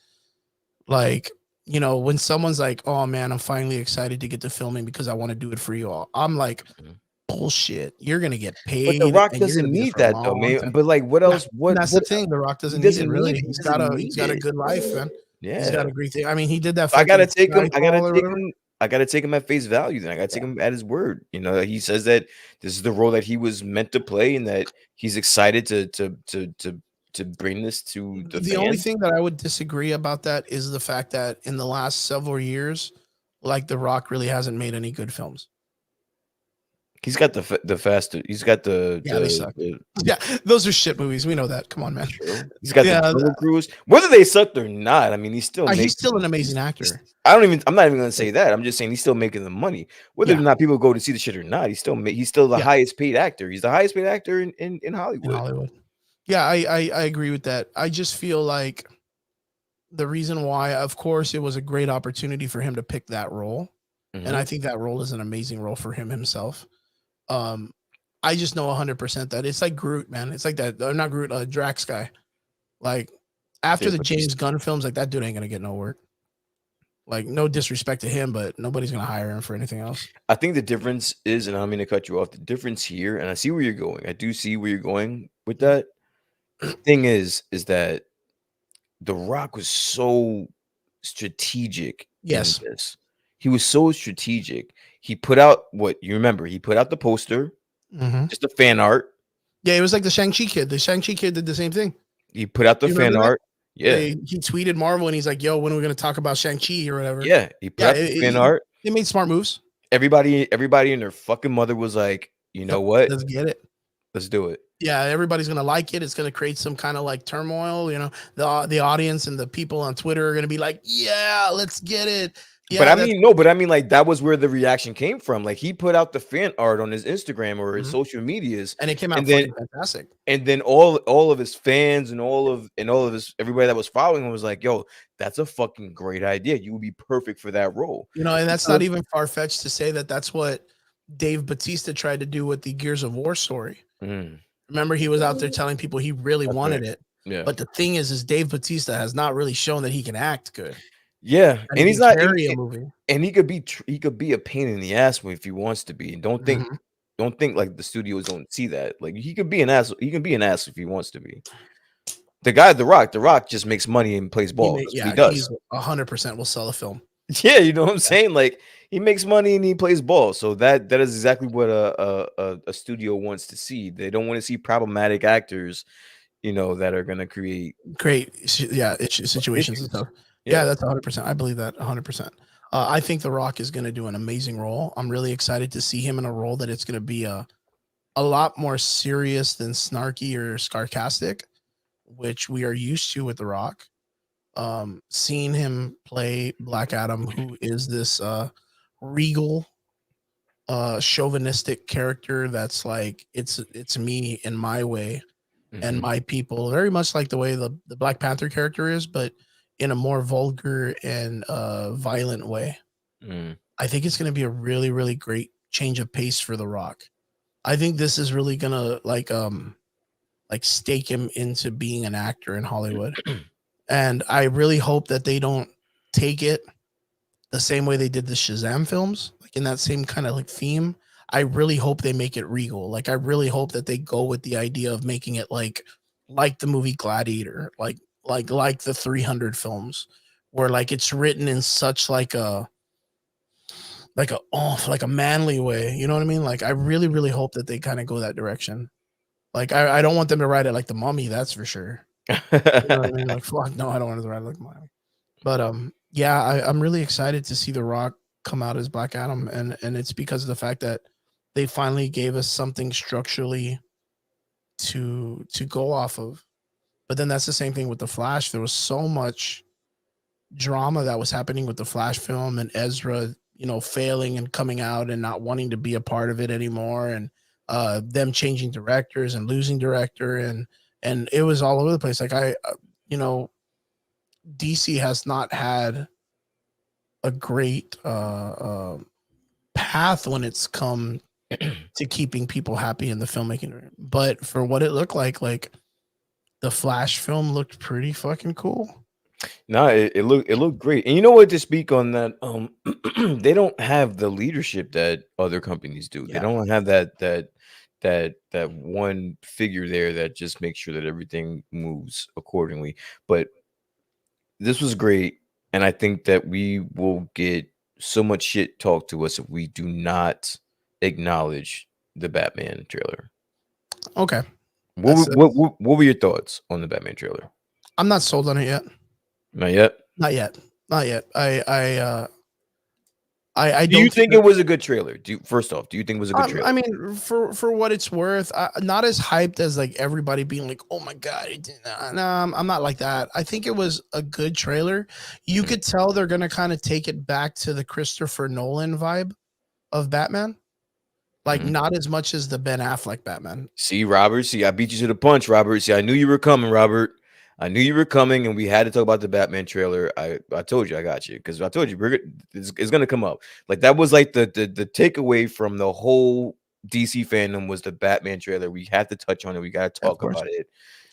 Like, you know, when someone's like, "Oh man, I'm finally excited to get to filming because I want to do it for you all." I'm like, Mhm. "Bullshit. You're going to get But The paid Rock and you're going doesn't to be there need for a that though, long man. time." But like what Yeah, else? and that's the What thing. The Rock he doesn't need it doesn't need really. it. He doesn't He's need got a it. good life, man. He's got Yeah. a great thing. I mean, he did that I gotta fucking take him. Skyfall or whatever. I gotta take him at face value. Then I gotta take him at his word. You know, he says that this is the role that he was meant to play, and that he's excited to bring this to the The only fans. thing that I would disagree about that is the fact that in the last several years, like The Rock really hasn't made any good films. He's got the faster. He's got Yeah, they suck. Yeah, those are shit movies. We know that. Come on, man. true. He's got the Yeah, Jungle Cruise. Whether they sucked or not, I mean, he's still he's making. still an amazing actor. I don't even. I'm not even gonna say that. I'm just saying he's still making the money. Whether or Yeah, not people go to see the shit or not, he's still the yeah, highest paid actor. He's the highest paid actor in in Hollywood. Hollywood. Yeah, I agree with that. I just feel like the reason why, of course, it was a great opportunity for him to pick that role, and Hmm. I think that role is an amazing role for him himself. Um, I just know 100% that it's like Groot, man. It's like that. Not Groot, Drax guy. Like after Dave the James Bautista. Gunn films, like that dude ain't gonna get no work. Like no disrespect to him, but nobody's gonna hire him for anything else. I think the difference is, and I don't mean to cut you off. The difference here, and I see where you're going. I do see where you're going with Mhm. that. The thing is that The Rock was so strategic in Yes. this. He was so strategic. He put out what you remember. He put out the poster, Hmm. just the fan art. Yeah, it was like the Shang-Chi kid. The Shang-Chi kid did the same thing. He put out the You remember fan that? art. Yeah, He tweeted Marvel and he's like, "Yo, when are we gonna talk about Shang-Chi or whatever?" yeah. He put Yeah, out the fan art. they made smart moves. Everybody and their fucking mother was like, you know Yep, what? let's get it. Let's do it. Yeah, everybody's gonna like it. It's gonna create some kind of like turmoil. You know, the audience and the people on Twitter are gonna be like, "Yeah, let's get it." But Yeah, I that's mean, no, but I mean, like that was where the reaction came from. Like he put out the fan art on his Instagram or his mhm. social medias, And it came and out then fucking fantastic. all of his fans and all of his everybody that was following him was like, "Yo, that's a fucking great idea. You would be perfect for that role." You know, and that's not Because even far fetched to say that that's what Dave Batista tried to do with the Gears of War story. mm, Remember, he was out there telling people he really that's right. wanted it. Yeah, But the thing is Dave Batista has not really shown that he can act good, yeah, that he and he's can not, carry a movie. and he could be a pain in the ass if he wants to be. And Mhm. don't think like the studios don't see that. Like he could be an ass. He can be an ass if he wants to be. The guy, The Rock, just makes money and plays ball. That's what he Yeah, does. he's 100% will sell a film. Yeah, you know what I'm Yeah. saying? Like he makes money and he plays ball. So that is exactly what a studio wants to see. They don't want to see problematic actors, you know, that are gonna create Great, yeah, situations and issues. stuff. Yeah, Yeah. that's 100%. I believe that 100%. I think The Rock is going to do an amazing role. I'm really excited to see him in a role that it's going to be a lot more serious than snarky or sarcastic, which we are used to with The Rock. Seeing him play Black Adam, who is this regal chauvinistic character that's like it's me in my way and Mhm. my people, very much like the way the Black Panther character is, but in a more vulgar and violent way. Mm. I think it's going to be a really, really great change of pace for The Rock. I think this is really gonna like stake him into being an actor in Hollywood. And I really hope that they don't take it the same way they did the Shazam films, like in that same kind of like theme. I really hope they make it regal. Like I really hope that they go with the idea of making it like the movie Gladiator, like the 300 films, where like it's written in such like a manly way. You know what I mean? Like I really, really hope that they kind of go that direction. Like I don't want them to write it like the Mummy, that's for sure. You know what I mean? Like fuck, no, I don't want them to write it like the Mummy. But yeah, I'm really excited to see The Rock come out as Black Adam, and it's because of the fact that they finally gave us something structurally to go off of. But then that's the same thing with the Flash. There was so much drama that was happening with the Flash film and Ezra, you know, failing and coming out and not wanting to be a part of it anymore, and them changing directors and losing director, and it was all over the place. Like you know, DC has not had a great path when it's come to keeping people happy in the filmmaking. But for what it looked like the Flash film looked pretty fucking cool. No, it looked great. And you know what, to speak on that, they don't have the leadership that other companies do. They Yeah. don't have that one figure there that just makes sure that everything moves accordingly. But this was great, and I think that we will get so much shit talked to us if we do not acknowledge the Batman trailer. Okay. What That's were- what were your thoughts on the Batman trailer? I'm not sold on it yet. Not yet. Not yet. Not yet. I Do you don't think think that it was a good trailer? First off, do you think it was a good I trailer? mean, for what it's worth, not as hyped as like everybody being like, "Oh my god!" No, I'm not like that. I think it was a good trailer. You Mhm, could tell they're gonna kind of take it back to the Christopher Nolan vibe of Batman, like mhm. not as much as the Ben Affleck Batman. See, Robert. See, I beat you to the punch, Robert. See, I knew you were coming, Robert. I knew you were coming, and we had to talk about the Batman trailer. I told you I got you because I told you it's gonna come up. Like that was like the takeaway from the whole DC fandom was the Batman trailer. We had to touch on it. We got to Of talk course. about it.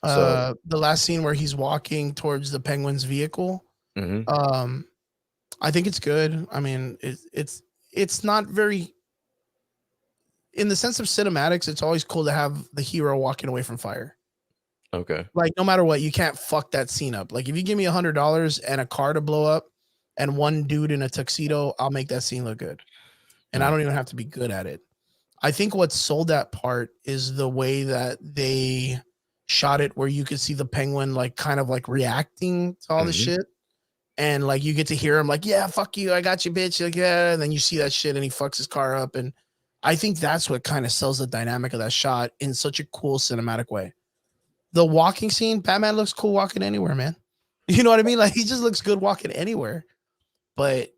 So, The last scene where he's walking towards the Penguin's vehicle. mhm, Um, I think it's good. I mean, it's not very in the sense of cinematics. It's always cool to have the hero walking away from fire. okay. Like no matter what, you can't fuck that scene up. Like if you give me $100 and a car to blow up and one dude in a tuxedo, I'll make that scene look good. And I Mm, don't even have to be good at it. I think what sold that part is the way that they shot it, where you could see the penguin like kind of like reacting to all the mhm, shit. And like you get to hear him like, yeah, fuck you, I got you, bitch. Like, yeah, and then you see that shit and he fucks his car up. And I think that's what kind of sells the dynamic of that shot in such a cool cinematic way. The walking scene, Batman looks cool walking anywhere, man. You know what I mean? Like he just looks good walking anywhere. But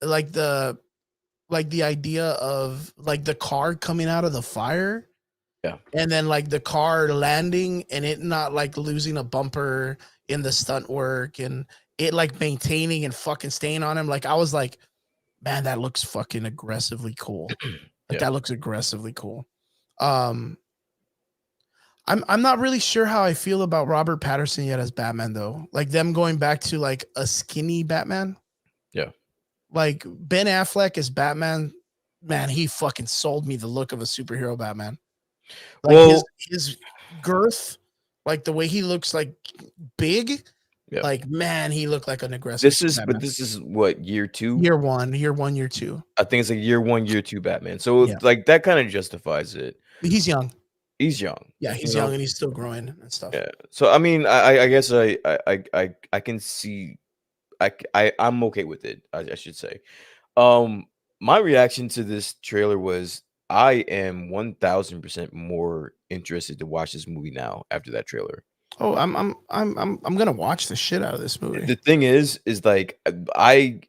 like the idea of like the car coming out of the fire yeah. and then like the car landing and it not like losing a bumper in the stunt work and it like maintaining and fucking staying on him. Like I was like, man, that looks fucking aggressively cool. Like Yeah. that looks aggressively cool. Um, I'm not really sure how I feel about Robert Patterson yet as Batman though. Like them going back to like a skinny Batman. Yeah. Like Ben Affleck as Batman, man, he fucking sold me the look of a superhero Batman. Like Well, his girth, like the way he looks like big, yeah. like man, he looked like an aggressive Batman. This is what, year 2? Year one, year two. I think it's like year 1, year 2 Batman. So Yeah, like that kind of justifies it. he's young. He's young, Yeah, you he's young know. and he's still growing and stuff. Yeah. So I mean, I guess I can see I'm okay with it. I should say. Um, my reaction to this trailer was I am 1000% more interested to watch this movie now after that trailer. Oh, I'm gonna watch the shit out of this movie. The thing is like I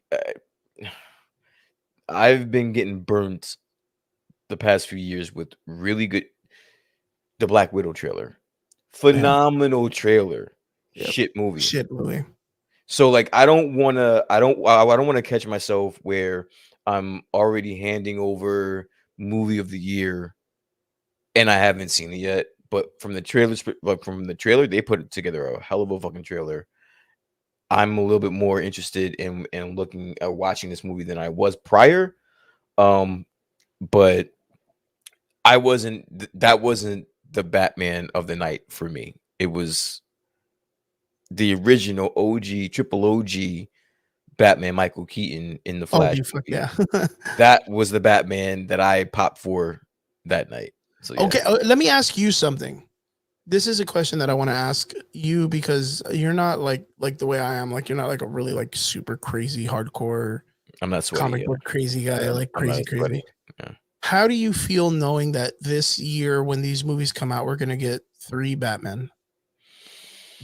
I've been getting burnt the past few years with really good the Black Widow trailer. Yeah. Phenomenal trailer. Yep. Shit movie. Shit movie. So like I don't wanna catch myself where I'm already handing over movie of the year and I haven't seen it yet. But from the trailer, they put together a hell of a fucking trailer. I'm a little bit more interested in looking at watching this movie than I was prior. Um, but that wasn't the Batman of the night for me. It was the original OG, triple OG Batman Michael Keaton in the Oh, Flash be fuck movie. yeah. That was the Batman that I popped for that night. So yeah, Okay, let me ask you something. This is a question that I want to ask you because you're not like the way I am. Like you're not like a really like super crazy hardcore I'm not sweaty. comic Yeah, book crazy guy, yeah, like I'm not crazy as sweaty. crazy. Yeah. How do you feel knowing that this year when these movies come out, we're gonna get 3 Batman?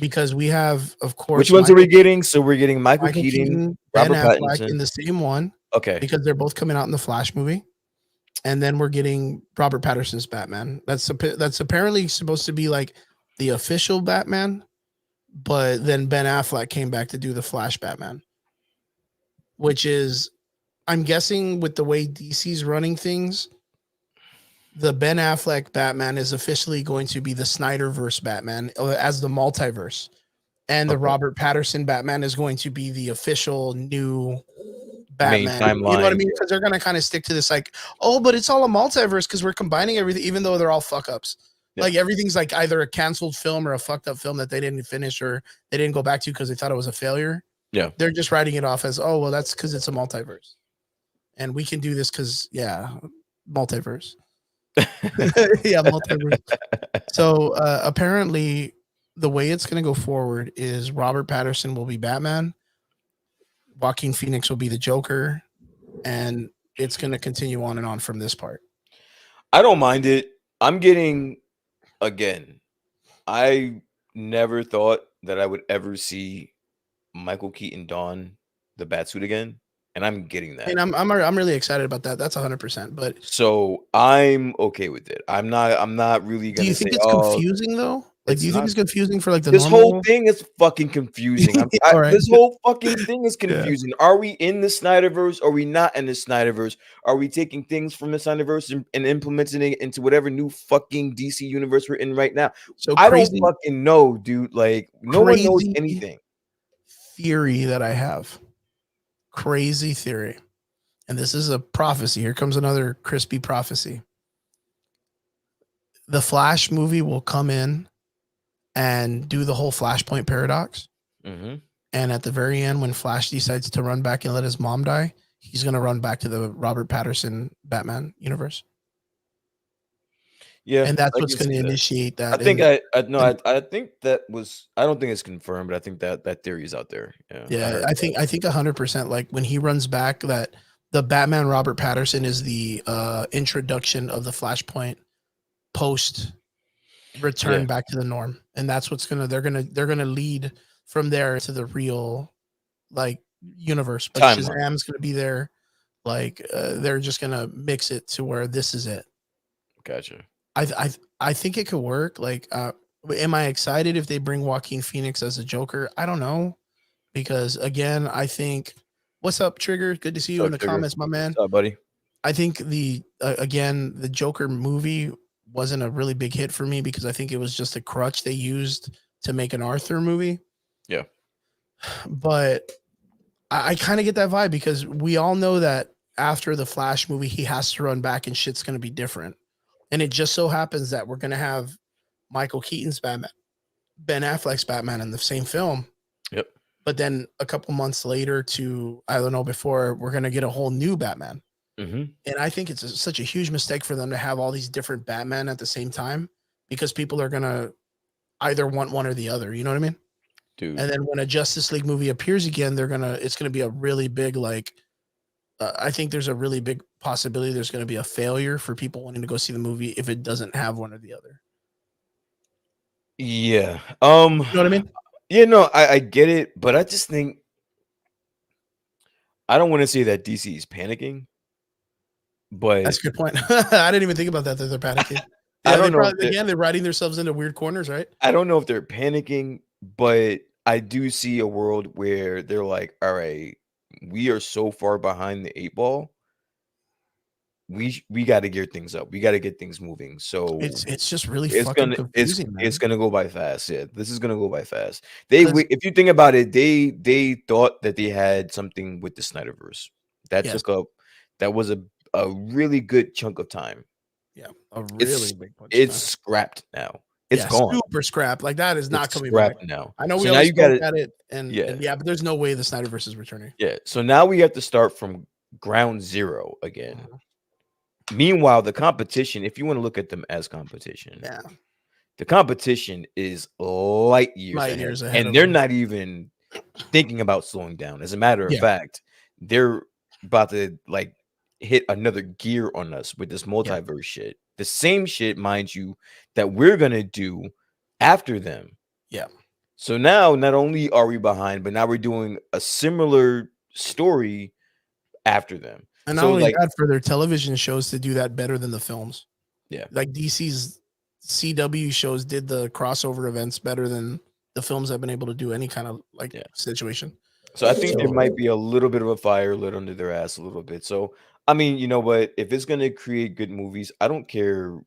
Because we have, of Which course, ones are we getting? So we're getting Michael Michael Keaton, Keaton, Ben Robert Affleck Pattinson. in the same one Okay. because they're both coming out in the Flash movie. And then we're getting Robert Patterson's Batman. That's apparently supposed to be like the official Batman, but then Ben Affleck came back to do the Flash Batman, which is, I'm guessing, with the way DC's running things, the Ben Affleck Batman is officially going to be the Snyderverse Batman as the multiverse, and the Okay. Robert Patterson Batman is going to be the official new Main Batman. You know what I timeline. mean? Because they're gonna kind of stick to this, like, oh, but it's all a multiverse because we're combining everything, even though they're all fuck ups. Yeah. Like everything's like either a canceled film or a fucked up film that they didn't finish or they didn't go back to because they thought it was a failure. Yeah. They're just writing it off as, oh, well, that's because it's a multiverse, and we can do this because multiverse. Yeah, multiverse. So apparently, the way it's going to go forward is Robert Patterson will be Batman, Joaquin Phoenix will be the Joker, and it's going to continue on and on from this part. I don't mind it. I'm getting again. I never thought that I would ever see Michael Keaton don the Batsuit again, and I'm getting that. And I'm really excited about that. That's 100%. But So I'm okay with it. I'm not really do you gonna say, think it's oh, confusing though? Like, do it's you think not. it's confusing for like the This whole normal? thing is fucking confusing. All right. This whole fucking thing is Yeah. confusing. Are we in the Snyderverse? Are we not in the Snyderverse? Are we taking things from the Snyderverse and implementing it into whatever new fucking DC universe we're in right now? So I don't fucking know, dude. Like, no one knows crazy anything. theory that I have. Crazy theory. And this is a prophecy. Here comes another crispy prophecy. The Flash movie will come in and do the whole Flashpoint paradox. Mhm. And at the very end, when Flash decides to run back and let his mom die, he's going to run back to the Robert Patterson Batman universe. Yeah, And that's I what's can going to see that. initiate I that. think And, I no, and I think that was I don't think it's confirmed, but I think that theory is out there. Yeah, I yeah, heard that. I think 100%, like when he runs back, that the Batman Robert Patterson is the introduction of the Flashpoint post Yeah, return back to the norm. And that's what's going to, they're going to lead from there to the real like universe. Like timeline. Shazam's going to be there. Like they're just going to mix it to where this is it. Gotcha. I think it could work. Like, am I excited if they bring Joaquin Phoenix as a Joker? I don't know, because again, I think, what's up, Trigger? Good to see you So in the trigger. comments, my What's man. up, buddy? I think the again the Joker movie wasn't a really big hit for me because I think it was just a crutch they used to make an Arthur movie. Yeah. But I kind of get that vibe because we all know that after the Flash movie, he has to run back and shit's going to be different. And it just so happens that we're going to have Michael Keaton's Batman, Ben Affleck's Batman in the same film. Yep. But then a couple months later to, I don't know, before, we're going to get a whole new Batman. Mm-hmm. And I think it's such a huge mistake for them to have all these different Batman at the same time because people are going to either want one or the other. You know what I mean? Dude. And then when a Justice League movie appears again, it's going to be a really big, like, I think there's a really big possibility there's going to be a failure for people wanting to go see the movie if it doesn't have one or the other. Yeah. You know what I mean? Yeah, no, I get it, but I just think I don't want to say that DC is panicking. but That's a good point. I didn't even think about that they're panicking. I Yeah, they don't know if probably again they're writing themselves into weird corners, right? I don't know if they're panicking, but I do see a world where they're like, all right, we are so far behind the 8 ball. We got to gear things up. We got to get things moving. So It's just really it's fucking gonna confusing, it's man. gonna go by fast. Yeah, this is gonna go by fast. Because If you think about it, they thought that they had something with the Snyderverse. That yes, took up that was a really good chunk of time. yeah, a It's really big punch of it's time. scrapped now. It's Yeah, gone. super scrap. Like that is not It's coming back. scrapped now. I know So we now always you got poke to at it, yeah. and yeah, but there's no way the Snyderverse is returning. Yeah. So now we have to start from ground zero again. Mhm. Meanwhile, the competition, if you want to look at them as competition, Yeah, the competition is light years light ahead. years ahead And of they're them. not even thinking about slowing down. As a matter of Yeah, fact, they're about to like hit another gear on us with this yeah, multiverse shit. The same shit, mind you, that we're gonna do after them. yeah. So now not only are we behind, but now we're doing a similar story after them. And not So only like, that, for their television shows to do that better than the films. yeah, Like DC's CW shows did the crossover events better than the films have been able to do any kind of like yeah. situation. So I think there So might be a little bit of a fire lit under their ass a little bit. So I mean, you know what? If it's gonna create good movies, I don't care.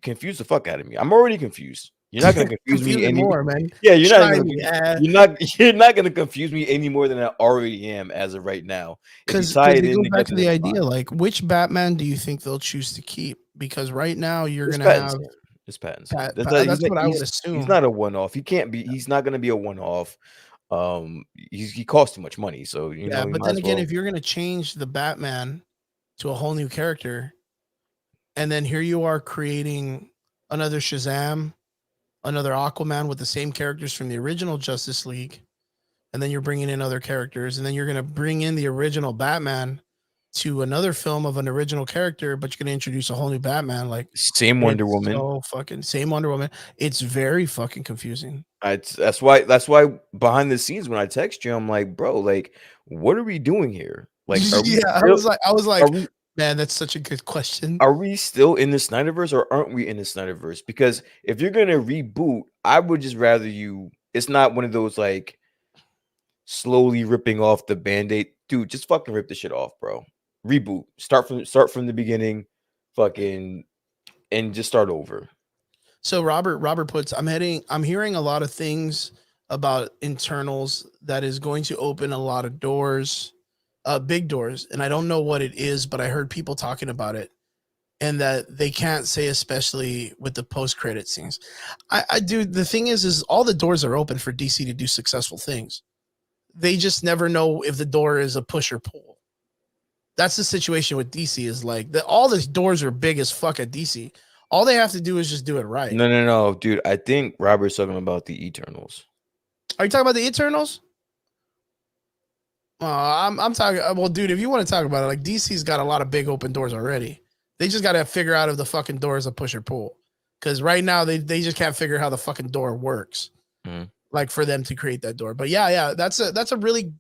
Confuse the fuck out of me. I'm already confused. You're not gonna confuse me confuse it any. more, man. Yeah, you're not Try gonna. me, You're not gonna confuse me any more than I already am as of right now. If you tie because it it in goes back together, to the then fine. idea, like which Batman do you think they'll choose to keep? Because right now you're It's gonna have Pattinson. It's Pattinson. That's what I would He's assume. not a one off. He can't be. He's not gonna be a one off. He costs too much money, so you Yeah, know he but might then as again, well. if you're gonna change the Batman to a whole new character, and then here you are creating another Shazam, another Aquaman with the same characters from the original Justice League, and then you're bringing in other characters, and then you're going to bring in the original Batman to another film of an original character, but you're going to introduce a whole new Batman. Like Same Wonder it's Woman. so fucking same Wonder Woman. It's very fucking confusing. That's why behind the scenes when I text you, I'm like, bro, like, what are we doing here? Like, Yeah, I was are like, we man, that's such a good question. are we still in the Snyderverse or aren't we in the Snyderverse? Because if you're gonna reboot, I would just rather you. It's not one of those like slowly ripping off the band-aid. Dude, just fucking rip the shit off, bro. Reboot. Start from the beginning, fucking and just start over. So Robert puts, I'm hearing a lot of things about internals that is going to open a lot of doors, big doors, and I don't know what it is, but I heard people talking about it, and that they can't say, especially with the post credit scenes. I do. The thing is all the doors are open for DC to do successful things. They just never know if the door is a push or pull. That's the situation with DC. Is like all the doors are big as fuck at DC. All they have to do is just do it right. No, no, no, dude. I think Robert's talking about the Eternals. Are you talking about the Eternals? I'm talking. Well, dude, if you want to talk about it, like DC's got a lot of big open doors already. They just got to figure out if the fucking door is a push or pull. Because right now they just can't figure how the fucking door works. Mhm. Like for them to create that door. But yeah, that's a really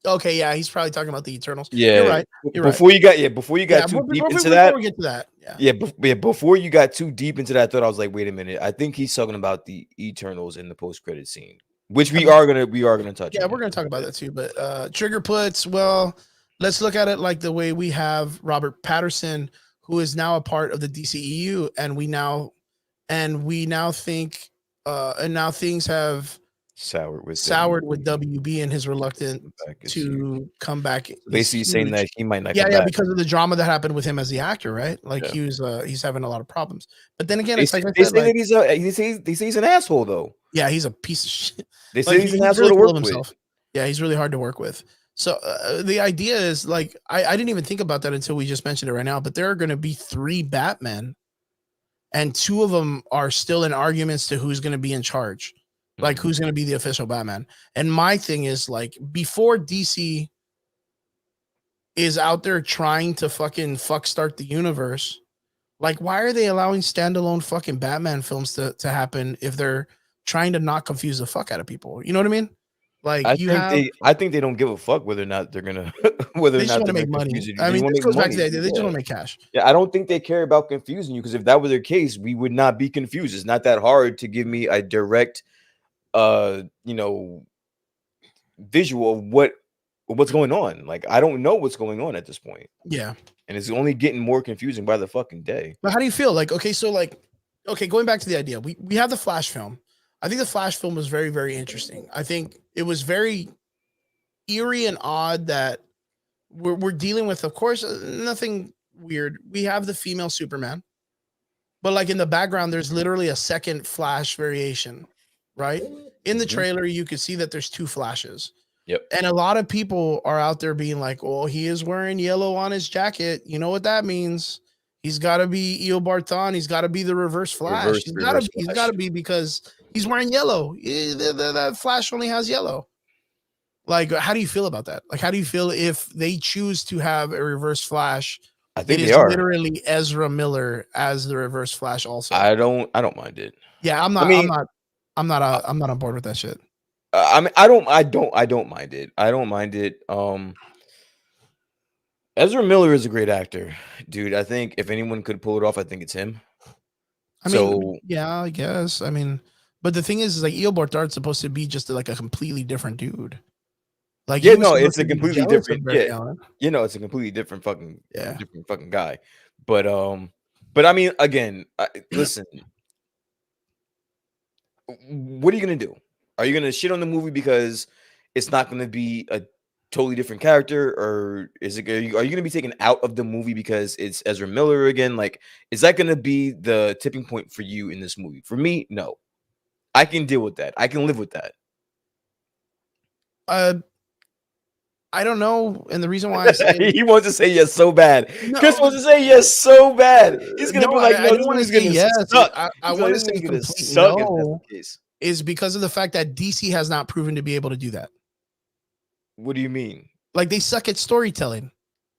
okay. Yeah, he's probably talking about the Eternals. You're Yeah, right. You're right. before you got Yeah, too deep into before that, we get to that, yeah. yeah, before you got too deep into that, I thought I was like, wait a minute. I think he's talking about the Eternals in the post credit scene, which Yeah, but we are gonna touch yeah, on we're it gonna a talk little about bit. that too. But Trigger puts, well, let's look at it like the way we have Robert Patterson, who is now a part of the DCEU, and we now think and now things have Sour with soured with WB WB and his reluctance back is huge. to come back So is basically, saying huge. that he might not Yeah, come yeah, back. because of the drama that happened with him as the actor, right? Like Yeah, he's having a lot of problems. But then again, it's like I they said, say like, that they say he's an asshole though. yeah, he's a piece of shit. They Like say he's an he's asshole really to full of work with. himself. Yeah, he's really hard to work with. So the idea is like I didn't even think about that until we just mentioned it right now. But there are going to be 3 Batmen, and 2 of them are still in arguments to who's going to be in charge, like Mhm. who's going to be the official Batman. And my thing is like before DC is out there trying to fucking fuck start the universe, like why are they allowing standalone fucking Batman films to happen if they're trying to not confuse the fuck out of people? You know what I mean? Like you have, I think they don't give a fuck whether or not they're gonna whether they or just not want to they're gonna make confuse money. you. I They just mean, want this to make goes back to money. the idea. They just Yeah. want to make cash. Yeah, I don't think they care about confusing you because if that were the case, we would not be confused. It's not that hard to give me a direct you know, visual of what's going on. Like I don't know what's going on at this point. Yeah. And it's only getting more confusing by the fucking day. But how do you feel? Like, okay, so like, okay, going back to the idea, we have the Flash film. I think the Flash film was very, very interesting. I think it was very eerie and odd that we're dealing with, of course, nothing weird. We have the female Superman, but like in the background, there's literally a second Flash variation, right? In the Mhm. trailer, you could see that there's two Flashes. Yep. And a lot of people are out there being like, "Oh, he is wearing yellow on his jacket. You know what that means? He's got to be Eo Barthon. He's got to be the Reverse Flash. Reverse He's got flash. to be because he's wearing yellow. That Flash only has yellow." Like, how do you feel about that? Like, how do you feel if they choose to have a Reverse Flash? I It think they is are. literally Ezra Miller as the Reverse Flash. Also, I don't mind it. yeah, I'm I not. I'm mean, not. I'm not. I'm not on board with that shit. I mean, I don't mind it. I don't mind it. Ezra Miller is a great actor, dude. I think if anyone could pull it off, I think it's him. I mean, So yeah, I guess. I mean, but the thing is like Eobard Dart's supposed to be just like a completely different dude. Like yeah, he was no, it's supposed a to be completely jealous different. of Yeah, Barry Allen. you know, it's a completely Yeah. different fucking guy. But I mean, again, listen, what are you gonna do? Are you gonna shit on the movie because it's not gonna be a totally different character, or is it? Are you gonna be taken out of the movie because it's Ezra Miller again? Like, is that gonna be the tipping point for you in this movie? For me, no. I can deal with that. I can live with that. Uh, I don't know, and the reason why I say He wants to say yes so bad. Chris no, wants to say yes so bad. He's gonna no, be like, I "No, don't this want to movie's say gonna yes. suck." I He's like, want to "This say movie's gonna complete suck if that's no the case." is because of the fact that DC has not proven to be able to do that. What do you mean? Like they suck at storytelling.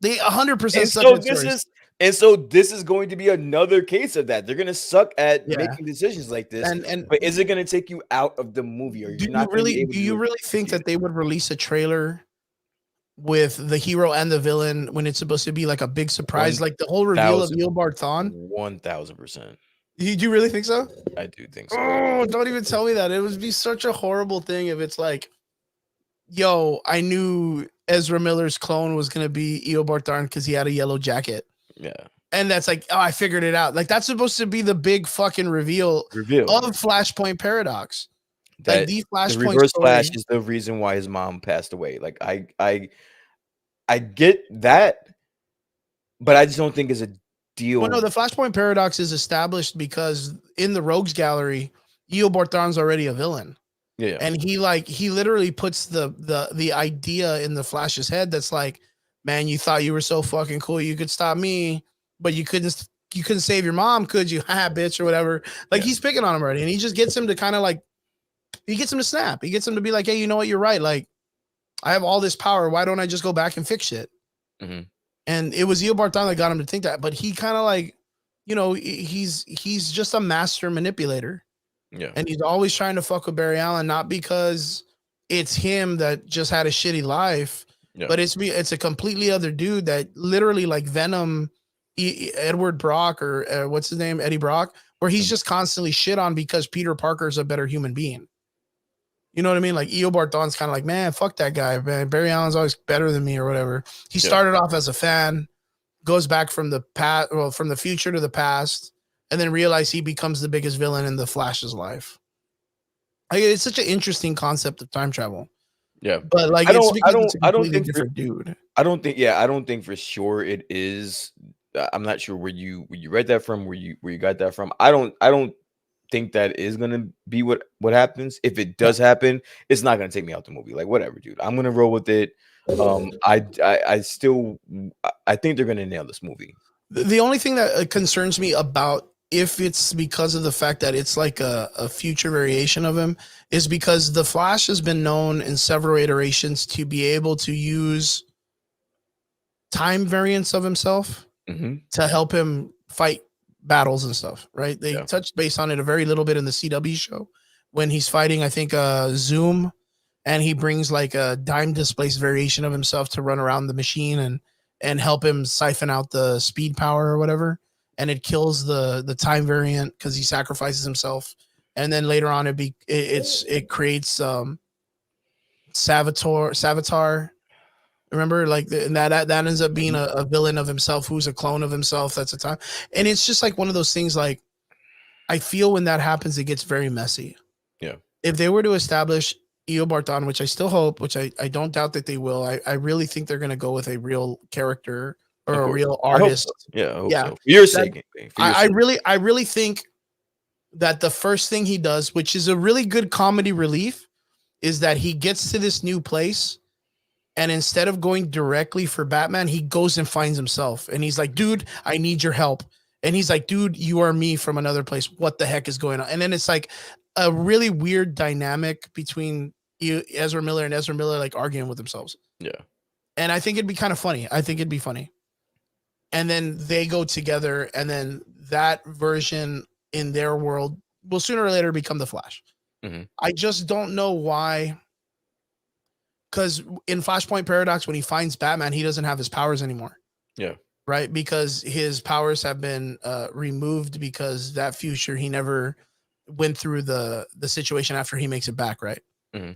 They 100% And suck so at this stories. is and so this is going to be another case of that. They're gonna suck at Yeah, making decisions like this, and but is it gonna take you out of the movie? Or you're not gonna be able do to you really think appreciate that it? they would release a trailer with the hero and the villain when it's supposed to be like a big surprise, One like the whole reveal of thousand, Eobard Thawne? 1000%. Do you really think so? I do think so. Oh, don't even tell me that. It would be such a horrible thing if it's like, yo, I knew Ezra Miller's clone was gonna be Eobard Thawne because he had a yellow jacket. Yeah. And that's like, oh, I figured it out. Like that's supposed to be the big fucking reveal Reveal of Flashpoint Paradox. Like that the the Flashpoint reverse flash story. is the reason why his mom passed away. Like I get that, but I just don't think it's a Well, no, deal. the Flashpoint Paradox is established because in the Rogues Gallery, Eobard Thawne's already a villain. Yeah. And he literally puts the idea in the Flash's head that's like, man, you thought you were so fucking cool, you could stop me, but you couldn't save your mom, could you? Ha, bitch, or whatever. Like Yeah. he's picking on him already, and he just gets him to kind of like he gets him to snap. He gets him to be like, hey, you know what? You're right. Like I have all this power. Why don't I just go back and fix shit? Mhm. And it was Eobard Thawne that got him to think that. But he kind of like, you know, he's just a master manipulator. Yeah. And he's always trying to fuck with Barry Allen, not because it's him that just had a shitty life, Yeah. but it's a completely other dude that literally like Venom, Edward Brock or what's his name, Eddie Brock, where he's Mhm. just constantly shit on because Peter Parker's a better human being. You know what I mean? Like Eobard Thawne's kind of like, man, fuck that guy, man. Barry Allen's always better than me or whatever. He Yeah. started off as a fan, goes back from the past, well, from the future to the past, and then realize he becomes the biggest villain in the Flash's life. Like, it's such an interesting concept of time travel, Yeah. but like it's because it's a I don't completely think different dude. I don't think for sure it is. I'm not sure where you read that from, where you got that from. I don't think that is gonna be what happens. If it does happen, it's not gonna take me out the movie. Like whatever, dude. I'm gonna roll with it. I still I think they're gonna nail this movie. The only thing that concerns me about if it's because of the fact that it's like a future variation of him is because the Flash has been known in several iterations to be able to use time variants of himself Mhm. to help him fight battles and stuff, right? They Yeah. touched base on it a very little bit in the CW show when he's fighting, I think, Zoom and he brings like a dime displaced variation of himself to run around the machine and help him siphon out the speed power or whatever, and it kills the time variant because he sacrifices himself. And then later on, it creates Savitar. Remember, like that ends up being Mhm. a villain of himself who's a clone of himself. That's a time, and it's just like one of those things. Like I feel when that happens, it gets very messy. Yeah. If they were to establish Eo Barton, which I still hope, which I don't doubt that they will, I really think they're going to go with a real character Of or a course. real I hope so. artist. Yeah, I hope Yeah, so. For your that sake, anyway, for your sake. I really think that the first thing he does, which is a really good comedy relief, is that he gets to this new place and instead of going directly for Batman, he goes and finds himself. And he's like, dude, I need your help. And he's like, dude, you are me from another place. What the heck is going on? And then it's like a really weird dynamic between Ezra Miller and Ezra Miller, like arguing with themselves. Yeah. And I think it'd be kind of funny. I think it'd be funny. And then they go together, and then that version in their world will sooner or later become the Flash. Hmm. I just don't know why. Because in Flashpoint Paradox, when he finds Batman, he doesn't have his powers anymore. Yeah. Right, because his powers have been removed because that future he never went through the situation after he makes it back, right? Hmm.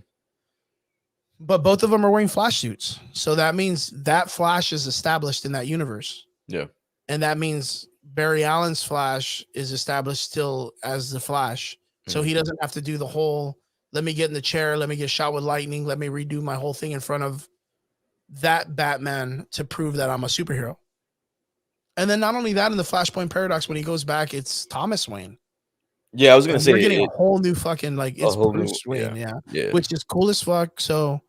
But both of them are wearing Flash suits, so that means that Flash is established in that universe, Yeah. and that means Barry Allen's Flash is established still as the Flash, so Mhm. he doesn't have to do the whole "let me get in the chair, let me get shot with lightning, let me redo my whole thing in front of that Batman to prove that I'm a superhero." And then not only that, in the Flashpoint Paradox, when he goes back, it's Thomas Wayne. Yeah, I was gonna And say we're getting a it whole new fucking like a it's whole new Bruce Wayne, yeah, yeah. which is cool as fuck. So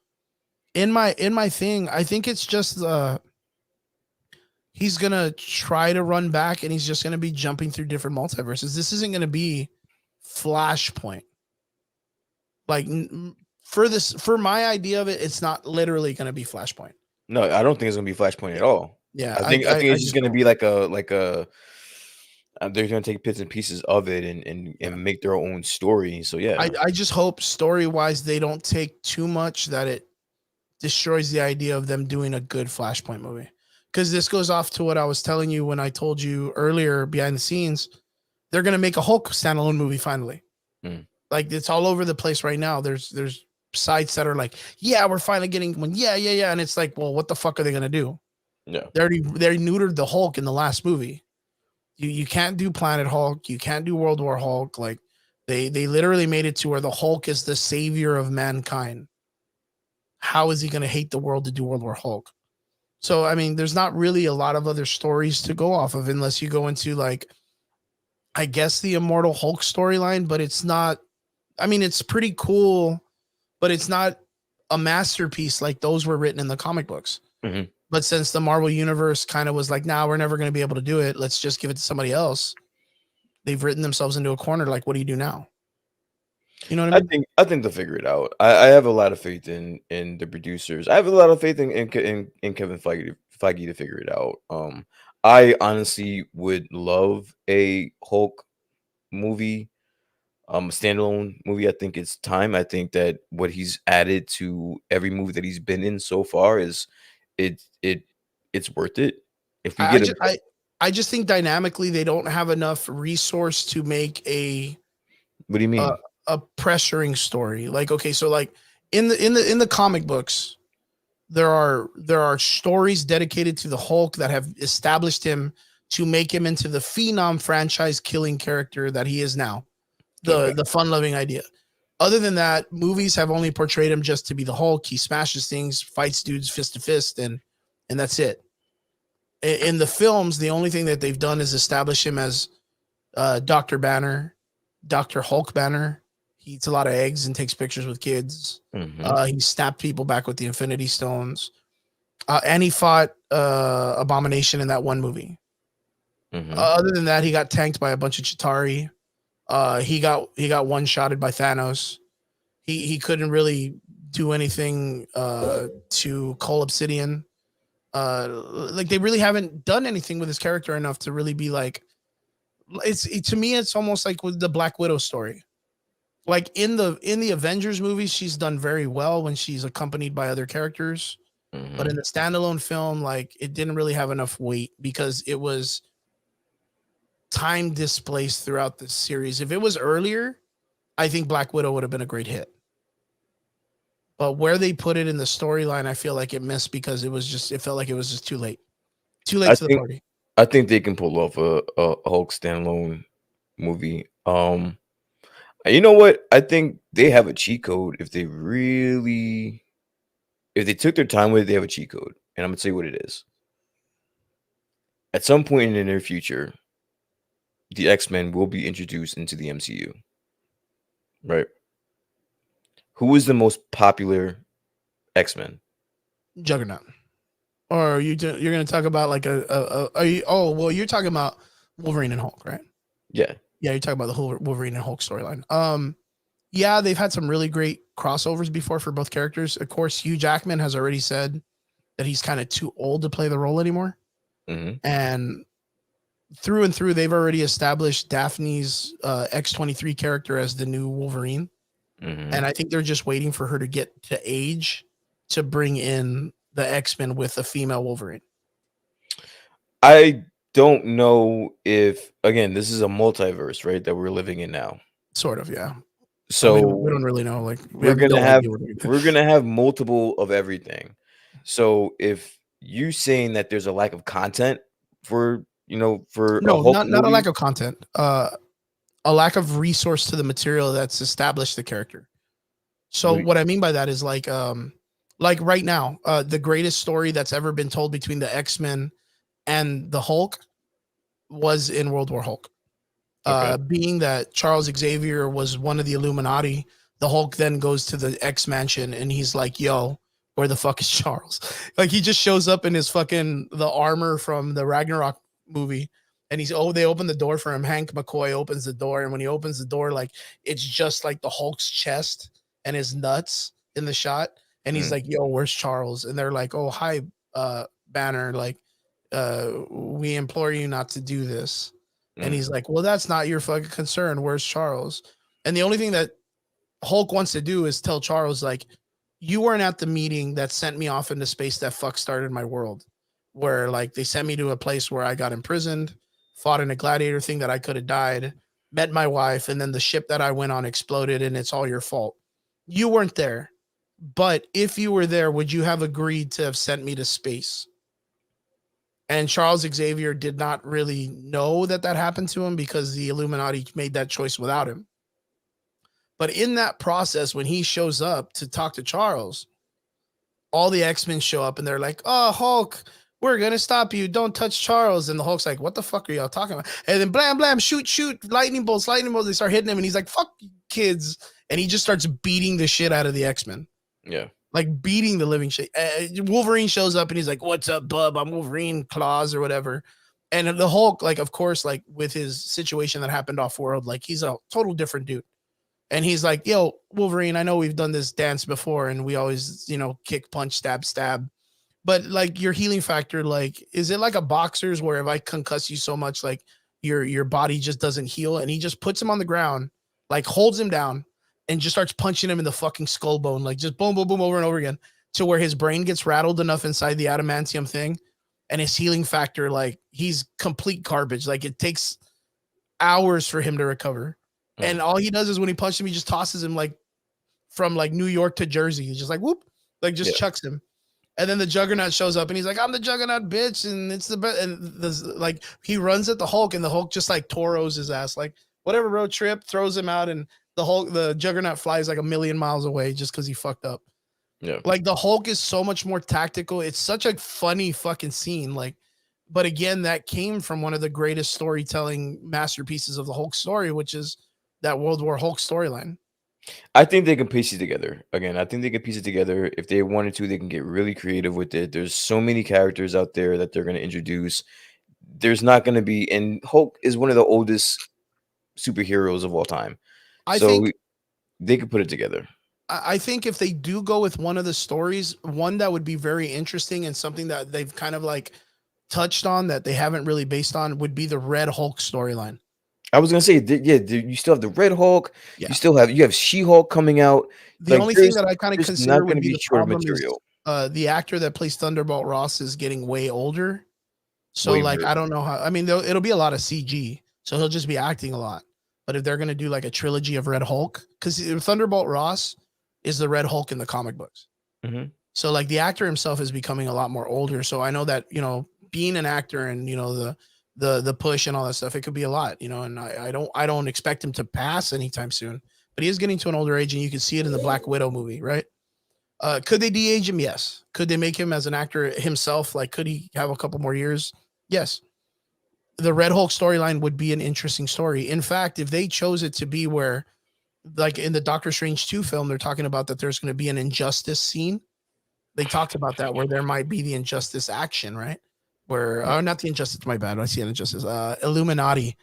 in my thing, I think it's just he's gonna try to run back and he's just gonna be jumping through different multiverses. This isn't gonna be Flashpoint. Like for my idea of it, it's not literally gonna be Flashpoint. No, I don't think it's gonna be Flashpoint at Yeah, all. yeah, I think I it's just just gonna don't. be like a they're gonna take bits and pieces of it Yeah. and make their own story. So yeah. I just hope story wise they don't take too much that it destroys the idea of them doing a good Flashpoint movie. Because this goes off to what I was telling you when I told you earlier behind the scenes. They're gonna make a Hulk standalone movie finally. Mm. Like it's all over the place right now. There's sites that are like, yeah, we're finally getting one. Yeah, yeah, yeah. And it's like, well, what the fuck are they gonna do? Yeah. They neutered the Hulk in the last movie. You can't do Planet Hulk. You can't do World War Hulk. Like they literally made it to where the Hulk is the savior of mankind. How is he going to hate the world to do World War Hulk? So I mean, there's not really a lot of other stories to go off of unless you go into like, I guess the Immortal Hulk storyline, but it's not. I mean, it's pretty cool, but it's not a masterpiece like those were written in the comic books. Hmm. But since the Marvel universe kind of was like, nah, we're never going to be able to do it. Let's just give it to somebody else. They've written themselves into a corner. Like, what do you do now? You know what I mean? I think they'll figure it out. I have a lot of faith in the producers. I have a lot of faith in Kevin Feige to figure it out. I honestly would love a Hulk movie, a standalone movie. I think it's time. I think that what he's added to every movie that he's been in so far is it it it's worth it. If we I, I get just I just think dynamically they don't have enough resource to make what do you a mean? a pressuring story. Like, okay, so like in the comic books, there are stories dedicated to the Hulk that have established him to make him into the phenom franchise killing character that he is now. Okay. The fun loving idea. Other than that, movies have only portrayed him just to be the Hulk. He smashes things, fights dudes fist to fist, and that's it. In the films, the only thing that they've done is establish him as Dr. Banner, Dr. Hulk Banner. He eats a lot of eggs and takes pictures with kids. Hmm. He snapped people back with the Infinity Stones. And he fought Abomination in that one movie. Hmm. Other than that, he got tanked by a bunch of Chitauri. He got one shotted by Thanos. He couldn't really do anything to Cole Obsidian. Like they really haven't done anything with his character enough to really be like to me it's almost like with the Black Widow story. Like in the Avengers movies, she's done very well when she's accompanied by other characters. But in Hmm. the standalone film, like it didn't really have enough weight because it was time displaced throughout the series. If it was earlier, I think Black Widow would have been a great hit. But where they put it in the storyline, I feel like it missed because it felt like it was just too late. Too late I to the think party. I think they can pull off a Hulk standalone movie. You know what? I think they have a cheat code if they took their time with it, they have a cheat code. And I'm gonna tell you what it is. At some point in the near future, the X-Men will be introduced into the MCU. Right? Who is the most popular X-Men? Juggernaut. Or you're gonna talk about like are you, oh well you're talking about Wolverine and Hulk, right? Yeah. Yeah, you're talking about the whole Wolverine and Hulk storyline. Yeah, they've had some really great crossovers before for both characters. Of course, Hugh Jackman has already said that he's kind of too old to play the role anymore. Hmm. And through and through, they've already established Daphne's X-23 character as the new Wolverine. Hmm. And I think they're just waiting for her to get to age to bring in the X-Men with a female Wolverine. I don't know if again this is a multiverse, right? That we're living in now. Sort of, yeah. But we So don't really know. Like we we're have gonna no have idea what we're we're gonna have multiple of everything. So if you saying that there's a lack of content for for a no, Hulk not a lack movie, of content. A lack of resource to the material that's established the character. So what what I mean by that is like right now, the greatest story that's ever been told between the X-Men and the Hulk was in World War Hulk. okay. Being that Charles Xavier was one of the Illuminati, the Hulk then goes to the X Mansion and he's like, "Yo, where the fuck is Charles?" Like he just shows up in his fucking the armor from the Ragnarok movie, and they open the door for him. Hank McCoy opens the door, and when he opens the door, like it's just like the Hulk's chest and his nuts in the shot, and he's Mm, like, "Yo, where's Charles?" And they're like, "Oh, hi, Banner, like." We implore you not to do this. And mm, he's like, well, that's not your fucking concern. Where's Charles? And the only thing that Hulk wants to do is tell Charles, like, you weren't at the meeting that sent me off into space that fuck started my world, where like they sent me to a place where I got imprisoned, fought in a gladiator thing that I could have died, met my wife, and then the ship that I went on exploded, and it's all your fault. You weren't there. But if you were there, would you have agreed to have sent me to space? And Charles Xavier did not really know that that happened to him because the Illuminati made that choice without him. But in that process, when he shows up to talk to Charles, all the X-Men show up and they're like, "Oh, Hulk, we're gonna stop you. Don't touch Charles." And the Hulk's like, "What the fuck are y'all talking about?" And then blam blam, shoot, shoot, lightning bolts, lightning bolts. They start hitting him, and he's like, "Fuck you, kids!" And he just starts beating the shit out of the X-Men, yeah. like beating the living shit. Wolverine shows up and he's like, "What's up, bub? I'm Wolverine, claws or whatever." And the Hulk, like, of course, like with his situation that happened off world, like he's a total different dude. And he's like, "Yo, Wolverine, I know we've done this dance before, and we always, kick, punch, stab, stab. But like your healing factor, like, is it like a boxer's where if I concuss you so much, like your body just doesn't heal?" And he just puts him on the ground, like holds him down, and just starts punching him in the fucking skull bone, like just boom, boom, boom, over and over again, to where his brain gets rattled enough inside the adamantium thing, and his healing factor, like he's complete garbage. Like it takes hours for him to recover. Mm, And all he does is when he punches him, he just tosses him like from like New York to Jersey. He's just like whoop, like just yeah. chucks him. And then the Juggernaut shows up and he's like, "I'm the Juggernaut, bitch," and it's the best. And this like he runs at the Hulk, and the Hulk just like toros his ass, like whatever road trip, throws him out, and the Juggernaut flies like a million miles away just because he fucked up. Yeah. Like the Hulk is so much more tactical. It's such a funny fucking scene. Like, but again, that came from one of the greatest storytelling masterpieces of the Hulk story, which is that World War Hulk storyline. I think they can piece it together. Again, I think they can piece it together. If they wanted to, they can get really creative with it. There's so many characters out there that they're going to introduce. There's not going to be, and Hulk is one of the oldest superheroes of all time. I So think they could put it together. I think if they do go with one of the stories, one that would be very interesting and something that they've kind of like touched on that they haven't really based on would be the Red Hulk storyline. I was gonna say, yeah, you still have the Red Hulk. Yeah. You have She-Hulk coming out. The Like only thing that I kind of there's consider not would gonna be be the short of problem is material. the actor that plays Thunderbolt Ross is getting way older. So Way like more. I don't know how. I mean, it'll be a lot of CG, so he'll just be acting a lot. But if they're gonna do like a trilogy of Red Hulk, because Thunderbolt Ross is the Red Hulk in the comic books, Mhm. so like the actor himself is becoming a lot more older. So I know that being an actor and the push and all that stuff, it could be a lot, and I don't expect him to pass anytime soon. But he is getting to an older age, and you can see it in the Black Widow movie, right? Could they de-age him? Yes. Could they make him as an actor himself? Like, could he have a couple more years? Yes. The Red Hulk storyline would be an interesting story. In fact, if they chose it to be where, like in the Doctor Strange 2 film, they're talking about that there's going to be an injustice scene. They talked about that where there might be the injustice action, right? Where, not the injustice, my bad. I see an injustice. Illuminati,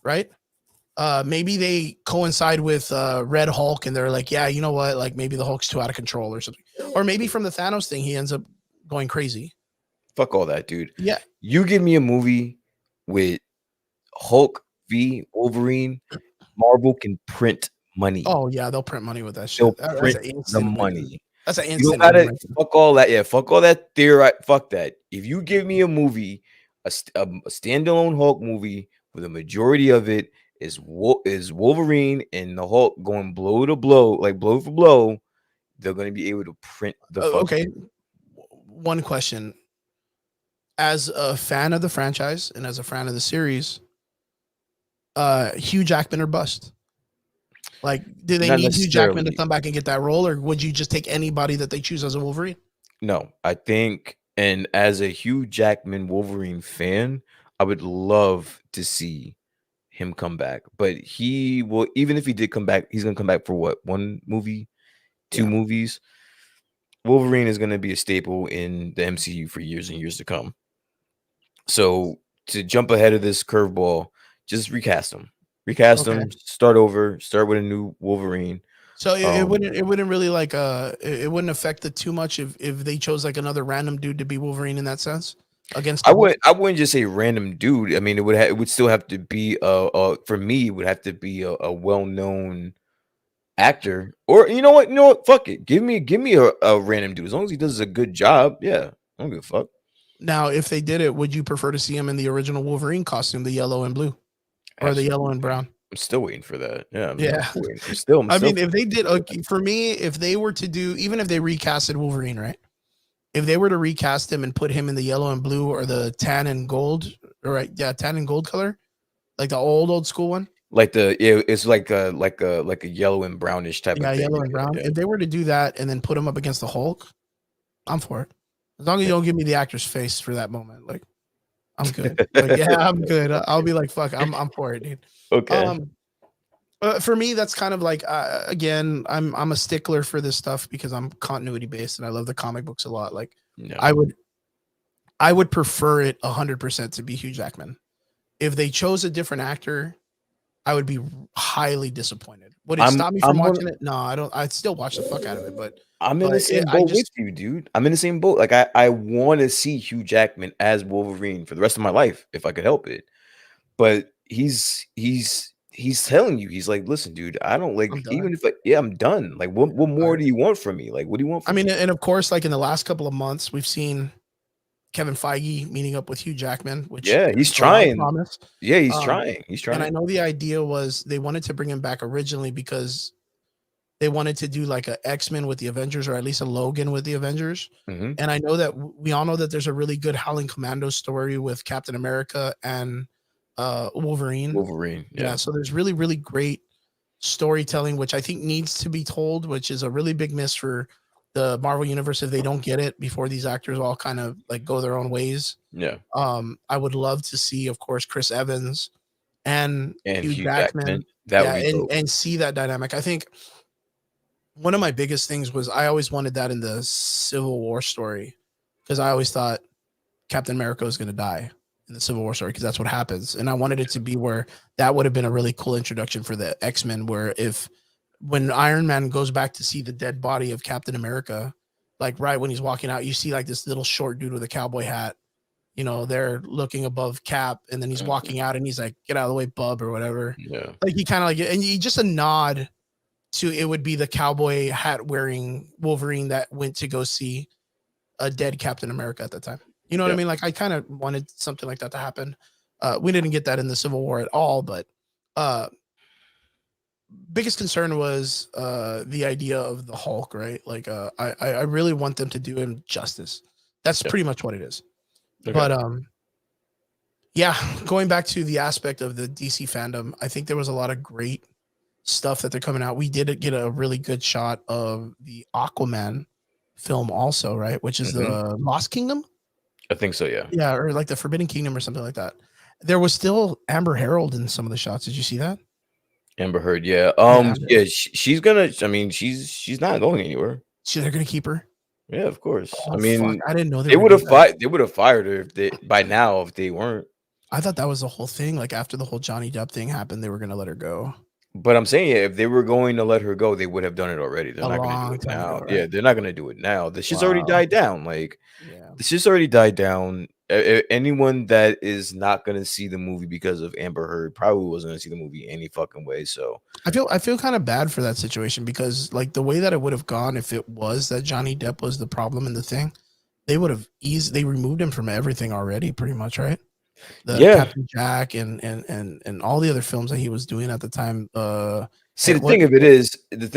right? Maybe they coincide with Red Hulk and they're like, yeah, you know what? Like maybe the Hulk's too out of control or something. Or maybe from the Thanos thing, he ends up going crazy. Fuck all that, dude. Yeah. You give me a movie with Hulk v Wolverine, Marvel can print money. Oh yeah, they'll print money with that They'll shit. That's print an the instant win. money. That's an You don't instant win gotta right there. fuck all that. Yeah, fuck all that theory. Fuck that. If you give me a movie, a standalone Hulk movie, where the majority of it is Wolverine and the Hulk going blow to blow, like blow for blow, they're gonna be able to print the Okay. fucking. One question. As a fan of the franchise and as a fan of the series, Hugh Jackman or bust? Like, do they Not need Hugh Jackman to necessarily. come back and get that role, or would you just take anybody that they choose as a Wolverine? No, I think, and as a Hugh Jackman Wolverine fan, I would love to see him come back. But he will, even if he did come back, he's gonna come back for what? One movie, two Yeah. movies. Wolverine is gonna be a staple in the MCU for years and years to come. So to jump ahead of this curveball, just recast him. Recast Okay. him, start over, start with a new Wolverine. So it Um, wouldn't really like it wouldn't affect it too much if they chose like another random dude to be Wolverine in that sense against the Hulk. I wouldn't just say random dude. I mean, it would still have to be for me, it would have to be a well-known actor. Or you know what? Fuck it. Give me a random dude. As long as he does a good job. Yeah. I don't give a fuck. Now, if they did it, would you prefer to see him in the original Wolverine costume, the yellow and blue, or the yellow and Absolutely. brown? I'm still waiting for that. Yeah, I'm Yeah. still waiting. I'm I still mean, if they did, okay, for me, if they were to do, even if they recasted Wolverine, right? If they were to recast him and put him in the yellow and blue or the tan and gold, right? Yeah, tan and gold color, like the old school one. like it's like a yellow and brownish type of Yeah, thing. yellow and brown. Yeah. If they were to do that and then put him up against the Hulk, I'm for it. As long as you don't give me the actor's face for that moment, like I'm good. Like yeah, I'm good. I'll be like, fuck, I'm for it, dude. Okay. Um, for me, that's kind of like again, I'm a stickler for this stuff because I'm continuity based and I love the comic books a lot. Like No. I would I would prefer it 100% to be Hugh Jackman. If they chose a different actor, I would be highly disappointed. Would it stop me from I'm on watching it? No, I don't. I'd still watch the fuck out of it, but I'm in the but same I boat with just you, dude. I'm in the same boat. Like I want to see Hugh Jackman as Wolverine for the rest of my life if I could help it. But he's telling you, he's like, listen, dude, I don't like I'm done. even if yeah, I'm done. Like what more Tired. do you want from me? Like what do you want I from mean, me? and of course, like in the last couple of months, we've seen Kevin Feige meeting up with Hugh Jackman, which Yeah, he's gives a lot of trying. promise. Yeah, he's Um, trying. He's and I trying. know the idea was they wanted to bring him back originally because they wanted to do like a X-Men with the Avengers or at least a Logan with the Avengers. Hmm. And I know that we all know that there's a really good Howling Commando story with Captain America and Wolverine. Wolverine. Yeah, Yeah. so there's really really great storytelling which I think needs to be told, which is a really big miss for the Marvel universe if they don't get it before these actors all kind of like go their own ways. Yeah. I would love to see, of course, Chris Evans and And Hugh Hugh Jackman. Jackman. That would Yeah, be and dope. see that dynamic. I think one of my biggest things was I always wanted that in the Civil War story because I always thought Captain America was going to die in the Civil War story because that's what happens. And I wanted it to be where that would have been a really cool introduction for the X-Men, where if when Iron Man goes back to see the dead body of Captain America, like right when he's walking out, you see like this little short dude with a cowboy hat, they're looking above Cap, and then he's walking out, and he's like, "Get out of the way, bub," or whatever. Yeah. Like he kind of like, and he just a nod to it would be the cowboy hat wearing Wolverine that went to go see a dead Captain America at the time. You know what I Yeah. mean? Like I kind of wanted something like that to happen. We didn't get that in the Civil War at all, but uh, biggest concern was the idea of the Hulk, right? Like I really want them to do him justice. That's Yeah. pretty much what it is. Okay. But yeah, going back to the aspect of the DC fandom, I think there was a lot of great stuff that they're coming out. We did get a really good shot of the Aquaman film also, right? Which is Mhm. the Lost Kingdom. I think so. Yeah. Yeah, or like the Forbidden Kingdom or something like that. There was still Amber Herald in some of the shots. Did you see that? Amber Heard. Yeah. Yeah, Amber Yeah. Heard. She's gonna. I mean, she's not going anywhere. So they're gonna keep her. Yeah, of course. I Oh fuck! mean, I didn't know they they were would gonna do have that. fired. They would have fired her if they by now if they weren't. I thought that was the whole thing. Like after the whole Johnny Depp thing happened, they were gonna let her go But I'm saying, yeah, if they were going to let her go, they would have done it already. They're a not gonna do long it time ago, now. Yeah, right? they're not gonna do it now. The shit's already Wow. died down. Like Yeah. the shit's already died down. Anyone that is not gonna see the movie because of Amber Heard probably wasn't gonna see the movie any fucking way. So I feel kind of bad for that situation because like the way that it would have gone if it was that Johnny Depp was the problem in the thing, they would have they removed him from everything already, pretty much, right? The yeah. Captain Jack and all the other films that he was doing at the time. See, What? the thing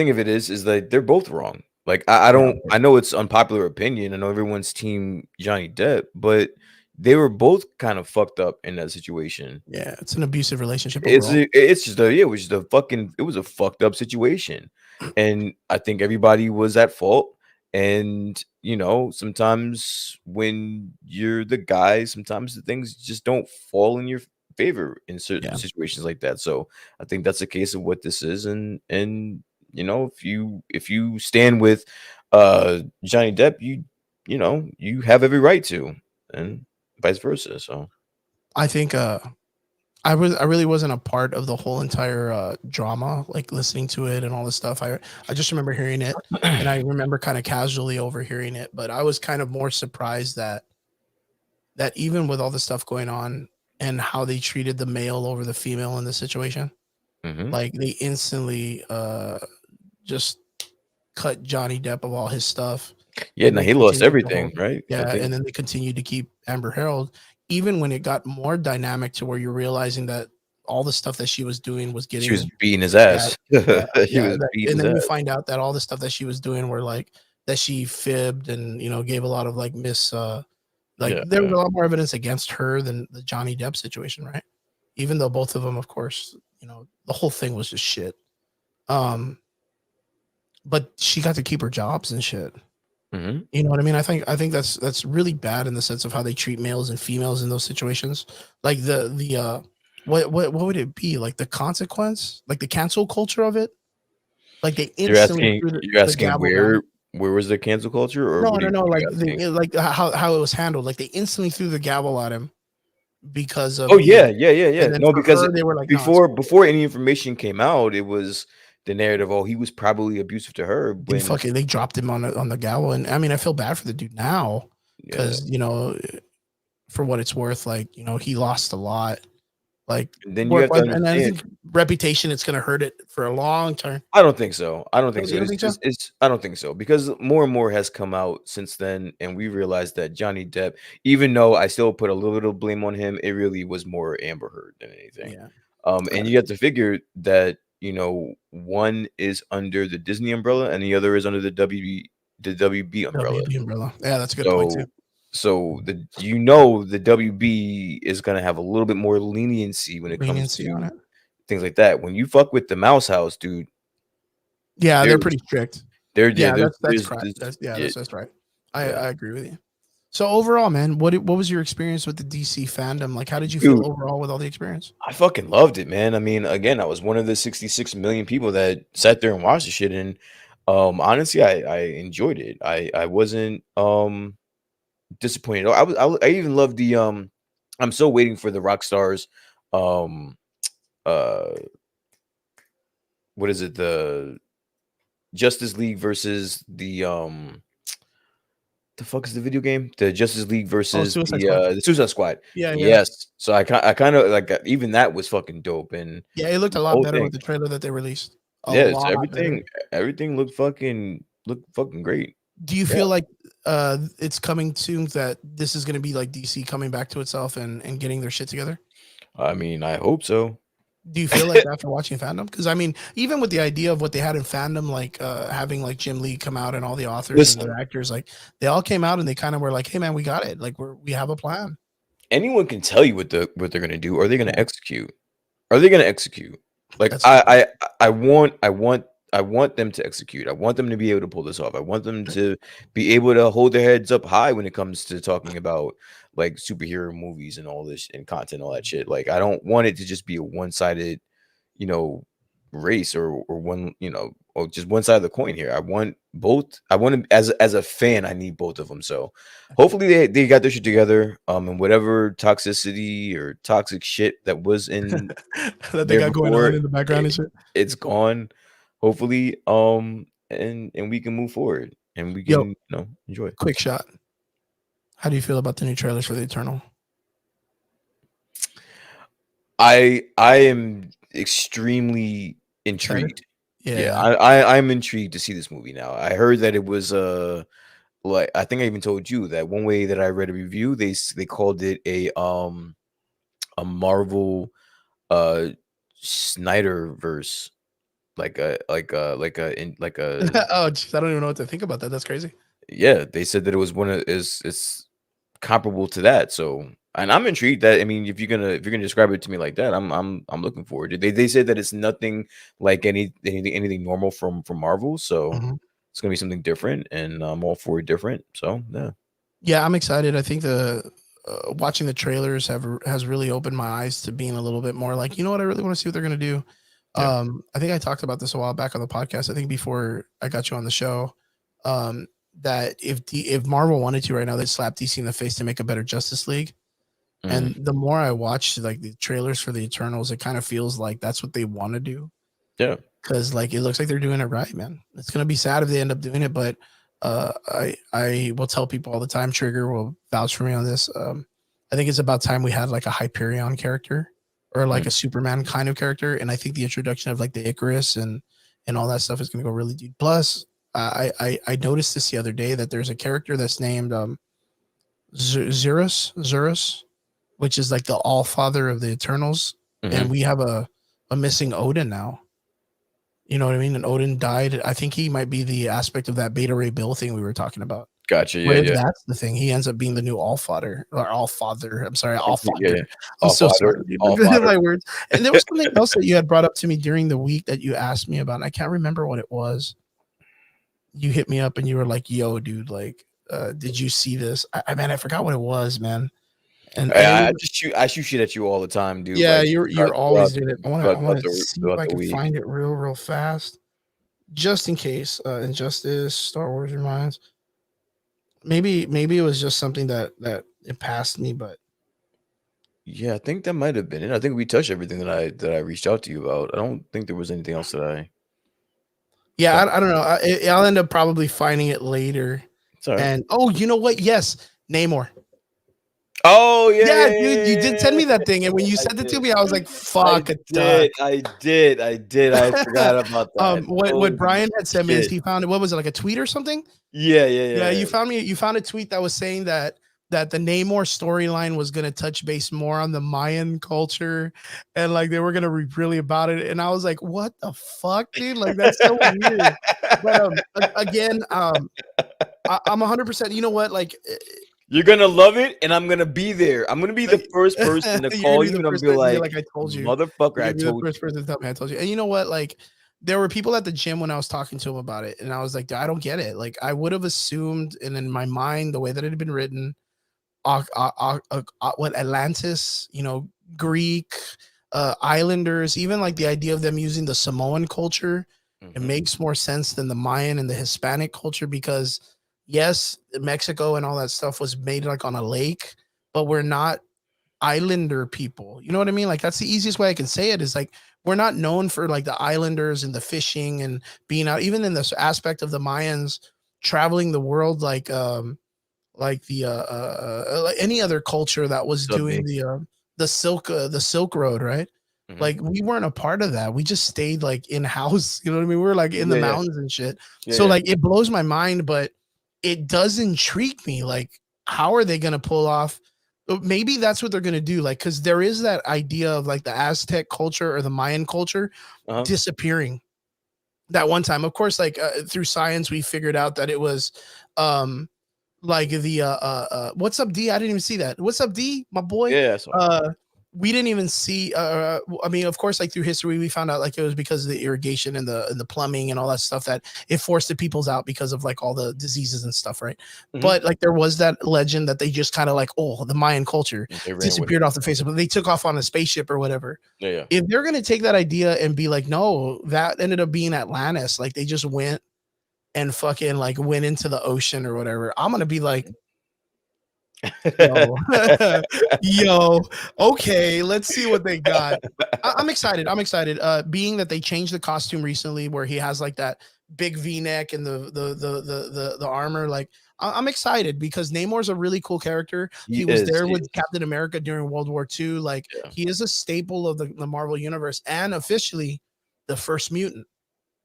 of it is that they're both wrong. Like I Yeah, don't I know it's unpopular opinion. I know everyone's team Johnny Depp, but they were both kind of fucked up in that situation. yeah, it's an abusive relationship overall. It's just a yeah, it was just a fucking it was a fucked up situation. And I think everybody was at fault. And sometimes when you're the guy, sometimes the things just don't fall in your favor in certain Yeah, situations like that. So I think that's a case of what this is. And if you stand with Johnny Depp, you have every right to, and vice versa. So I think I really wasn't a part of the whole entire drama, like listening to it and all this stuff. I just remember hearing it, and I remember kind of casually overhearing it, but I was kind of more surprised that even with all the stuff going on and how they treated the male over the female in this situation, mhm. like they instantly just cut Johnny Depp of all his stuff, Yeah, and no, they he lost continued to hold, everything, right? I yeah, think and then they continued to keep Amber Herald, even when it got more dynamic to where you're realizing that all the stuff that she was doing was she was getting beating his that, ass. yeah, He yeah, was beating and his then you ass. find out that all the stuff that she was doing were like that she fibbed and gave a lot of like like Yeah, there was a lot more evidence against her than the Johnny Depp situation, right? Even though both of them, of course, the whole thing was just shit. Um, but she got to keep her jobs and shit. mhm. You know what I mean? I think that's really bad in the sense of how they treat males and females in those situations. Like the what would it be? Like the consequence, like the cancel culture of it. Like they You're instantly asking threw you're the asking gavel down. where was the cancel culture, or No, what are no, you no. what are Like you asking? like how it was handled. Like they instantly threw the gavel at him because Oh, of yeah, yeah, yeah, yeah. and then No, for because her they were like, no, it's before any information came out, it was the narrative, "Oh, he was probably abusive to her," when they dropped him on the gavel. And I mean, I feel bad for the dude now yeah, because for what it's worth, like he lost a lot. Like and then you work have to wise, and I understand think reputation, it's gonna hurt it for a long time. I don't think so. I don't think so. You don't think so? It's I don't think so because more and more has come out since then, and we realized that Johnny Depp, even though I still put a little bit of blame on him, it really was more Amber Heard than anything. Yeah. And you have to figure that one is under the Disney umbrella and the other is under the WB umbrella. WB umbrella. Yeah, that's a good point too. So the WB is gonna have a little bit more leniency when it comes Leniency on to it. things like that. When you fuck with the Mouse House, dude, Yeah, they're there's pretty strict. there yeah, Yeah, that's correct. there's yeah, That's right. yeah. I agree with you. So overall, man, what was your experience with the DC fandom? Like, how did you feel Dude, overall with all the experience? I fucking loved it, man. I mean, again, I was one of the 66 million people that sat there and watched the shit, and honestly, I enjoyed it. I wasn't disappointed. I even loved the I'm still waiting for the rock stars um uh what is it, the Justice League versus the fuck is the video game? The Justice League Oh, versus Suicide Squad. the Suicide Squad. Yeah, yeah. Yes. So I kind of like even that was fucking dope, and Yeah, it looked the a lot whole better thing. with the trailer that they released. A Yeah, so lot better. everything looked fucking great. Do you Yeah. feel like it's coming soon that this is going to be like DC coming back to itself and getting their shit together? I mean, I hope so. Do you feel like that after watching Fandom? Because I mean, even with the idea of what they had in Fandom, like having like Jim Lee come out and all the authors and the Listen, actors, like they all came out and they kind of were like, "Hey, man, we got it. Like we have a plan." anyone can tell you what they're gonna do. Are they gonna Yeah, execute? Are they gonna execute? Like that's true. I want them to execute. I want them to be able to pull this off. I want them to be able to hold their heads up high when it comes to talking about like superhero movies and all this and content, all that shit. Like I don't want it to just be a one-sided, you know, race or one, or just one side of the coin here. I want both. I want to as a fan, I need both of them. So hopefully they got their shit together. And whatever toxicity or toxic shit that was in That they there got going on before, in the background and shit. it's gone. Hopefully, and we can move forward and we Yo, can, enjoy. quick shot. How do you feel about the new trailers for the Eternal? I am extremely Excited? intrigued. Yeah, Yeah. I'm intrigued to see this movie now. I heard that it was like I think I even told you that one way that I read a review, they called it a Marvel Snyder verse, like a Oh, geez, I don't even know what to think about that. That's crazy. yeah, they said that it was one of is it's comparable to that. So, and I'm intrigued that I mean, if you're gonna describe it to me like that, I'm looking forward. They said that it's nothing like anything normal from Marvel. So Mhm. it's gonna be something different, and I'm all for it different. So yeah, Yeah, I'm excited. I think the watching the trailers has really opened my eyes to being a little bit more like, you know what, I really want to see what they're gonna do. yeah, I think I talked about this a while back on the podcast. I think before I got you on the show, um, that if Marvel wanted to right now, they'd slap DC in the face to make a better Justice League. mm, And the more I watch like the trailers for the Eternals, it kind of feels like that's what they want to do. yeah, Because like it looks like they're doing it right, man. It's gonna be sad if they end up doing it, but I will tell people all the time. Trigger will vouch for me on this. I think it's about time we had like a Hyperion character or like mm, a Superman kind of character, and I think the introduction of like the Icarus and all that stuff is gonna go really deep. Plus, I noticed this the other day that there's a character that's named Zurus, which is like the All Father of the Eternals, and hmm, we have a missing Odin now. You know what I mean? And Odin died. I think he might be the aspect of that Beta Ray Bill thing we were talking about. gotcha. Yeah, What if yeah, that's the thing? He ends up being the new All Father or All Father. I'm sorry, All yeah, Father. yeah. I'm All so sorry, fodder, dude. all My fodder. words. And there was something else that you had brought up to me during the week that you asked me about. And I can't remember what it was. You hit me up and you were like, "Yo, dude, like, did you see this?" I forgot what it was, man. And it was I shoot shit at you all the time, dude. yeah, Like you're always doing it. I throughout want to see if throughout I the can week. find it real fast, just in case. Injustice, Star Wars reminds. Maybe it was just something that it passed me, but Yeah, I think that might have been it. I think we touched everything that I reached out to you about. I don't think there was anything else that I yeah, that I don't know. I'll end up probably finding it later. it's all right. And oh, you know what? Yes, Namor. Oh yeah, Yeah, yeah, dude, you did send yeah, me yeah, that thing, and when you I sent it to did. me, I was like, I "Fuck a duck." did. I forgot about that. What Holy Brian had sent me is shit. he found it. What was it, like a tweet or something? Yeah, yeah, Yeah, yeah. you found a tweet that was saying that the Namor storyline was gonna touch base more on the Mayan culture and like they were gonna be really about it. And I was like, what the fuck, dude? Like that's so weird. But again, I'm 100%. You know what? Like, You're gonna love it, and I'm gonna be there. I'm gonna be the like first person to you're gonna call be you, the and I'm first gonna be person to be like, like, I told you. "Motherfucker, You're I gonna be the told first you." person to tell me I told you. And you know what? Like, there were people at the gym when I was talking to him about it, and I was like, I don't get it. Like, I would have assumed, and in my mind, the way that it had been written, what Atlantis, Greek, Islanders, even like the idea of them using the Samoan culture, it Mhm. makes more sense than the Mayan and the Hispanic culture because yes, Mexico and all that stuff was made like on a lake, but we're not islander people. You know what I mean? Like that's the easiest way I can say it is like we're not known for like the islanders and the fishing and being out, even in this aspect of the Mayans traveling the world like like like any other culture that was What's up, doing B? the Silk Road, right? Mhm. Like we weren't a part of that. We just stayed like in house, you know what I mean? We were like in the Yeah, yeah, mountains and shit. yeah, So yeah. like it blows my mind, but it does intrigue me. Like, how are they gonna pull off? Maybe that's what they're gonna do. Like, because there is that idea of like the Aztec culture or the Mayan culture Uh-huh. disappearing that one time. Of course, like through science, we figured out that it was um like what's up D, I didn't even see that. What's up D, my boy? Yeah, I saw it. uh we didn't even see I mean, of course, like through history we found out like it was because of the irrigation and the plumbing and all that stuff that it forced the peoples out because of like all the diseases and stuff, right? Mhm. But like there was that legend that they just kind of like, oh, the Mayan culture They ran with disappeared it. off the face of it, they took off on a spaceship or whatever. Yeah, yeah. If they're going to take that idea and be like, no, that ended up being Atlantis, like they just went and fucking like went into the ocean or whatever, I'm gonna be like, yo, yo, okay, let's see what they got. I'm excited. I'm excited. Being that they changed the costume recently, where he has like that big V-neck and the armor, like I'm excited because Namor's a really cool character. He He was is, there he with is. Captain America during World War II. Like Yeah. he is a staple of the Marvel universe and officially the first mutant.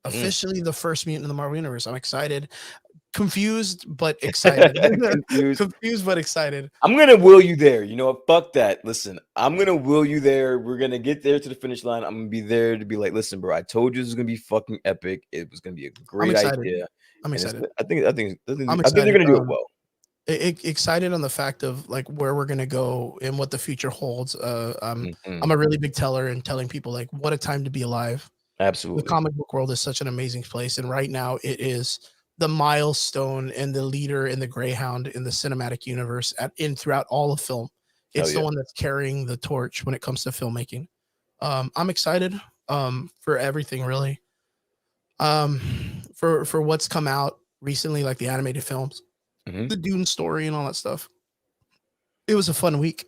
Mm. Officially the first mutant in the Marvel universe. I'm excited, confused but excited. Confused. Confused but excited. I'm gonna will you there. You know what? Fuck that. Listen, I'm gonna will you there. We're gonna get there to the finish line. I'm gonna be there to be like, listen, bro. I told you this was gonna be fucking epic. It was gonna be a I'm great excited. idea, I'm and it's. excited. I'm I think they're excited. gonna do it well. Excited on the fact of like where we're gonna go and what the future holds. Mhm. I'm a really big teller and telling people like what a time to be alive. The Absolutely. comic book world is such an amazing place, and right now it is the milestone and the leader and the Greyhound in the cinematic universe in throughout all of film. Hell It's the yeah. one that's carrying the torch when it comes to filmmaking. I'm excited for everything really. Um, for what's come out recently, like the animated films, Mhm. the Dune story, and all that stuff. It was a fun week.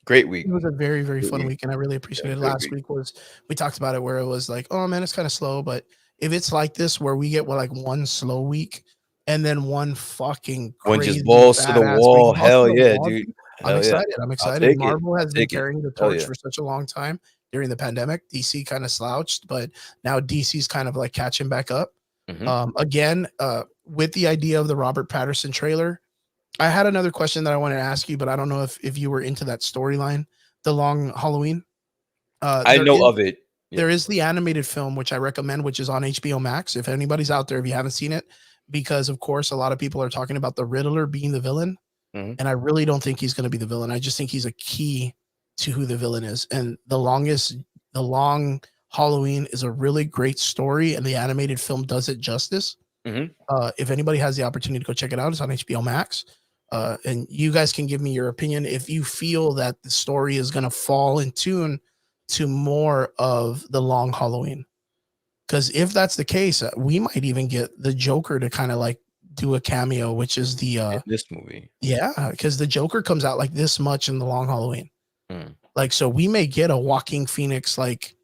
Great week. It was a very, very Great fun week. week, and I really Yeah, appreciated it. great Last week. week was we talked about it where it was like, oh man, it's kind of slow, but if it's like this where we get like one slow week and then one fucking One just crazy balls to the badass week, wall. balls to Hell the yeah, wall, dude. dude, I'm Hell yeah. excited. I'm I'll excited. take it. Marvel has I'll been take it. carrying the Hell torch yeah. for such a long time during the pandemic. DC kind of slouched, but now DC's kind of like catching back up. Mhm. Again, with the idea of the Robert Patterson trailer, I had another question that I wanted to ask you, but I don't know if you were into that storyline, the long Halloween. Uh, I there know is of it. Yeah. there is the animated film which I recommend, which is on HBO Max. If anybody's out there, if you haven't seen it, because of course a lot of people are talking about the Riddler being the villain, Mhm. and I really don't think he's going to be the villain. I just think he's a key to who the villain is. And the long Halloween is a really great story, and the animated film does it justice. Mhm. If anybody has the opportunity to go check it out, it's on HBO Max. And you guys can give me your opinion if you feel that the story is going to fall in tune to more of the long Halloween. Because if that's the case, we might even get the Joker to kind of like do a cameo, which is the In this movie. yeah, because the Joker comes out like this much in the long Halloween. Mm. Like, so we may get a Walking Phoenix like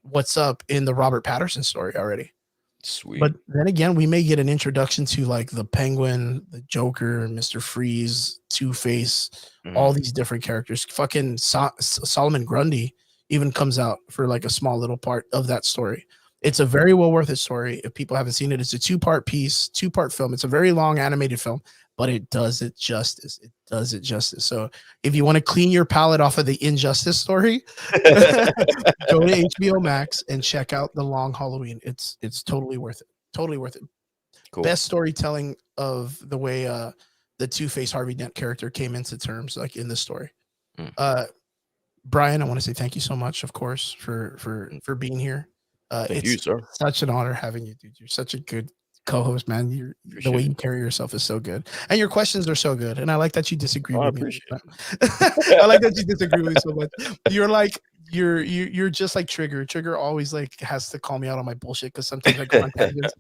what's up in the Robert Patterson story already. But Sweet. then again, we may get an introduction to like the Penguin, the Joker, Mr. Freeze, Two Face, all Mhm. these different characters. Fucking Solomon Grundy even comes out for like a small little part of that story. It's a very well worth it story. If people haven't seen it, it's a two-part piece, two-part film. It's a very long animated film, but it does it justice. It does it justice. So if you want to clean your palate off of the Injustice story, go to HBO Max and check out The Long Halloween. It's totally worth it. Totally worth it. Cool. Best storytelling of the way the Two-Face Harvey Dent character came into terms like in this story. Mm. Uh Brian, I want to say thank you so much, of course, for being here. Thank you, It's sir. such an honor having you, dude. You're such a good co-host, man. The way Appreciate you it. carry yourself is so good, and your questions are so good. And I like that you disagree Oh, I with me all appreciate the time. I like that you disagree with me so much. You're like you're just like Trigger. Trigger always like has to call me out on my bullshit because sometimes I go on tangents,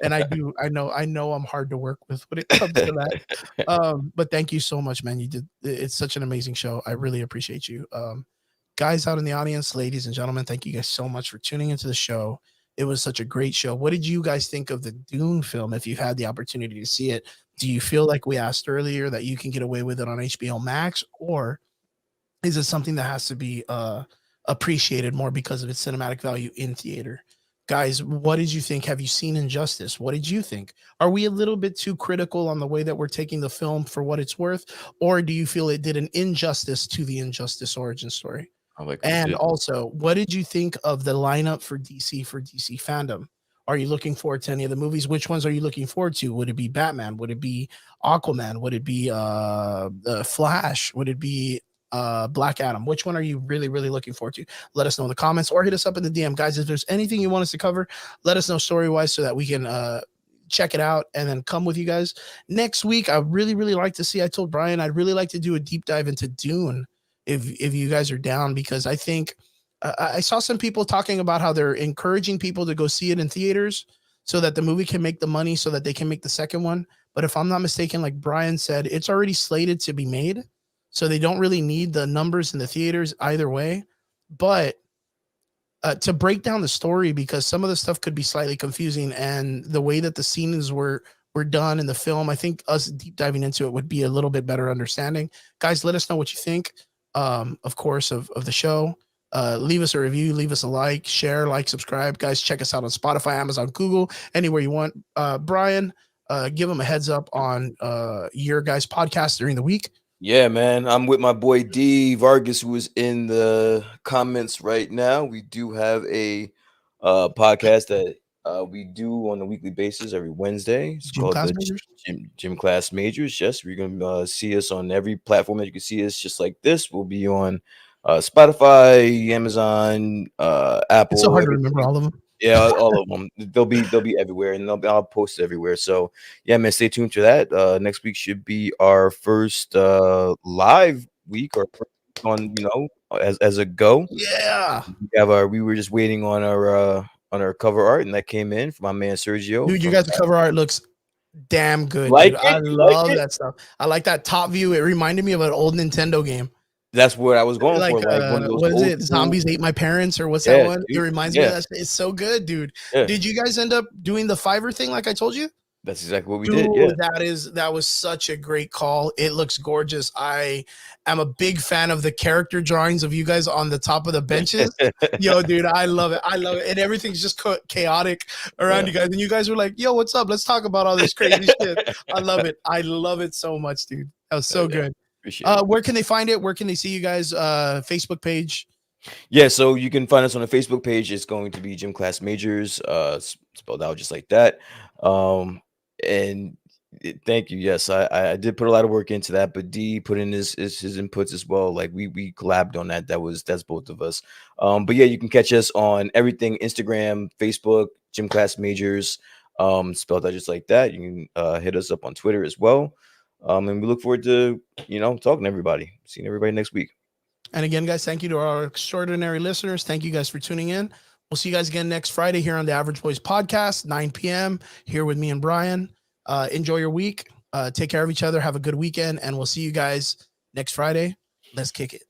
and I do. I know I'm hard to work with when it comes to that. it. But thank you so much, man. You did. It's such an amazing show. I really appreciate you. Guys out in the audience, ladies and gentlemen, thank you guys so much for tuning into the show. It was such a great show. What did you guys think of the Dune film? If you had the opportunity to see it, do you feel like we asked earlier that you can get away with it on HBO Max, or is it something that has to be appreciated more because of its cinematic value in theater? Guys, what did you think? Have you seen Injustice? What did you think? Are we a little bit too critical on the way that we're taking the film for what it's worth, or do you feel it did an injustice to the Injustice origin story? I like we And did. also, what did you think of the lineup for DC Fandom? Are you looking forward to any of the movies? Which ones are you looking forward to? Would it be Batman? Would it be Aquaman? Would it be the Flash? Would it be Black Adam? Which one are you really, really looking forward to? Let us know in the comments or hit us up in the DM. Guys, if there's anything you want us to cover, let us know story-wise so that we can check it out and then come with you guys. Next week, I really, really like to see, I told Brian, I'd really like to do a deep dive into Dune if you guys are down, because I think I saw some people talking about how they're encouraging people to go see it in theaters so that the movie can make the money so that they can make the second one. But if I'm not mistaken, like Brian said, it's already slated to be made, so they don't really need the numbers in the theaters either way. But to break down the story, because some of the stuff could be slightly confusing, and the way that the scenes were done in the film, I think us deep diving into it would be a little bit better understanding. Guys, let us know what you think, of course, of the show. Leave us a review, leave us a like, share, like, subscribe. Guys, check us out on Spotify, Amazon, Google, anywhere you want. Brian, give them a heads up on your guys' podcast during the week. Yeah, man. I'm with my boy D Vargas, who is in the comments right now. We do have a podcast that we do on a weekly basis every Wednesday. It's Gym called class the majors. Gym Class Majors. Yes, you're gonna see us on every platform that you can see us, just like this. We'll be on Spotify, Amazon, It's so Apple, hard to remember everything. all of them. Yeah, all of them. They'll be everywhere, and I'll post it everywhere. So yeah, man, stay tuned for that. Next week should be our first live week, or first on as a go. Yeah. We were just waiting on our cover art, and that came in from my man Sergio Dude, you from guys' cover art looks damn good, like dude. I it. You like love it? that stuff. I like that top view. It reminded me of an old Nintendo game. That's what I was going Like, for, like one of those what is old it? school. Zombies Ate My Parents, or what's that Yeah, one? It dude. reminds me of Yeah, that. It's so good, dude. yeah. Did you guys end up doing the Fiverr thing like I told you? That's exactly what we Dude, did. Yeah. that was such a great call. It looks gorgeous. I am a big fan of the character drawings of you guys on the top of the benches. Yo, dude, I love it. I love it. And everything's just chaotic around Yeah. you guys. And you guys were like, yo, what's up? Let's talk about all this crazy shit. I love it. I love it so much, dude. That was so Yeah. good. Appreciate it. Where can they find it? Where can they see you guys? Facebook page. Yeah, so you can find us on the Facebook page. It's going to be Gym Class Majors, spelled out just like that. And thank you. Yes, I did put a lot of work into that, but D put in his inputs as well. Like we collabed on that. That's both of us. But yeah, you can catch us on everything: Instagram, Facebook, Gym Class Majors, spelled out just like that. You can hit us up on Twitter as well. And we look forward to talking to everybody, seeing everybody next week. And again, guys, thank you to our extraordinary listeners. Thank you guys for tuning in. We'll see you guys again next Friday here on the Average Boys Podcast, 9 p.m. here with me and Brian. Enjoy your week. Take care of each other. Have a good weekend. And we'll see you guys next Friday. Let's kick it.